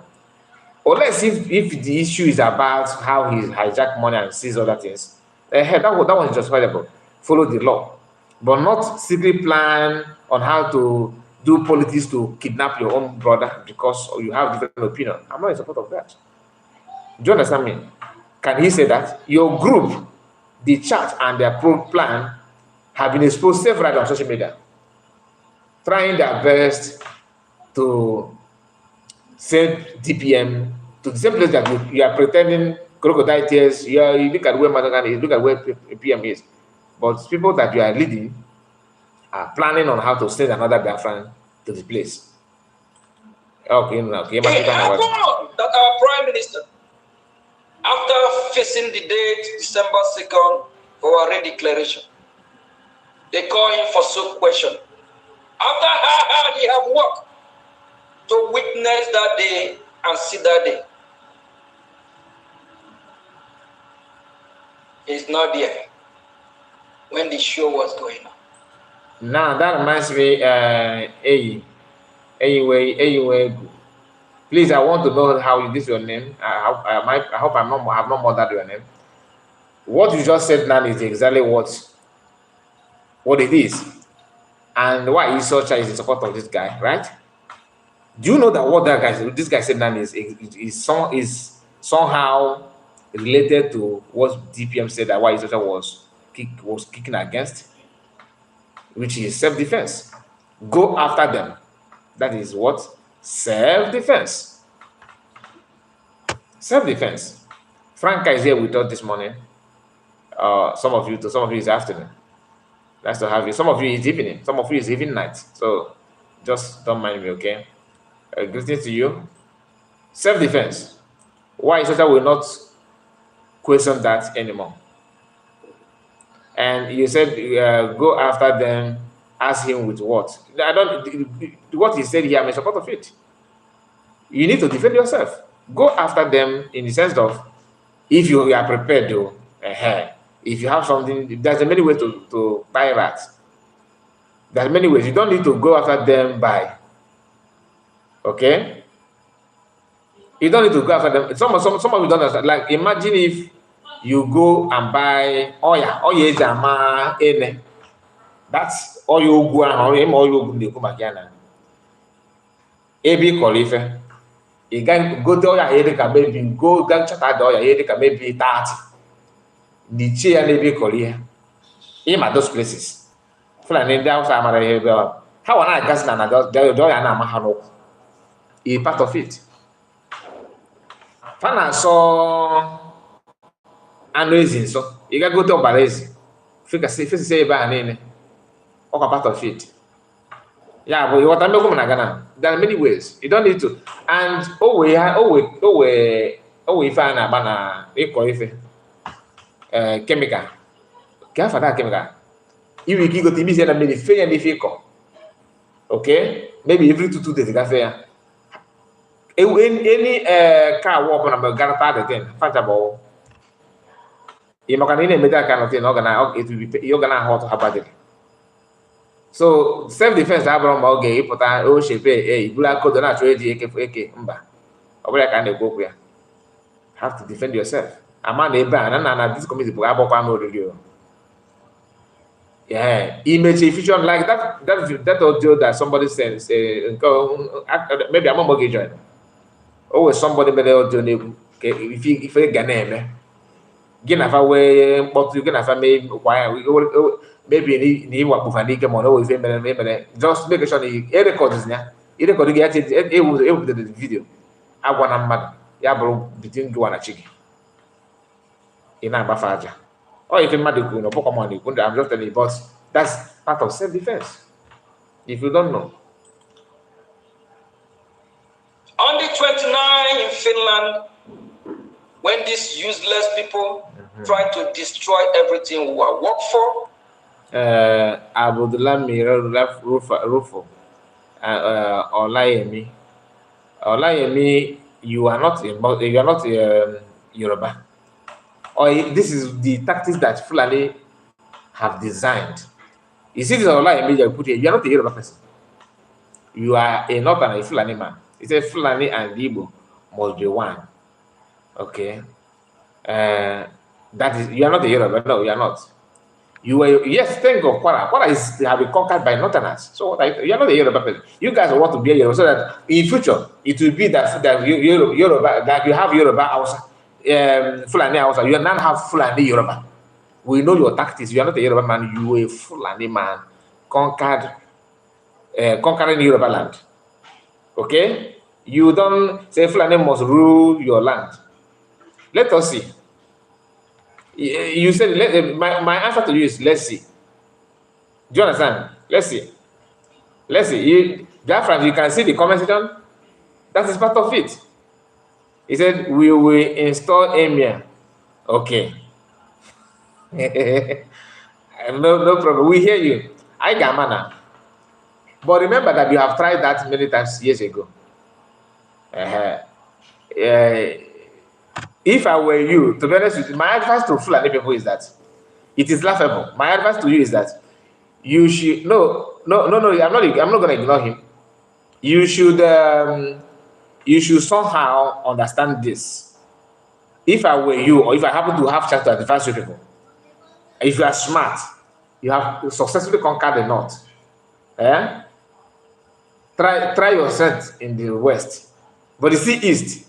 Unless if the issue is about how he hijacked money and sees other things, that one is justifiable. Follow the law, but not secret plan on how to do politics to kidnap your own brother because you have different opinion. I'm not in support of that. Do you understand me? Can he say that? Your group, the church and their plan have been exposed several on social media, trying their best to send DPM to the same place that you are pretending crocodile tears. You look at where Madagascar is, look at where PM is. But people that you are leading are planning on how to send another Biafran to the place. Okay, okay. It happened that our Prime Minister, after fixing the date December 2nd for our redeclaration, they call him for some question. After how hard he have worked to witness that day and see that day, he's not there when the show was going on. Now that reminds me, anyway, please, I want to know how this is your name. I hope I have not murdered your name. What you just said now is exactly what it is, and why Isocha is in support of this guy, right? Do you know that what this guy said now is somehow related to what DPM said that why Isocha was kicking against, which is self-defense. Go after them. That is what? Self-defense. Self-defense. Franca is here with us this morning. Some of you this afternoon. Nice to have you. Some of you is evening. Some of you is even night. So just don't mind me, okay? Greetings to you. Self-defense. Why Isocha will not question that anymore? And you said go after them. Ask him with what? What he said here, I'm in support of it. You need to defend yourself. Go after them in the sense of, if you are prepared to, if you have something, there's many ways to buy rats. There's many ways. You don't need to go after them by, okay? You don't need to go after them. Some of you don't understand. Like, imagine if you go and buy oya jama ene. That's all you go and all you go magiana. Ebi qualife. You can go to oya edeka maybe go gang chat the oya edeka maybe 30. The chair maybe kolia. In those places. Fulani down Samara here. How I gas na the oya na mahano. A part of it. Fana saw amazing so you can go to Balezi. Fika say ba nene. Or part of it. Yeah, but what I'm not gonna. There are many ways. You don't need to. And if I na bana chemical. Care for that chemical. If you go to me say that maybe fair and if okay, maybe every 2 days you can fair. Any car walk on a garata the thing, fantable. You can make that kind of thing, it will be you're gonna hot about it. So self-defense abụrụ ma ọ ga-epụta oshepe iburu aka do na-achọ eji eke mba ọ bụla ka a na-ekwu okwu ya. Have to defend yourself. Ama na ebe a na this community bụ agbakwa n'oriri o. Yeah, image fiction like that audio that somebody sends maybe I'm not join. Always somebody mere audio na-ekwu ife ga na-eme gị na fa wee mkpọtụ gị na fa mee maybe ni wakpufa n'ike ma ọ na ife mere just make sure na record gị ya ewepụtara the video agwa na mmadụ ya bụrụ between gị na chi gị ị na-agbafe aja ọ ife mmadụ kwuru na ọbụkwa ma na-ekwu I'm just telling you, but that's part of self-defense if you don't know. On the 29th in Finland, when these useless people try to destroy everything we are work for, Abudulami Rufo, Olayemi, you are not Yoruba. Or this is the tactics that Fulani have designed. You see this Olayemi that put here, you are not a Yoruba person. You are a Northern a Fulani man. It's a Fulani and Igbo must be one. Okay. That is, you are not a Yoruba. No, you are not. You were, yes, think of Kwara. Kwara have been conquered by Northerners. So you are not a Yoruba person. You guys want to be a Yoruba so that in future it will be that Yoruba, that you have Yoruba Hausa, Fulani Hausa. You now have Fulani Yoruba. We know your tactics. You are not a Yoruba man. You are a Fulani man, conquering Yoruba land. Okay? You don't say Fulani must rule your land. Let us see. You said my answer to you is let's see. Do you understand? Let's see. Let's see. Biafra, you can see the comment section. That is part of it. He said, we will install Emir. Okay. No problem. We hear you. I Gamana. But remember that you have tried that many times years ago. If I were you, to be honest with you, my advice to Fulani people is that it is laughable. My advice to you is that you should no. I'm not going to ignore him. You should somehow understand this. If I were you, or if I happen to have chance to advise you people, if you are smart, you have successfully conquered the north. Eh? Try your strength in the west. But you see east.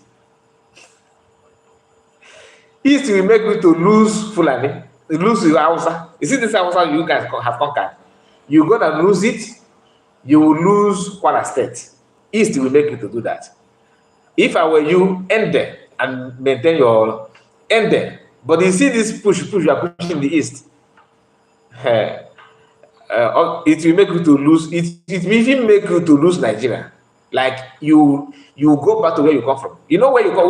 East will make you to lose Fulani, lose your Hausa. You see this Hausa you guys have conquered. You're gonna lose it, you will lose Kwara State. East will make you to do that. If I were you, end there and maintain your end there. But you see this push, you are pushing the east. It will make you to lose. It will even make you to lose Nigeria. Like you go back to where you come from. You know where you go,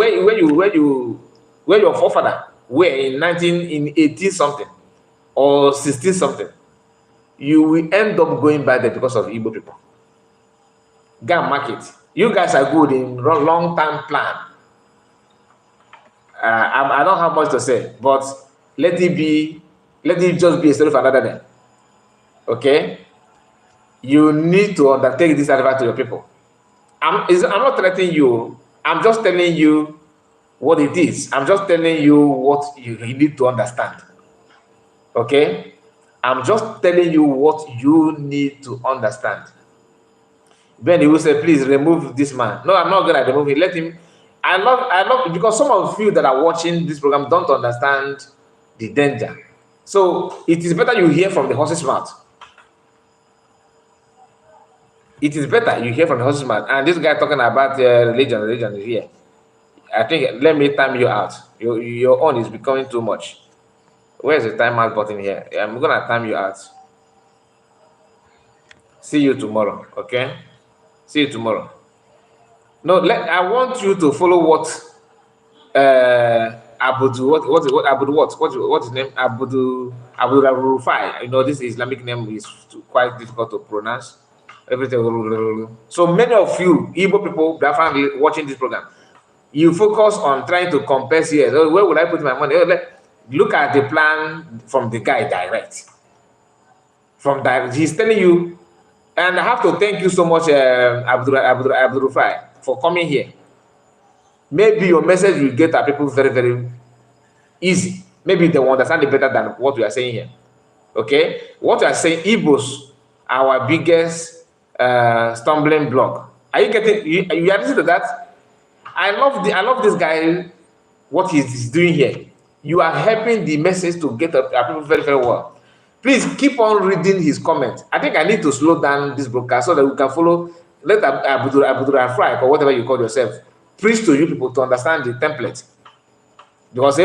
where your forefather were in 18 something or 16 something. You will end up going back there because of Igbo people. Go and mark it. You guys are good in long-term plan. I don't have much to say, but let it just be a story for another day. Okay? You need to undertake this advice to your people. I'm not threatening you. I'm just telling you what it is. I'm just telling you what you need to understand. Okay? I'm just telling you what you need to understand. Ben, he will say, please remove this man. No, I'm not going to remove him. Let him. I love, because some of you that are watching this program don't understand the danger. So it is better you hear from the horse's mouth. It is better you hear from the horse's mouth. And this guy talking about religion is here. I think, let me time you out. Your own is becoming too much. Where's the timeout button here? I'm going to time you out. See you tomorrow, okay? See you tomorrow. No, I want you to follow what what's his name? Abdul Rufai. You know, this Islamic name is quite difficult to pronounce. Everything. So many of you Igbo people that are watching this program, you focus on trying to compare here. Where would I put my money? Look at the plan from the guy direct. From that, he's telling you, and I have to thank you so much, Abdul Rufai, for coming here. Maybe your message will get our people very, very easy. Maybe they will understand it better than what we are saying here. Okay? What we are saying, Igbos are our biggest stumbling block. Are you getting? You are listening to that? I love this guy. What he's doing here. You are helping the message to get our people very, very well. Please keep on reading his comments. I think I need to slow down this broadcast so that we can follow. Let Abdul Fry or whatever you call yourself preach to you people to understand the template. Because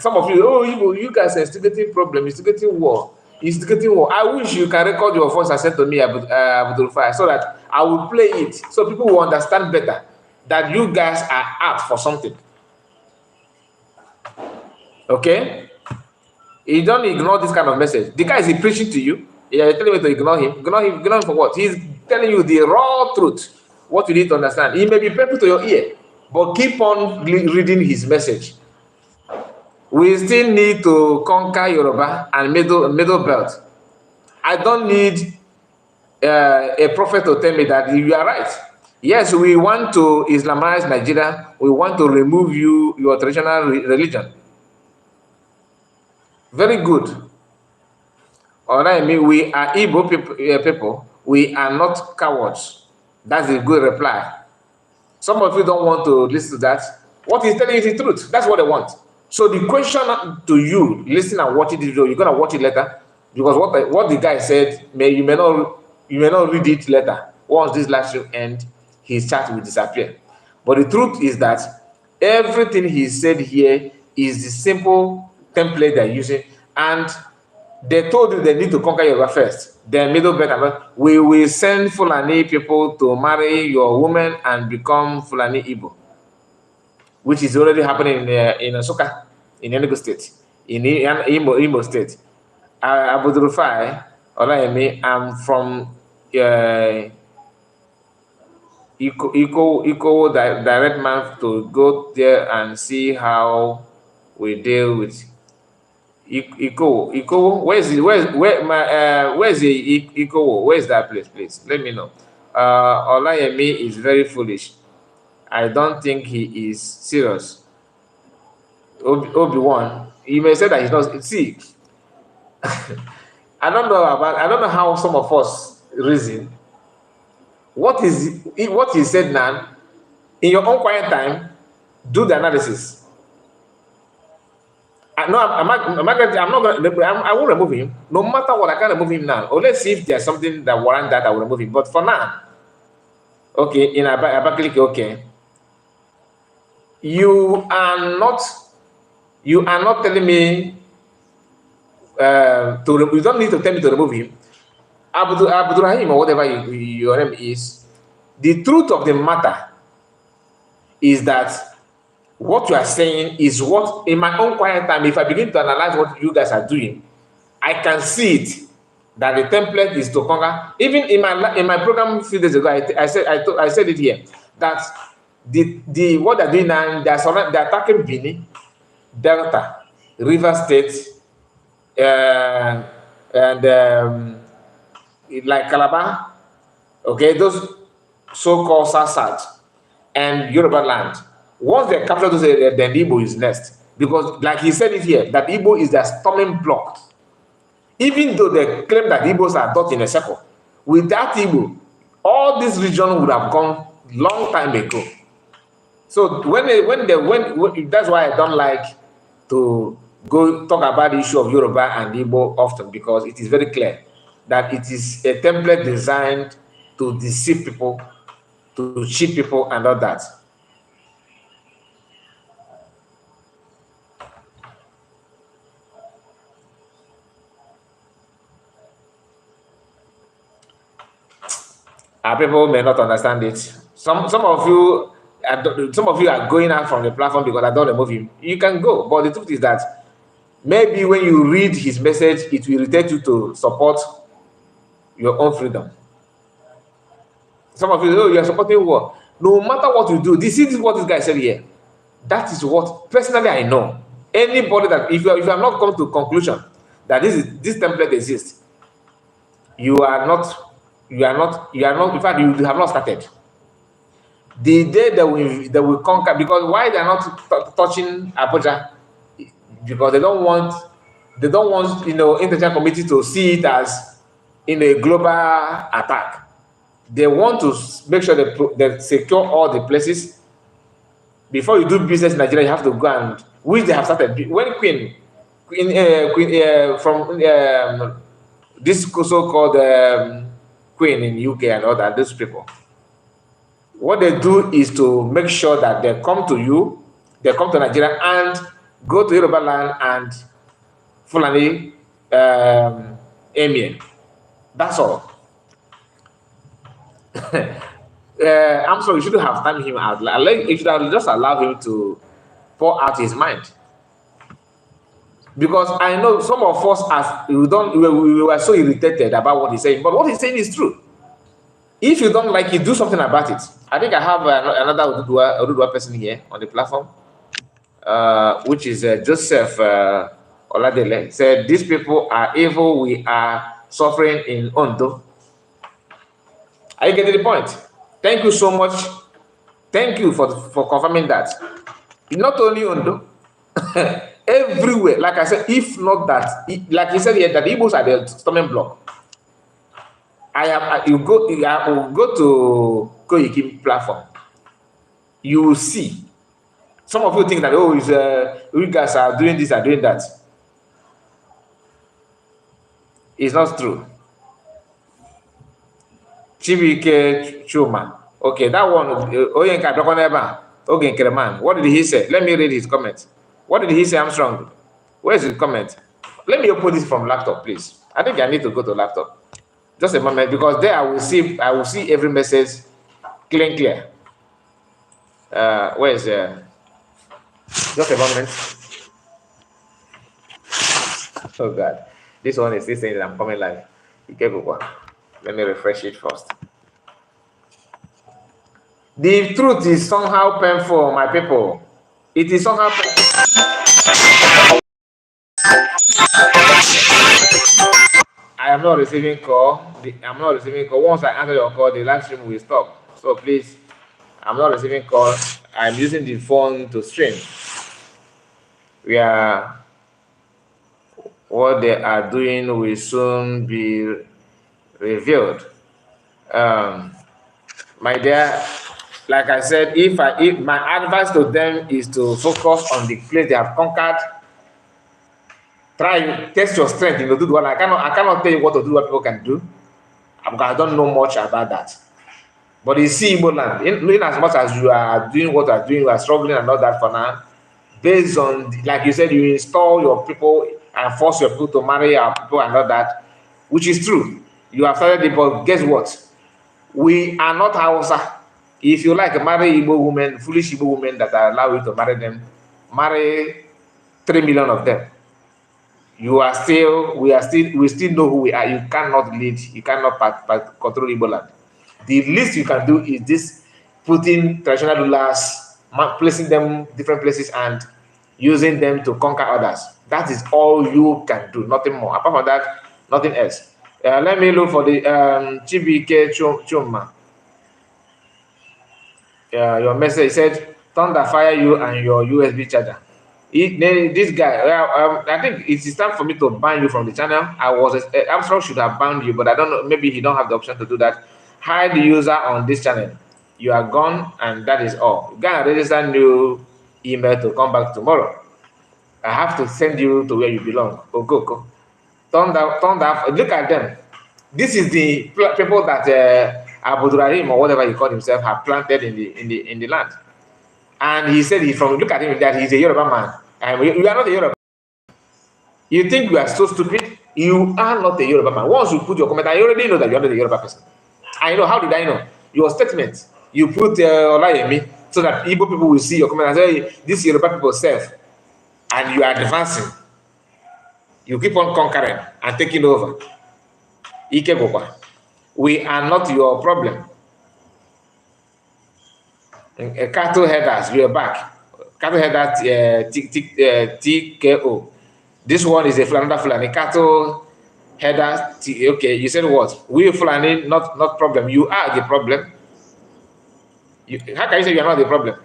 some of you, you guys are instigating problem, instigating war. I wish you can record your voice and send to me, Abdul Fry, so that I will play it so people will understand better that you guys are out for something. Okay? You don't ignore this kind of message. The guy is preaching to you. You're telling me to ignore him. Ignore him for what? He's telling you the raw truth. What you need to understand. He may be painful to your ear, but keep on reading his message. We still need to conquer Yoruba and middle belt. I don't need a prophet to tell me that you are right. Yes, we want to Islamize Nigeria. We want to remove your traditional religion. Very good. All right, we are Igbo people. We are not cowards. That's a good reply. Some of you don't want to listen to that. What he's telling you is the truth. That's what they want. So the question to you, listen and watch this video, you're gonna watch it later, because what the guy said, you may not read it later. Once this live stream ends, his chat will disappear. But the truth is that everything he said here is the simple template they're using, and They told you they need to conquer Yoruba first, then Middle Belt. We will send Fulani people to marry your woman and become Fulani Igbo, which is already happening in Nsukka, in Enugu State, in Imo State. Abu Rufai Olayemi, I'm from Eco direct man to go there and see how we deal with Eco. Where's the Eco? Where's that place, please? Let me know. Olayemi is very foolish. I don't think he is serious. Obi-Wan, you may say that he's not. See, I don't know how some of us reason. What he said now, in your own quiet time, do the analysis. I won't remove him. No matter what, I can't remove him now. Or let's see if there's something that warrants that I will remove him. But for now, okay, in Abakaliki, okay. You are not telling me you don't need to tell me to remove him. Abdurrahim or whatever your name is. The truth of the matter is that what you are saying is what, in my own quiet time, if I begin to analyze what you guys are doing, I can see it that the template is to conquer. Even in my program a few days ago, I said it here that the what they're doing now, they're attacking Bini, Delta, River State, and like Calabar, okay, those so-called Sassat and Yoruba land. Once they capture those areas, then Igbo is next. Because, like he said it here, that Igbo is the storming block. Even though they claim that Igbos are dot in a circle, without Igbo, all this region would have gone long time ago. So that's why I don't like to go talk about the issue of Yoruba and Igbo often, because it is very clear that it is a template designed to deceive people, to cheat people, and all that. People may not understand it. Some of you are going out from the platform because I don't remove him. You can go, but the truth is that maybe when you read his message, it will irritate you to support your own freedom. Some of you, you are supporting what? No matter what you do, this is what this guy said here. That is what personally I know. Anybody that if you have not come to conclusion that this template exists, you are not. In fact, you have not started. The day that we conquer, because why they are not touching Abuja? Because they don't want international committee to see it as in a global attack. They want to make sure they secure all the places. Before you do business in Nigeria, you have to go and, which they have started. When Queen from this so-called Queen in UK and all that, those people, what they do is to make sure that they come to you, they come to Nigeria and go to Yoruba land and Fulani Emir. That's all. I'm sorry, you shouldn't have timed him out. You should have just allowed him to pour out his mind. Because I know some of us, we were so irritated about what he's saying, but what he's saying is true. If you don't like it, do something about it. I think I have another Oduduwa person here on the platform, which is Joseph Oladele. Said, these people are evil, we are suffering in Ondo. Are you getting the point? Thank you so much. Thank you for confirming that. Not only Ondo, everywhere. Like I said, if not that, like he said here, that the Igbos are the storming block. I will go to Koiki platform. You will see. Some of you think that, oh, you guys are doing this, are doing that. It's not true. Chibike Chuma. Okay, that one. Okay, what did he say? Let me read his comment. What did he say, Armstrong? Where's his comment? Let me open this from laptop, please. I think I need to go to laptop. Just a moment, because there I will see every message clear and clear. Where is just a moment. Oh God, this one is still saying that I'm coming live. Okay, Google. Let me refresh it first. The truth is somehow painful, my people. It is somehow painful. I am not receiving call. I'm not receiving call. Once I answer your call, the live stream will stop. So please, I'm not receiving call. I'm using the phone to stream. We are what they are doing will soon be revealed. My dear, like I said, if my advice to them is to focus on the place they have conquered, try test your strength in do what I cannot tell you what to do, what people can do, because I don't know much about that. But you see Igbo land, in as much as you are doing what you are doing, you are struggling and all that for now, based on, like you said, you install your people and force your people to marry our people and all that, which is true. You have started it, but guess what? We are not Hausa. If you like marry Igbo women, foolish Igbo women that are allowed you to marry them, marry 3 million of them. We still know who we are. You cannot lead, you cannot control Igbo land. The least you can do is this: putting traditional rulers, placing them different places and using them to conquer others. That is all you can do, nothing more. Apart from that, nothing else. Let me look for the Chibike Chuma. Your message said, thunder fire you and your USB charger. This guy, I think it is time for me to ban you from the channel. Armstrong should have banned you, but I don't know. Maybe he don't have the option to do that. Hide the user on this channel. You are gone, and that is all. You can register new email to come back tomorrow. I have to send you to where you belong. Go. Thunder. Look at them. This is the people that Abudurahim or whatever he called himself have planted in the land. And he said look at him, that he's a Yoruba man. And you are not a Yoruba. You think you are so stupid? You are not a Yoruba man. Once you put your comment, I already know that you are not a Yoruba person. I know. How did I know? Your statement. You put Olayemi so that Igbo people will see your comment and say, this Yoruba people self. And you are advancing. You keep on conquering and taking over. We are not your problem. Cattle headers, we are back. Cattle headers, TKO. This one is a Fulani Fulani. Cattle headers, okay, you said what? We Fulani, not problem. You are the problem. How can you say you are not the problem?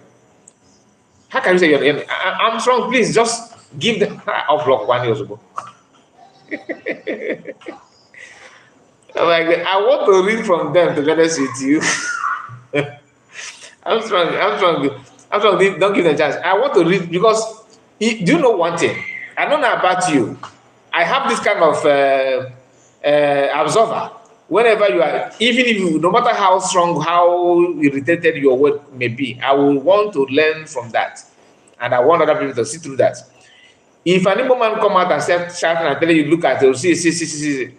How can you say you're I'm strong? Please just give them. I'll block 1 year ago. Like, I want to read from them, to be honest with you. I'm strong. Don't give them a chance. I want to read because do you know one thing? I don't know about you. I have this kind of observer. Whenever you are, even if you, no matter how strong, how irritated your word may be, I will want to learn from that, and I want other people to see through that. If an Igbo man come out and start shouting and telling you, look at it, see,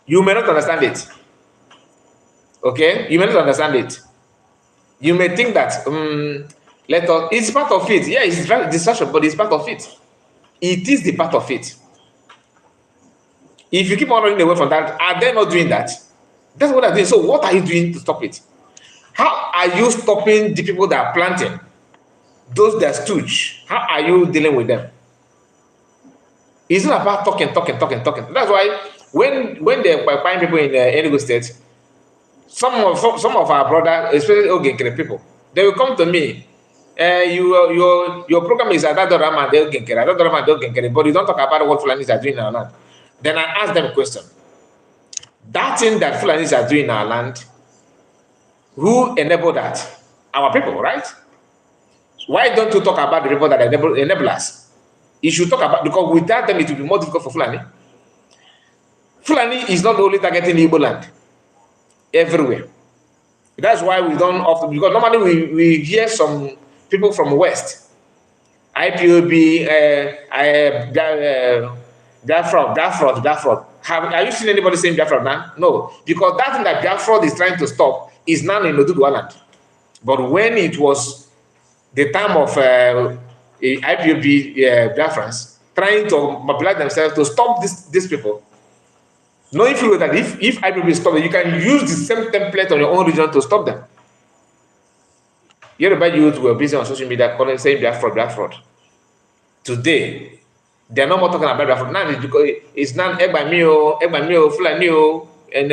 you may not understand it. Okay, you may not understand it. You may think that it's part of it. Yeah, it's distraction, but it's part of it. It is the part of it. If you keep on running away from that, are they not doing that? That's what they're doing. So what are you doing to stop it? How are you stopping the people that are planting? Those that stooge, how are you dealing with them? It's not about talking. That's why when they're buying people in Enugu State, some of our brothers, especially Ogenkere people, they will come to me. Your program is Adadorama de Ogenkere, but you don't talk about what Fulanis are doing in our land. Then I ask them a question. That thing that Fulanis are doing in our land, who enabled that? Our people, right? Why don't you talk about the people that enable us? You should talk about, because without them it will be more difficult for Fulani. Fulani is not only targeting Igbo land, everywhere. That's why we don't often, because normally we hear some people from West, IPOB, Biafra. Are you seen anybody saying Biafra now? No, because that thing that Biafra is trying to stop is now in Oduduwa land. But when it was the time of IPOB Biafrans trying to mobilize themselves to stop these people, knowing fully that if IPOB stop them, you can use the same template on your own region to stop them. Yoruba youth were busy on social media calling saying Biafra. Today, they are no more talking about Biafra. Now it's now Egbamio, Fulani, and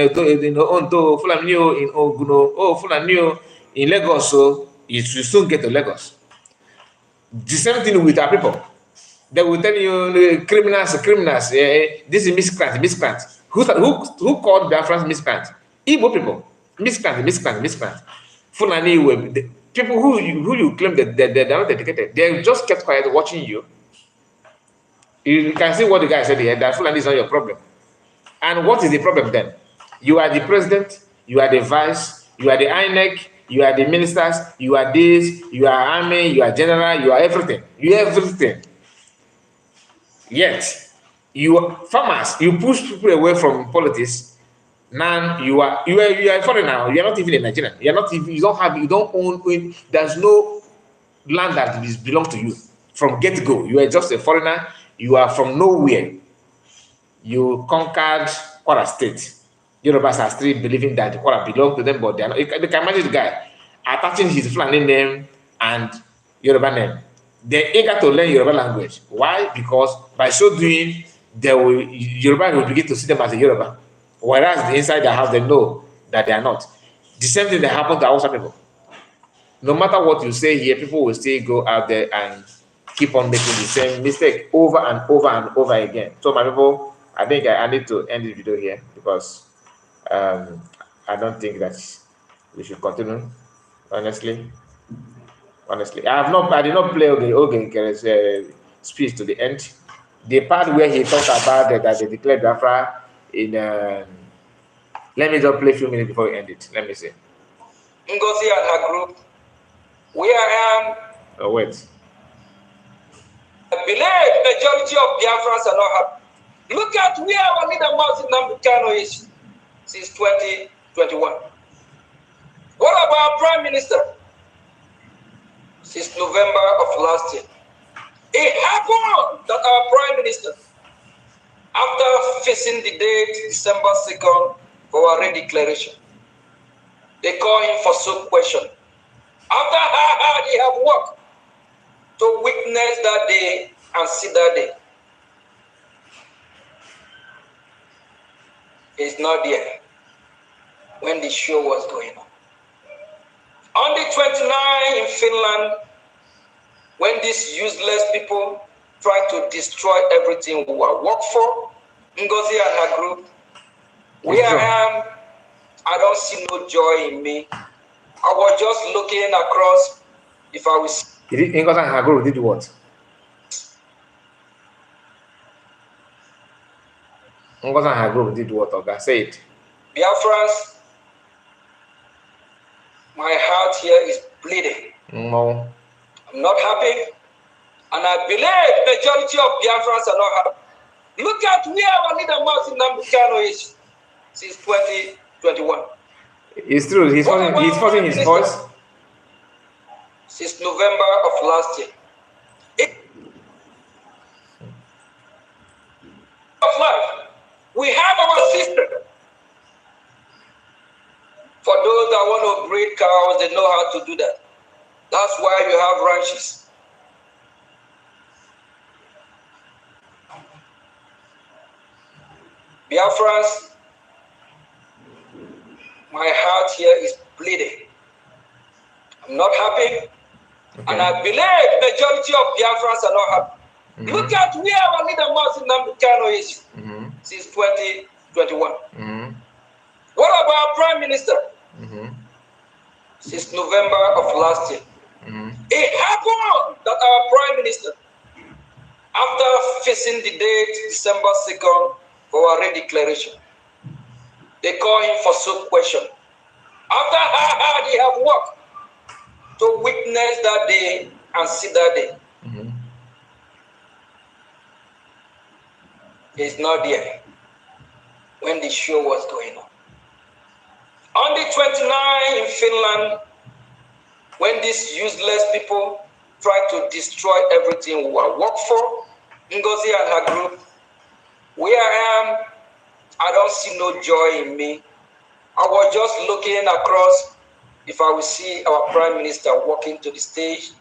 Onto, Fulani in Oguno, Fulani in Lagos. So you soon get to Lagos. The same thing with our people. They will tell you criminals. This is miscreant. Who called Biafrans miscreant? Igbo people. Miscreant. Fulani people who you claim that they're not educated. They just kept quiet watching you. You can see what the guy said here, that Fulani is not your problem. And what is the problem then? You are the president, you are the vice, you are the INEC, you are the ministers, you are this, you are army, you are general, you are everything. You are everything. Yet, you farmers, you push people away from politics. Now you are a foreigner. You are not even a Nigerian. You don't own. There's no land that belongs to you from get go. You are just a foreigner. You are from nowhere. You conquered Kwara State. Yorubas are still believing that Kwara belongs to them, but they are not. You can imagine the guy attaching his Fulani name and Yoruba name. They're eager to learn Yoruba language. Why? Because by so doing, Yoruba will begin to see them as a Yoruba. Whereas inside their house, they know that they are not. The same thing that happened to Hausa people. No matter what you say here, people will still go out there and keep on making the same mistake over and over and over again. So my people, I think I need to end this video here because I don't think that we should continue. Honestly, I did not play Ogenkere's speech to the end. The part where he talked about that they declared Biafra in. Let me just play a few minutes before we end it. Let me see. Ngozi and her group, where I am. Oh wait. I believe majority of Biafrans are not happy. Look at where our leader Martin Nambukano is since 2021. What about our Prime Minister? Since November of last year. It happened that our Prime Minister, after facing the date December 2nd for our redeclaration, they call him for some question. After how hard he have worked to witness that day and see that day, he's not there when the show was going on. On the 29th in Finland, when these useless people try to destroy everything we are work for, Ngozi and her group, where I am, I don't see no joy in me. I was just looking across if I was. Ngozi and her group did what? Ngozi and her group did what? Okay, say it. Biafrans, my heart here is bleeding. No. I'm not happy. And I believe majority of Biafrans are not happy. Look at where our leader Martin Nambukano is since 2021. It's true. He's forcing his voice. Since November of last year. Of life. We have our system. For those that want to breed cows, they know how to do that. That's why you have ranches. Biafrans, my heart here is bleeding. I'm not happy. Okay. And I believe majority of Biafrans are not happy. Look at where our leader Martin Nambukano is since 2021. What about our Prime Minister? Since November of last year. It happened that our Prime Minister, after facing the date December 2nd for our redeclaration, they call him for some question. After how hard he have worked to witness that day and see that day, He's not there when the show was going on. On the 29th in Finland, when these useless people tried to destroy everything we worked for, Ngozi and her group, where I am, I don't see no joy in me. I was just looking across if I would see our Prime Minister walking to the stage.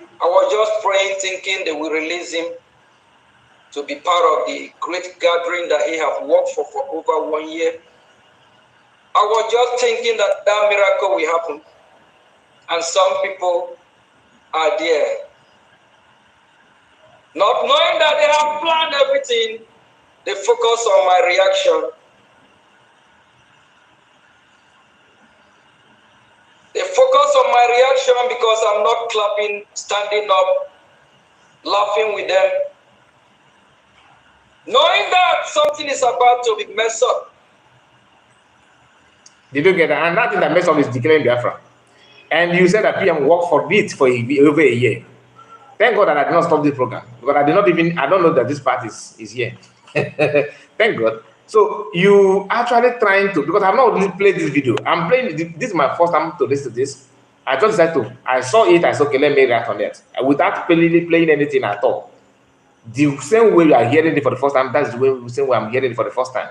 I was just praying, thinking they will release him to be part of the great gathering that he have worked for over 1 year. I was just thinking that that miracle will happen. And some people are there. Not knowing that they have planned everything, they focus on my reaction. They focus on my reaction because I'm not clapping, standing up, laughing with them. Knowing that something is about to be messed up. Did you get that? And that thing that messed up is declaring Biafra. And you said that PM worked for it for over a year. Thank God that I did not stop this program. Because I don't know that this part is here. Thank God. So you actually trying to, because I've not really played this video. I'm playing, this is my first time to listen to this. I just decided to, I saw it, I said, okay, let me react on it. Without playing anything at all. The same way you are hearing it for the first time, that's the same way I'm hearing it for the first time.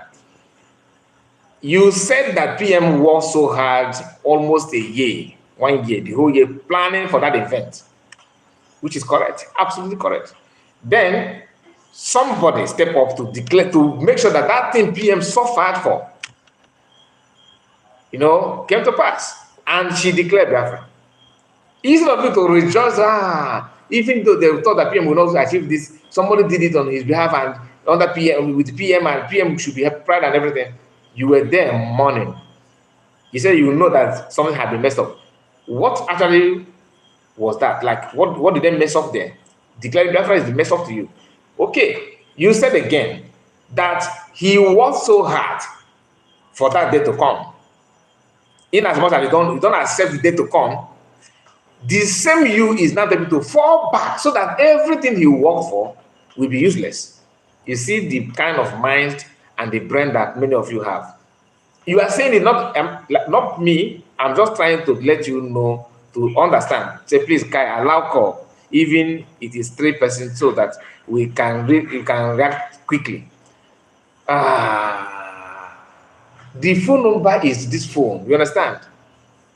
You said that PM worked so hard almost a year, 1 year, the whole year, planning for that event, which is correct, absolutely correct. Then somebody step up to declare, to make sure that that thing PM suffered for, came to pass, and she declared Biafra. Instead of you to rejoice, even though they thought that PM would not achieve this, somebody did it on his behalf and under PM with PM, and PM should be proud and everything. You were there mourning. You said you know that something had been messed up. What actually was that? Like, what did they mess up there? Declaring Biafra is the mess up to you. Okay, you said again that he worked so hard for that day to come. In as much as you don't accept the day to come, the same you is not able to fall back so that everything he worked for will be useless. You see the kind of mind and the brain that many of you have. You are saying it not me. I'm just trying to let you know, to understand. Say, please, Kai, allow call, even it is 3 persons, so that we can react quickly. The phone number is this phone. You understand?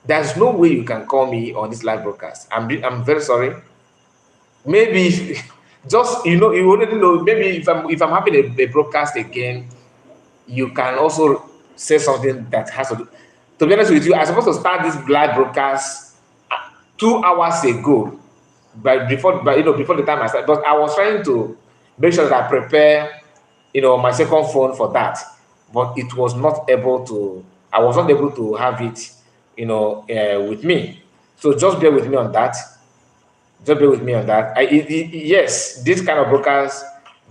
There's no way you can call me on this live broadcast. I'm very sorry. Maybe just you already know. Maybe if I'm having a broadcast again, you can also say something that has to do. To be honest with you, I was supposed to start this live broadcast 2 hours ago, before the time I started. But I was trying to make sure that I prepare, my second phone for that. But it was not able to. I was not able to have it, with me. So just bear with me on that. Just bear with me on that. Yes, this kind of broadcasts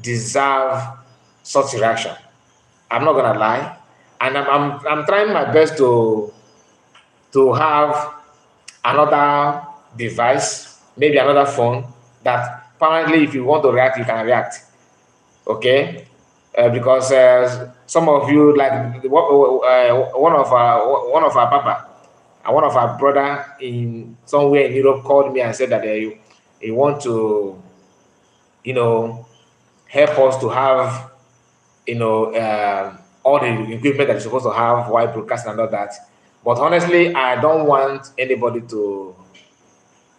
deserve such reaction. I'm not gonna lie, and I'm trying my best to have another device, maybe another phone that apparently, if you want to react, you can react. Okay, because some of you, like one of our papa and one of our brother in somewhere in Europe called me and said that he want to, help us to have, all the equipment that you're supposed to have while broadcasting and all that. But honestly, I don't want anybody to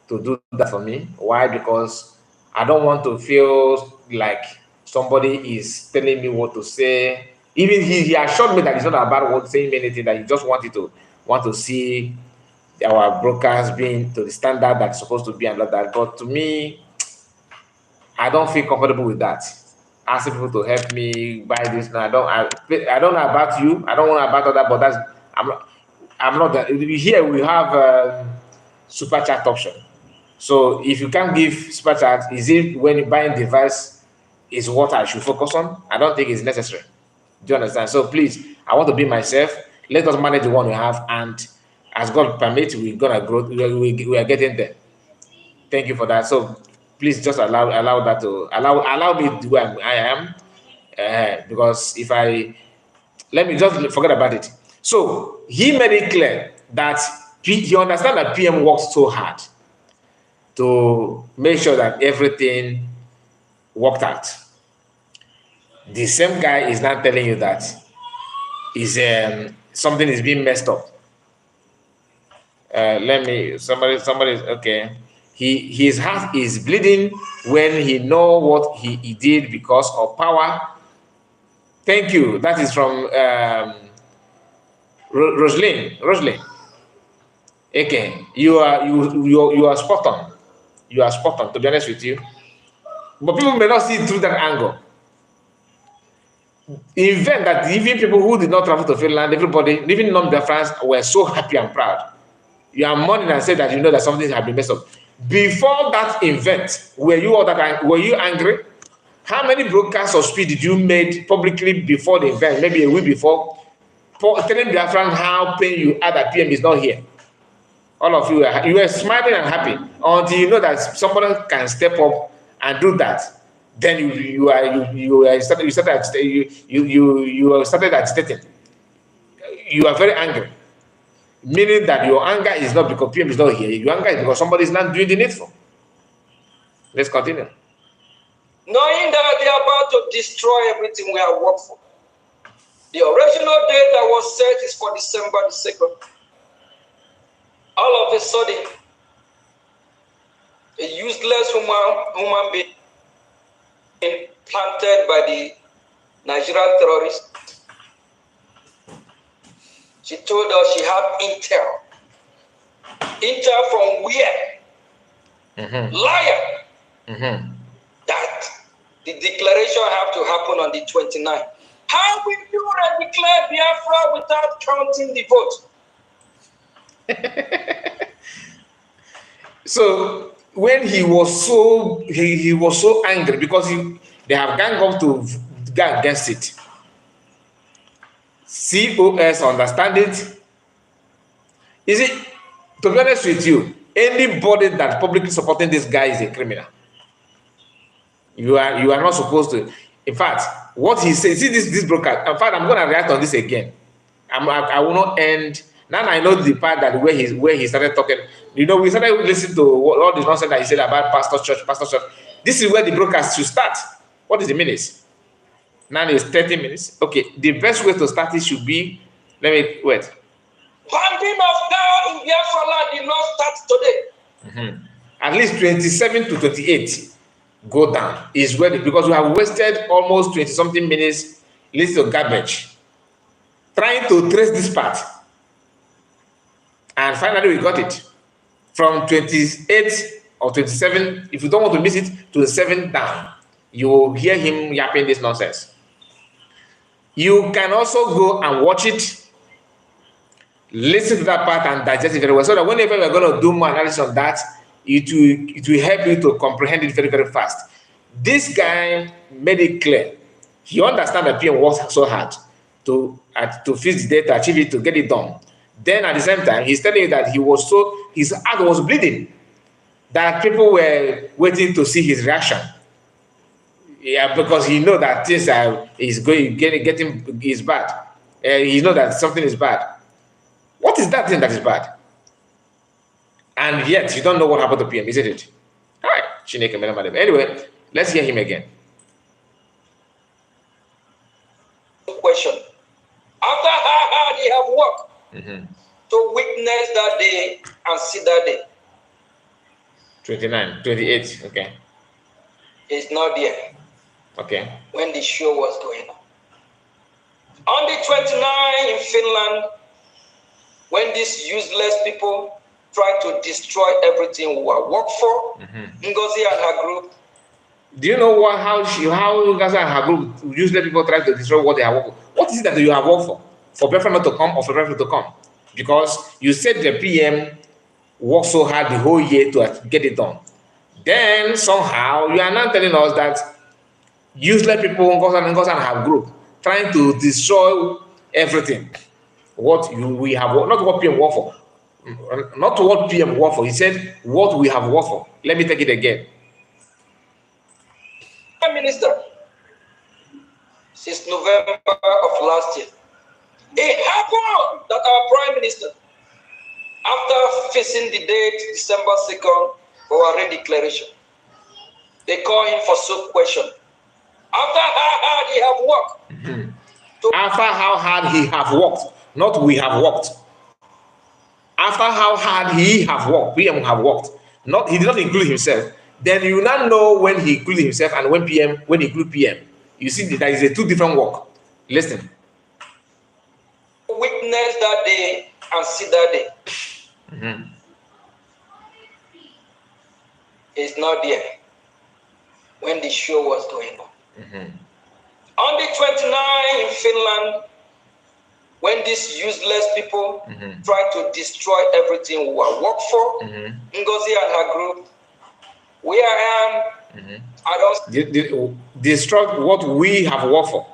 do that for me. Why? Because I don't want to feel like somebody is telling me what to say. Even he assured me that it's not about saying anything, that he just want to see our broadcast being to the standard that's supposed to be and all that. But to me, I don't feel comfortable with that. Asking people to help me buy this. No, I don't know about you. I don't know about that. But I'm not that. Here we have super chat option. So if you can't give super chat, is it when you buying device is what I should focus on? I don't think it's necessary. Do you understand? So please, I want to be myself. Let us manage the one we have, and as God permits, we're gonna grow. We are getting there. Thank you for that. So please just allow that to allow me to do where I am. Because if I let me just forget about it. So he made it clear that he understands that PM works so hard to make sure that everything worked out. The same guy is now telling you that is something is being messed up. Let me somebody okay. His heart is bleeding when he know what he did because of power. Thank you. That is from Roslyn. Okay, you are spot on. You are spot on. To be honest with you, but people may not see it through that angle. In fact, that even people who did not travel to Finland, everybody, even non-Biafrans, were so happy and proud. You are mourning and say that you know that something has been messed up. Before that event, were you angry? How many broadcasts of speech did you made publicly before the event, maybe a week before, telling Biafran how pain you are that PM is not here? All of you were smiling and happy until you know that somebody can step up and do that. Then you started agitating. You are very angry, meaning that your anger is not because PM is not here. Your anger is because somebody is not doing the needful. Let's continue. Knowing that they are about to destroy everything we have worked for. The original date that was set is for December the 2nd. All of a sudden, a useless human being planted by the Nigerian terrorists. She told us she had intel. Intel from where? Liar. That the declaration have to happen on the 29th. How will you declare Biafra without counting the vote? So when he was so angry because they have ganged up to go against it. COS understand it. Is it, to be honest with you, anybody that publicly supporting this guy is a criminal. You are not supposed to. In fact, what he says, see this broadcast. In fact, I'm going to react on this again. I will not end. Now I know the part that where he started talking. You know, we started listening to all the nonsense that he said about pastor church. This is where the broadcast should start. What is the minutes? Now it's 30 minutes. Okay, the best way to start it should be, let me wait. Pounding of down in Biafra land did not start today. At least 27 to 28 go down is where because we have wasted almost 20-something minutes listening to garbage, trying to trace this part. And finally, we got it. From 28 or 27, if you don't want to miss it, to the 7 down, you will hear him yapping this nonsense. You can also go and watch it, listen to that part and digest it very well, so that whenever we're going to do more analysis on that, it will help you to comprehend it very, very fast. This guy made it clear. He understands that PM works so hard to fix the data, achieve it, to get it done. Then at the same time, he's telling you that his heart was bleeding, that people were waiting to see his reaction. Yeah, because he knows that things is bad. He knows that something is bad. What is that thing that is bad? And yet you don't know what happened to PM, isn't it? All right, Chineke, madam. Anyway, let's hear him again. Question. After how hard he have worked to witness that day and see that day. 28, okay. He's not there. Okay. When the show was going on. On the 29th in Finland, when these useless people try to destroy everything we work for, Ngozi and her group. Do you know how Ngozi and her group, useless people try to destroy what they have worked for? What is it that you have worked for? For Bafra not to come or for Bafra to come? Because you said the PM worked so hard the whole year to get it done. Then somehow you are now telling us that useless people, Ngozi and her group, trying to destroy everything. We have, not what PM worked for. Not what PM worked for. He said what we have worked for. Let me take it again. Prime Minister, since November of last year. It happened that our Prime Minister, after facing the date December 2nd for our redeclaration, they call him for sub question. After how hard he have worked. After how hard he have worked, not we have worked. After how hard he have worked, PM have worked. Not he did not include himself. Then you now know when he include himself and when he include PM. You see that is a two different work. Listen. Witness that day and see that day. Is not there when the show was going on. On the 29th in Finland, when these useless people try to destroy everything we are work for, Ngozi and her group, where I am, I don't destroy what we have worked for.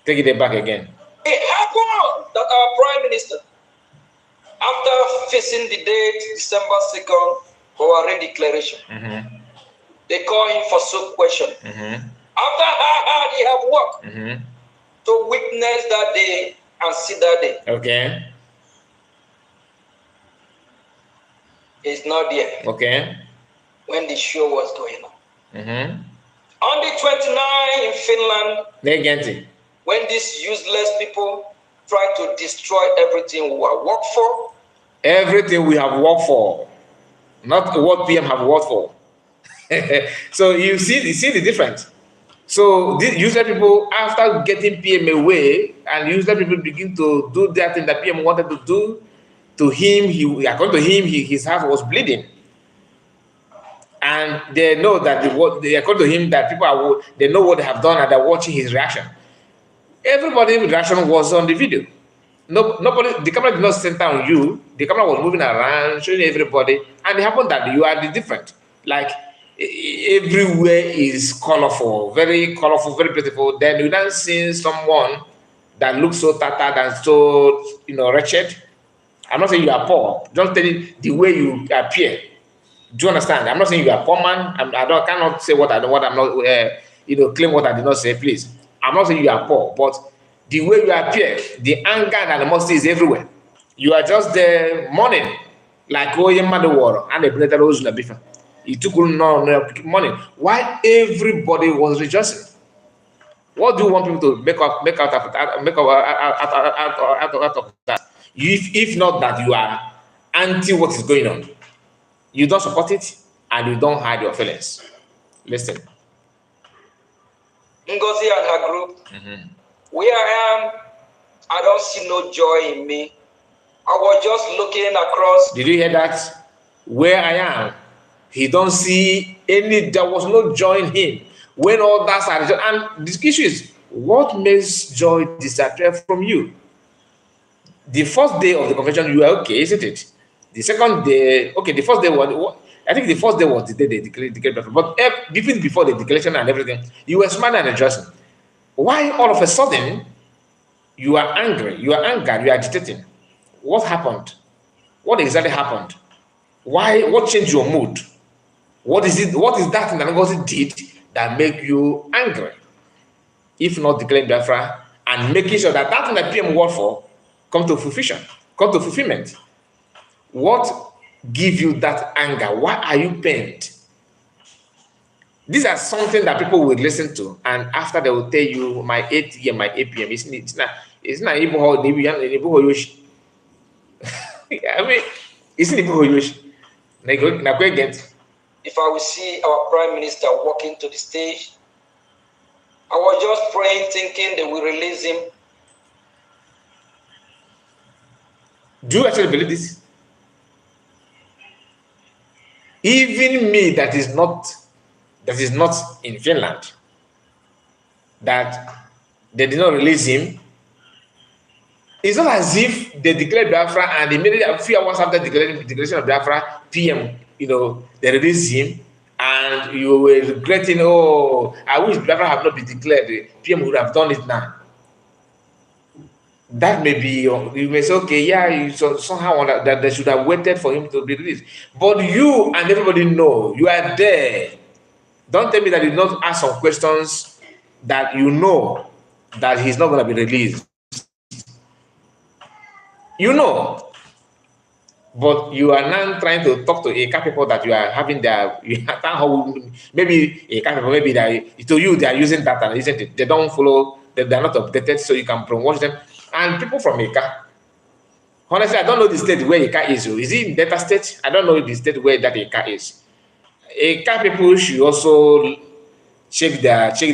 Take it back again. It happened that our Prime Minister, after facing the date December 2nd for our redeclaration, they call him for sub question. After how hard he have worked to witness that day and see that day. Okay. It's not there. Okay. When the show was going on. On the 29th in Finland, when these useless people try to destroy everything we have worked for. Everything we have worked for, not what PM have worked for. So you see the difference. So these useless people, after getting PM away, and useless people begin to do that thing that PM wanted to do to him. According to him, his heart was bleeding, and they know that according to him that they know what they have done and they're watching his reaction. Everybody's reaction was on the video. Nobody, the camera did not center on you. The camera was moving around, showing everybody, and it happened that you are the different. Like everywhere is colorful, very beautiful. Then you then see someone that looks so tattered and so wretched. I'm not saying you are poor. Just telling the way you appear. Do you understand? I'm not saying you are a poor man. I cannot say what I'm not. Claim what I did not say, please. I'm not saying you are poor, but the way you appear, the anger and animosity is everywhere. You are just there mourning, like water and a better rose in a bifa. It took no money. Why everybody was rejoicing? What do you want people to make out of that? If not that you are anti what is going on, you don't support it and you don't hide your feelings. Listen. Ngozi and her group, where I am, I don't see no joy in me. I was just looking across. Did you hear that? Where I am, he don't see any. There was no joy in him. When all that started, and the issue is, what makes joy disappear from you? The first day of the convention, you were okay, isn't it? The second day, okay, the first day was. I think the first day was the day they declared Bafra. But even before the declaration and everything, you were smiling and rejoicing. Why all of a sudden you are angry, you are angered, you are agitating? What happened? What exactly happened? Why? What changed your mood? What is it? What is that thing that Ngozi did that make you angry? If not declaring Bafra and making sure that that thing that PM worked for come to fulfillment. What give you that anger? Why are you pained? These are something that people will listen to, and after they will tell you my 8 p.m. It's not even I mean, it's not even if I will see our Prime Minister walking to the stage, I was just praying, thinking they will release him. Do you actually believe this? Even me that is not in Finland, that they did not release him. It's not as if they declared Bafra and immediately a few hours after declaration of Bafra, PM, they released him, and you were regretting, oh, I wish Bafra had not been declared. PM would have done it now. That may be, you may say, okay, yeah, somehow that they should have waited for him to be released. But you and everybody know, you are there. Don't tell me that you did not ask some questions that you know that he's not going to be released. You know, but you are now trying to talk to a people that you are having their, maybe a people, maybe that to you they are using that and isn't it? They don't follow, they are not updated, so you can promote them. And people from Ika, honestly, I don't know the state where Ika is. Is it in Delta State? I don't know the state where that Ika is. Ika people should also check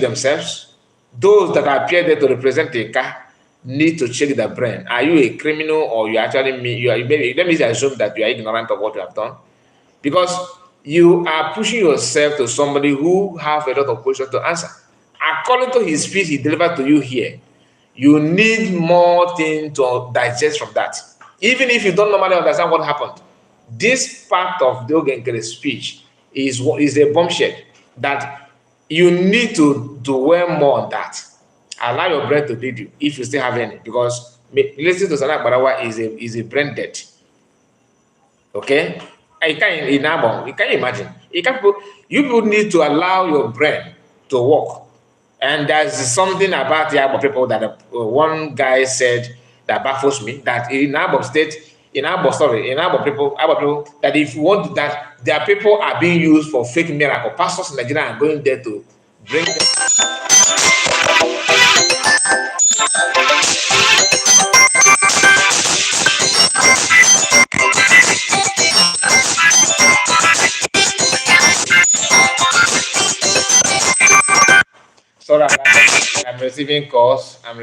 themselves. Those that appear there to represent Ika need to check their brain. Are you a criminal, or you actually maybe let me assume that you are ignorant of what you have done, because you are pushing yourself to somebody who have a lot of questions to answer. According to his speech he delivered to you here, you need more things to digest from that. Even if you don't normally understand what happened, this part of the Ogenkere speech is a bombshell that you need to dwell more on that. Allow your brain to lead you if you still have any, because listening to Sanak Barawa is a brain dead. Okay? You can imagine. You people need to allow your brain to work. And there's something about the Igbo people that one guy said that baffles me, that in Igbo state, in Igbo people, that if you want that, their people are being used for fake miracle. Pastors in Nigeria are going there to bring them. Sorry, I'm receiving calls. And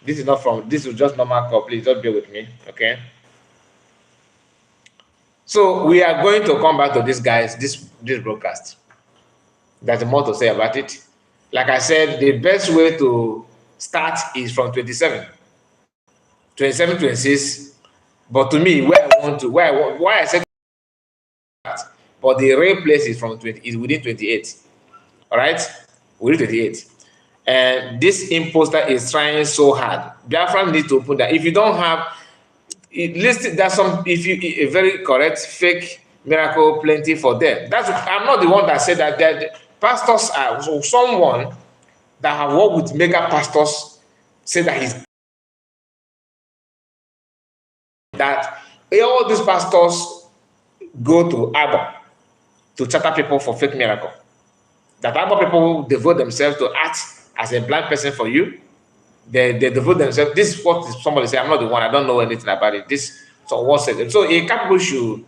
this is not from. This is just normal call. Please just bear with me, okay? So we are going to come back to this guys. This broadcast. There's more to say about it. Like I said, the best way to start is from 27, 26. But to me, why I said that, but the real place is from 20, is within 28. All right, within 28. And this imposter is trying so hard. Biafra need to open that. If you don't have it listed, there's some, if you a very correct fake miracle plenty for them. That's, I'm not the one that said that pastors are, so someone that have worked with mega pastors say that he's that all these pastors go to Abba to charter people for fake miracle. That Abba people devote themselves to act as a blind person for you. They devote themselves. This is what somebody say. I'm not the one. I don't know anything about it. This someone said. So a couple should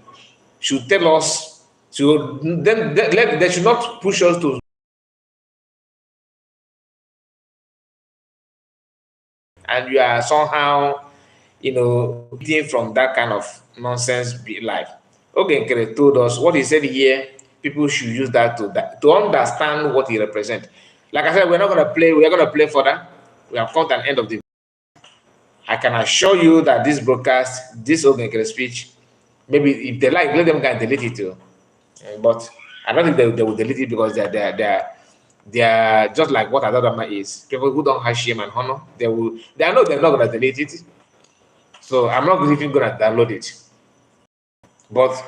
tell us. They should not push us to. And you are somehow, eating from that kind of nonsense life. Okay, told us what he said here. People should use that to understand what he represents. Like I said, we're not going to play. We are going to play further. We have come to an end of the. I can assure you that this broadcast, this Ogenkere speech, maybe if they like, let them go and delete it too. But I don't think they will delete it, because they are just like what Adadama is. People who don't have shame and honor, they know they're not going to delete it. So I'm not even going to download it. But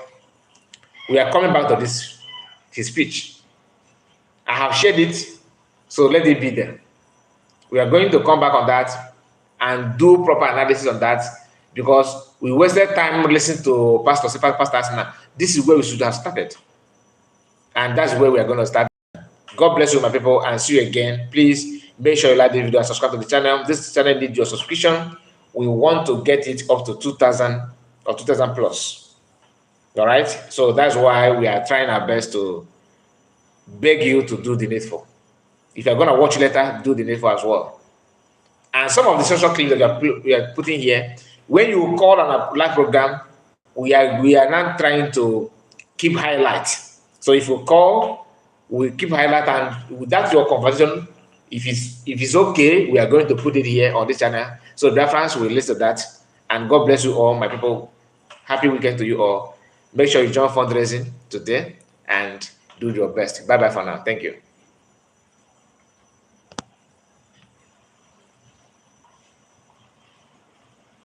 we are coming back to his speech. I have shared it, so let it be there. We are going to come back on that and do proper analysis on that, because we wasted time listening to Pastor Asina. This is where we should have started. And that's where we are going to start. God bless you, my people, and see you again. Please make sure you like the video and subscribe to the channel. This channel needs your subscription. We want to get it up to 2,000 or 2,000 plus. All right? So that's why we are trying our best to beg you to do the needful. If you're going to watch later, do the needful as well. And some of the social clips that we are putting here, when you call on a live program, we are now trying to keep highlights. So if you call, we keep highlight, and that's your conversation. If it's okay, we are going to put it here on this channel. So the reference will list that. And God bless you all, my people. Happy weekend to you all. Make sure you join fundraising today and do your best. Bye-bye for now. Thank you.